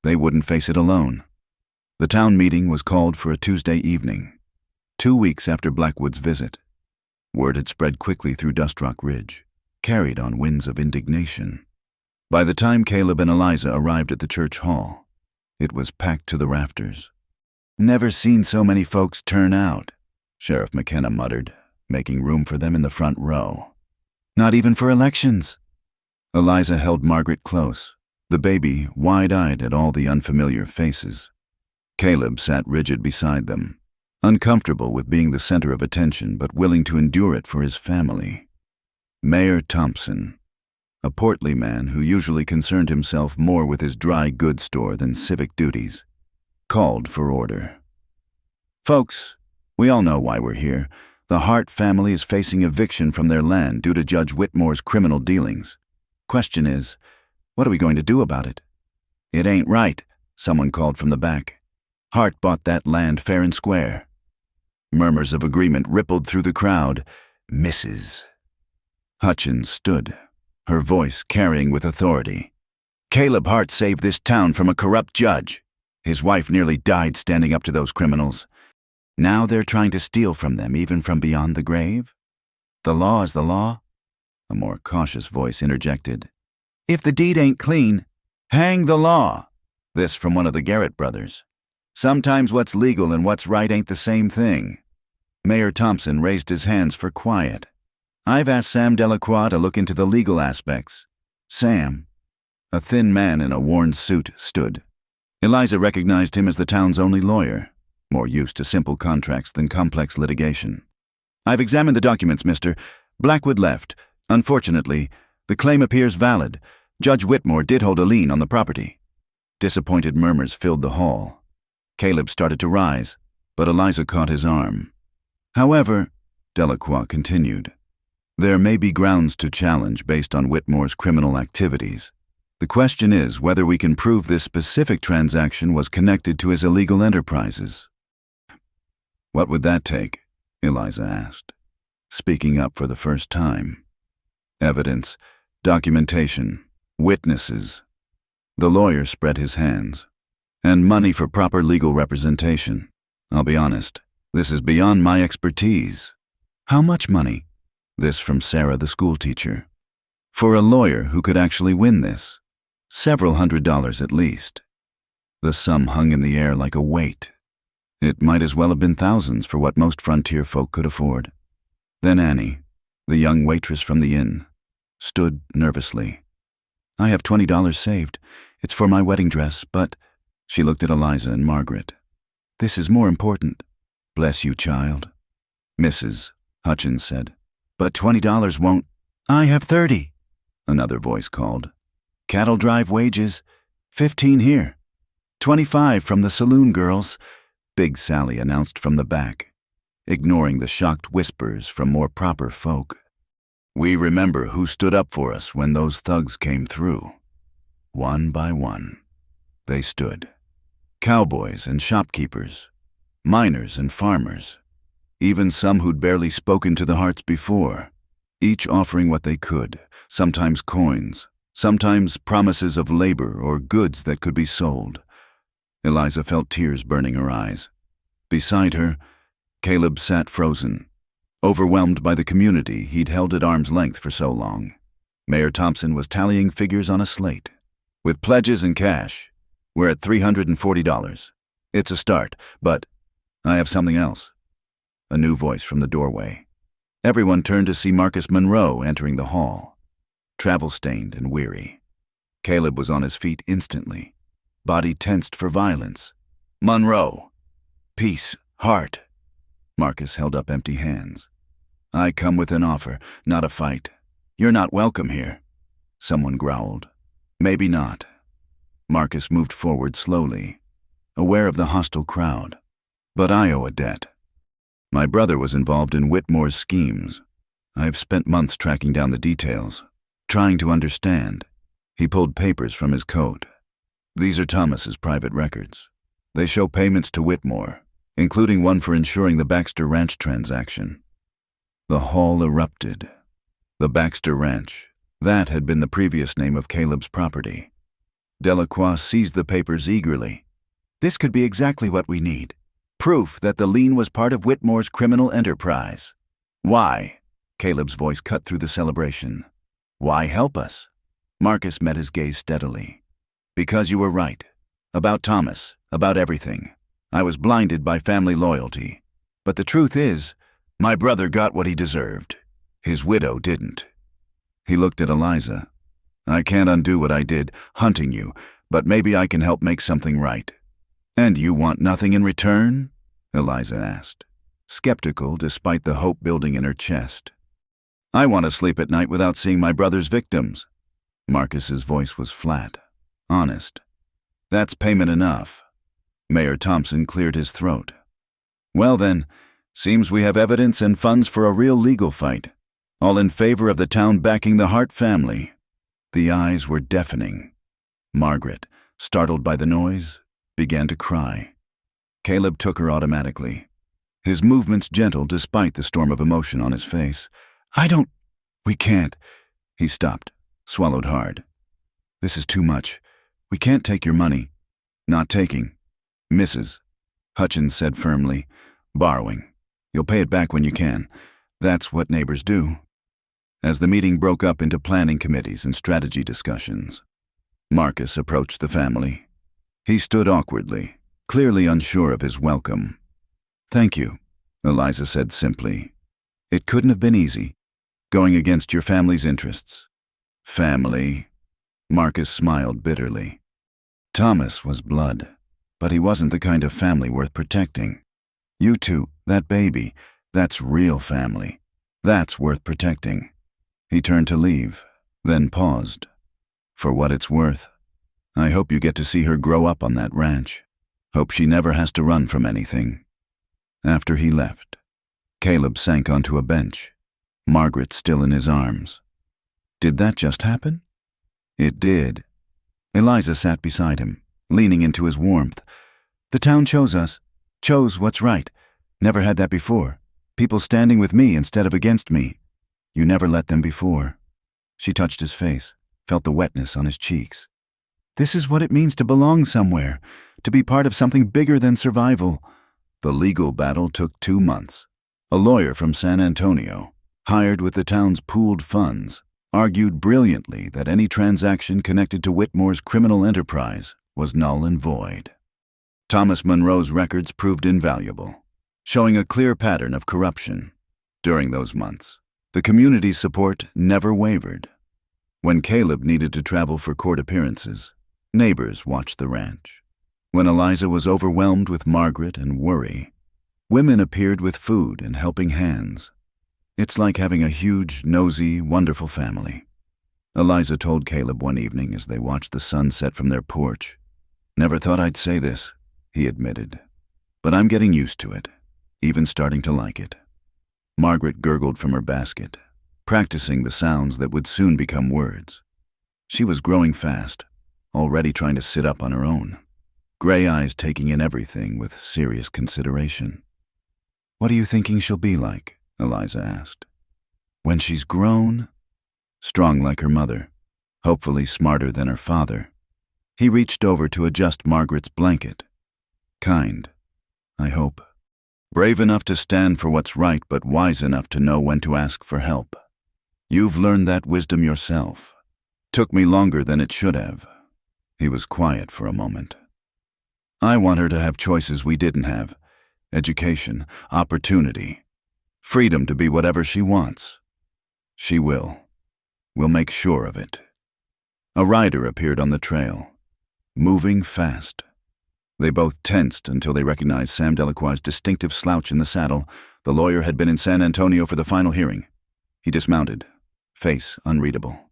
they wouldn't face it alone. The town meeting was called for a Tuesday evening, 2 weeks after Blackwood's visit. Word had spread quickly through Dust Rock Ridge, carried on winds of indignation. By the time Caleb and Eliza arrived at the church hall, it was packed to the rafters. Never seen so many folks turn out, Sheriff McKenna muttered, making room for them in the front row. Not even for elections. Eliza held Margaret close, the baby wide-eyed at all the unfamiliar faces. Caleb sat rigid beside them, uncomfortable with being the center of attention but willing to endure it for his family. Mayor Thompson, a portly man who usually concerned himself more with his dry goods store than civic duties, called for order. Folks, we all know why we're here. The Hart family is facing eviction from their land due to Judge Whitmore's criminal dealings. Question is, what are we going to do about it? It ain't right, someone called from the back. Hart bought that land fair and square. Murmurs of agreement rippled through the crowd. Mrs. Hutchins stood, her voice carrying with authority. Caleb Hart saved this town from a corrupt judge. His wife nearly died standing up to those criminals. Now they're trying to steal from them, even from beyond the grave? The law is the law? A more cautious voice interjected. If the deed ain't clean, hang the law. This from one of the Garrett brothers. Sometimes what's legal and what's right ain't the same thing. Mayor Thompson raised his hands for quiet. I've asked Sam Delacroix to look into the legal aspects. Sam, a thin man in a worn suit, stood. Eliza recognized him as the town's only lawyer, more used to simple contracts than complex litigation. I've examined the documents, mister. Blackwood left. Unfortunately, the claim appears valid. Judge Whitmore did hold a lien on the property. Disappointed murmurs filled the hall. Caleb started to rise, but Eliza caught his arm. However, Delacroix continued, there may be grounds to challenge based on Whitmore's criminal activities. The question is whether we can prove this specific transaction was connected to his illegal enterprises. What would that take? Eliza asked, speaking up for the first time. Evidence, documentation, witnesses. The lawyer spread his hands. And money for proper legal representation. I'll be honest, this is beyond my expertise. How much money? This from Sarah, the schoolteacher. For a lawyer who could actually win this. Several $100s at least. The sum hung in the air like a weight. It might as well have been thousands for what most frontier folk could afford. Then Annie, the young waitress from the inn, stood nervously. "I have $20 saved. It's for my wedding dress, but—" She looked at Eliza and Margaret. "This is more important." "Bless you, child." "Mrs." Hutchins said. "But $20 won't—" "I have 30, another voice called. "Cattle drive wages, 15 here. 25 from the saloon girls," Big Sally announced from the back, ignoring the shocked whispers from more proper folk. "We remember who stood up for us when those thugs came through. One by one, they stood. Cowboys and shopkeepers, miners and farmers, even some who'd barely spoken to the hearts before, each offering what they could, sometimes coins, sometimes promises of labor or goods that could be sold." Eliza felt tears burning her eyes. Beside her, Caleb sat frozen, overwhelmed by the community he'd held at arm's length for so long. Mayor Thompson was tallying figures on a slate. "With pledges and cash, we're at $340. It's a start, but I have something else." A new voice from the doorway. Everyone turned to see Marcus Monroe entering the hall, travel-stained and weary. Caleb was on his feet instantly, body tensed for violence. "Monroe! Peace, heart." Marcus held up empty hands. "I come with an offer, not a fight. You're not welcome here." Someone growled. "Maybe not." Marcus moved forward slowly, aware of the hostile crowd. "But I owe a debt. My brother was involved in Whitmore's schemes. I've spent months tracking down the details, trying to understand." He pulled papers from his coat. "These are Thomas's private records. They show payments to Whitmore, including one for ensuring the Baxter Ranch transaction." The hall erupted. The Baxter Ranch, that had been the previous name of Caleb's property. Delacroix seized the papers eagerly. "This could be exactly what we need. Proof that the lien was part of Whitmore's criminal enterprise." "Why?" Caleb's voice cut through the celebration. "Why help us?" Marcus met his gaze steadily. "Because you were right. About Thomas, about everything. I was blinded by family loyalty. But the truth is, my brother got what he deserved. His widow didn't." He looked at Eliza. "I can't undo what I did, hunting you, but maybe I can help make something right." "And you want nothing in return?" Eliza asked, skeptical despite the hope building in her chest. "I want to sleep at night without seeing my brother's victims." Marcus's voice was flat, honest. "That's payment enough." Mayor Thompson cleared his throat. "Well then, seems we have evidence and funds for a real legal fight, all in favor of the town backing the Hart family." The eyes were deafening. Margaret, startled by the noise, began to cry. Caleb took her automatically, his movements gentle despite the storm of emotion on his face. "We can't." He stopped, swallowed hard. "This is too much. We can't take your money." "Not taking." "Mrs." Hutchins said firmly. "Borrowing. You'll pay it back when you can. That's what neighbors do." As the meeting broke up into planning committees and strategy discussions, Marcus approached the family. He stood awkwardly, clearly unsure of his welcome. "Thank you," Eliza said simply. "It couldn't have been easy, going against your family's interests." "Family?" Marcus smiled bitterly. Thomas was blood, but he wasn't the kind of family worth protecting. You two, that baby, that's real family. That's worth protecting. He turned to leave, then paused. "For what it's worth, I hope you get to see her grow up on that ranch. Hope she never has to run from anything." After he left, Caleb sank onto a bench, Margaret still in his arms. Did that just happen? It did. Eliza sat beside him, leaning into his warmth. "The town chose us. Chose what's right. Never had that before. People standing with me instead of against me. You never let them before." She touched his face, felt the wetness on his cheeks. "This is what it means to belong somewhere, to be part of something bigger than survival." The legal battle took 2 months. A lawyer from San Antonio, hired with the town's pooled funds, argued brilliantly that any transaction connected to Whitmore's criminal enterprise was null and void. Thomas Monroe's records proved invaluable, showing a clear pattern of corruption. During those months, the community's support never wavered. When Caleb needed to travel for court appearances, neighbors watched the ranch. When Eliza was overwhelmed with Margaret and worry, women appeared with food and helping hands. It's like having a huge, nosy, wonderful family. Eliza told Caleb one evening as they watched the sun set from their porch. "Never thought I'd say this," he admitted, "but I'm getting used to it, even starting to like it." Margaret gurgled from her basket, practicing the sounds that would soon become words. She was growing fast, already trying to sit up on her own, gray eyes taking in everything with serious consideration. "What are you thinking she'll be like?" Eliza asked. "When she's grown?" Strong like her mother, hopefully smarter than her father. He reached over to adjust Margaret's blanket. "Kind, I hope. Brave enough to stand for what's right, but wise enough to know when to ask for help. You've learned that wisdom yourself. Took me longer than it should have." He was quiet for a moment. "I want her to have choices we didn't have. Education, opportunity, freedom to be whatever she wants. She will. We'll make sure of it." A rider appeared on the trail, moving fast. They both tensed until they recognized Sam Delacroix's distinctive slouch in the saddle. The lawyer had been in San Antonio for the final hearing. He dismounted, face unreadable.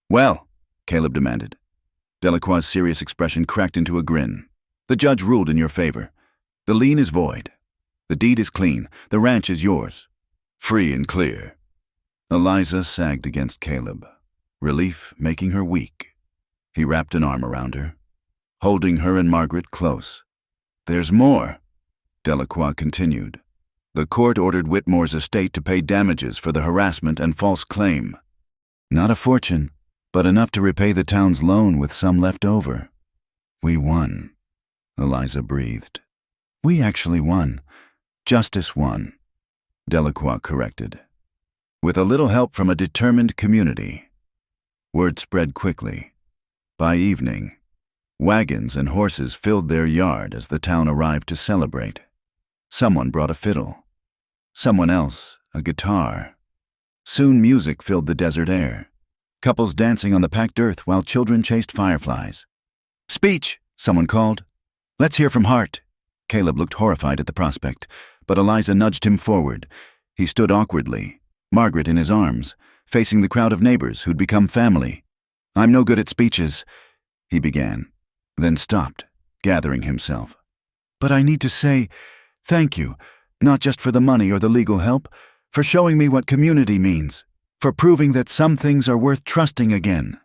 "Well?" Caleb demanded. Delacroix's serious expression cracked into a grin. "The judge ruled in your favor. The lien is void. The deed is clean. The ranch is yours. Free and clear." Eliza sagged against Caleb, relief making her weak. He wrapped an arm around her, holding her and Margaret close. "There's more," Delacroix continued. "The court ordered Whitmore's estate to pay damages for the harassment and false claim. Not a fortune, but enough to repay the town's loan with some left over." "We won," Eliza breathed. "We actually won. Justice won," Delacroix corrected. "With a little help from a determined community." Word spread quickly. By evening, wagons and horses filled their yard as the town arrived to celebrate. Someone brought a fiddle. Someone else, a guitar. Soon music filled the desert air, couples dancing on the packed earth while children chased fireflies. "Speech!" someone called. "Let's hear from Hart." Caleb looked horrified at the prospect, but Eliza nudged him forward. He stood awkwardly, Margaret in his arms, facing the crowd of neighbors who'd become family. "I'm no good at speeches," he began, then stopped, gathering himself. "But I need to say thank you, not just for the money or the legal help, for showing me what community means, for proving that some things are worth trusting again."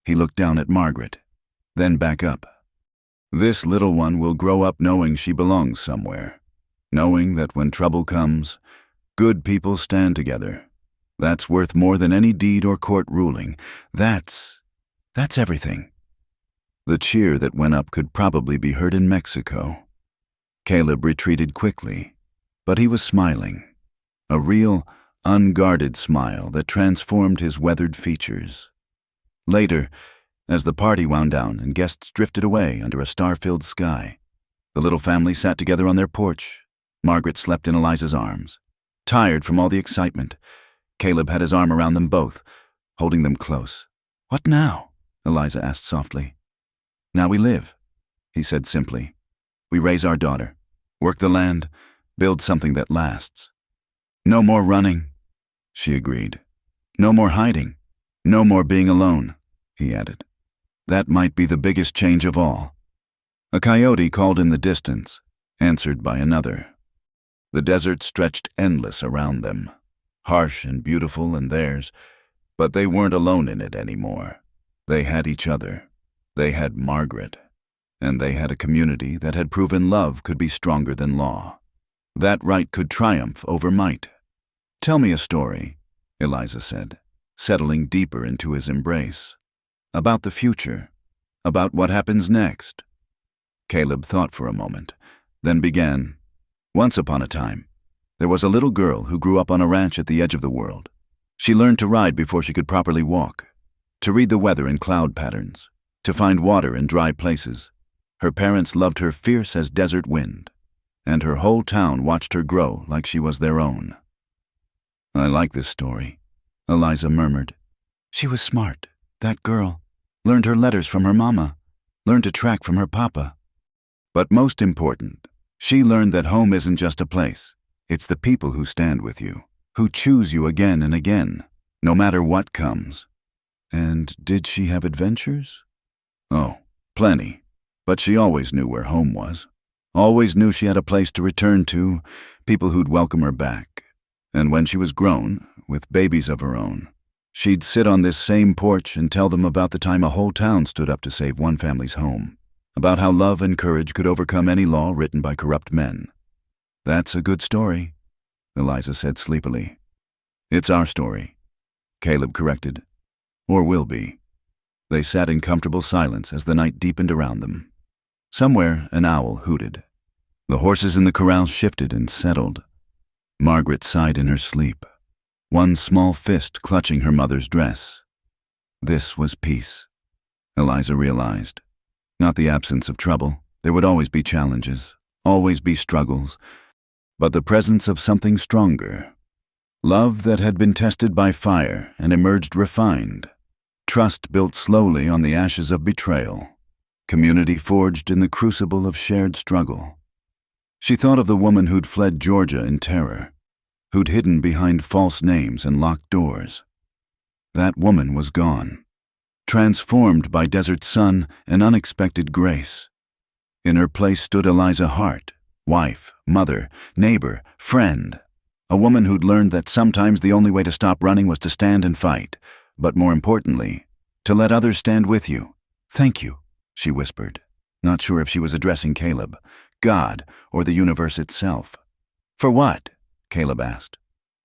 He looked down at Margaret, then back up. "This little one will grow up knowing she belongs somewhere, knowing that when trouble comes, good people stand together. That's worth more than any deed or court ruling. That's everything." The cheer that went up could probably be heard in Mexico. Caleb retreated quickly, but he was smiling, a real, unguarded smile that transformed his weathered features. Later, as the party wound down and guests drifted away under a star-filled sky, the little family sat together on their porch. Margaret slept in Eliza's arms, tired from all the excitement. Caleb had his arm around them both, holding them close. "What now?" Eliza asked softly. "Now we live," he said simply. "We raise our daughter, work the land, build something that lasts." "No more running," she agreed. "No more hiding. No more being alone," he added. "That might be the biggest change of all." A coyote called in the distance, answered by another. The desert stretched endless around them, harsh and beautiful and theirs, but they weren't alone in it anymore. They had each other. They had Margaret. And they had a community that had proven love could be stronger than law. That right could triumph over might. "Tell me a story," Eliza said, settling deeper into his embrace. "About the future. About what happens next." Caleb thought for a moment, then began. "Once upon a time, there was a little girl who grew up on a ranch at the edge of the world. She learned to ride before she could properly walk, to read the weather and cloud patterns, to find water in dry places. Her parents loved her fierce as desert wind, and her whole town watched her grow like she was their own. "I like this story," Eliza murmured. "She was smart, that girl. Learned her letters from her mama, learned to track from her papa. But most important, she learned that home isn't just a place. It's the people who stand with you, who choose you again and again, no matter what comes." "And did she have adventures?" "Oh, plenty. But she always knew where home was. Always knew she had a place to return to, people who'd welcome her back. And when she was grown, with babies of her own, she'd sit on this same porch and tell them about the time a whole town stood up to save one family's home, about how love and courage could overcome any law written by corrupt men." "That's a good story," Eliza said sleepily. "It's our story," Caleb corrected. "Or will be." They sat in comfortable silence as the night deepened around them. Somewhere, an owl hooted. The horses in the corral shifted and settled. Margaret sighed in her sleep, one small fist clutching her mother's dress. This was peace, Eliza realized. Not the absence of trouble. There would always be challenges, always be struggles, but the presence of something stronger. Love that had been tested by fire and emerged refined. Trust built slowly on the ashes of betrayal. Community forged in the crucible of shared struggle. She thought of the woman who'd fled Georgia in terror, who'd hidden behind false names and locked doors. That woman was gone, transformed by desert sun and unexpected grace. In her place stood Eliza Hart, wife, mother, neighbor, friend, a woman who'd learned that sometimes the only way to stop running was to stand and fight, but more importantly, to let others stand with you. "Thank you," she whispered, not sure if she was addressing Caleb, God, or the universe itself. "For what?" Caleb asked.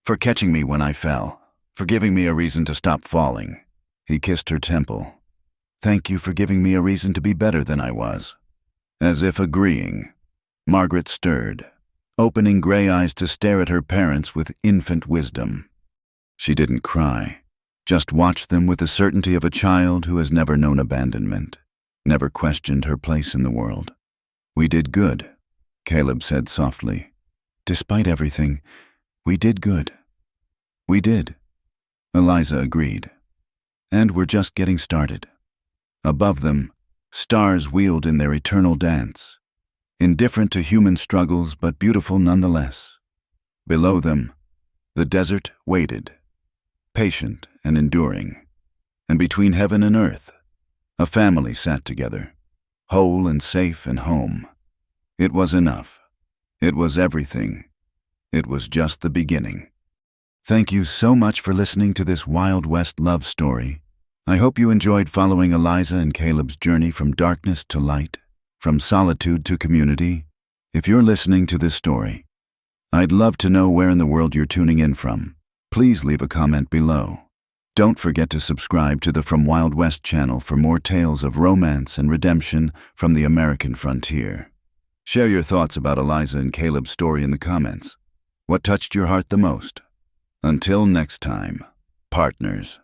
"For catching me when I fell, for giving me a reason to stop falling." He kissed her temple. "Thank you for giving me a reason to be better than I was." As if agreeing, Margaret stirred, opening gray eyes to stare at her parents with infant wisdom. She didn't cry, just watched them with the certainty of a child who has never known abandonment, never questioned her place in the world. "We did good," Caleb said softly. "Despite everything, we did good." "We did," Eliza agreed. "And we're just getting started." Above them, stars wheeled in their eternal dance, indifferent to human struggles but beautiful nonetheless. Below them, the desert waited, patient and enduring. And between heaven and earth, a family sat together, whole and safe and home. It was enough. It was everything. It was just the beginning. Thank you so much for listening to this Wild West love story. I hope you enjoyed following Eliza and Caleb's journey from darkness to light, from solitude to community. If you're listening to this story, I'd love to know where in the world you're tuning in from. Please leave a comment below. Don't forget to subscribe to the From Wild West channel for more tales of romance and redemption from the American frontier. Share your thoughts about Eliza and Caleb's story in the comments. What touched your heart the most? Until next time, partners.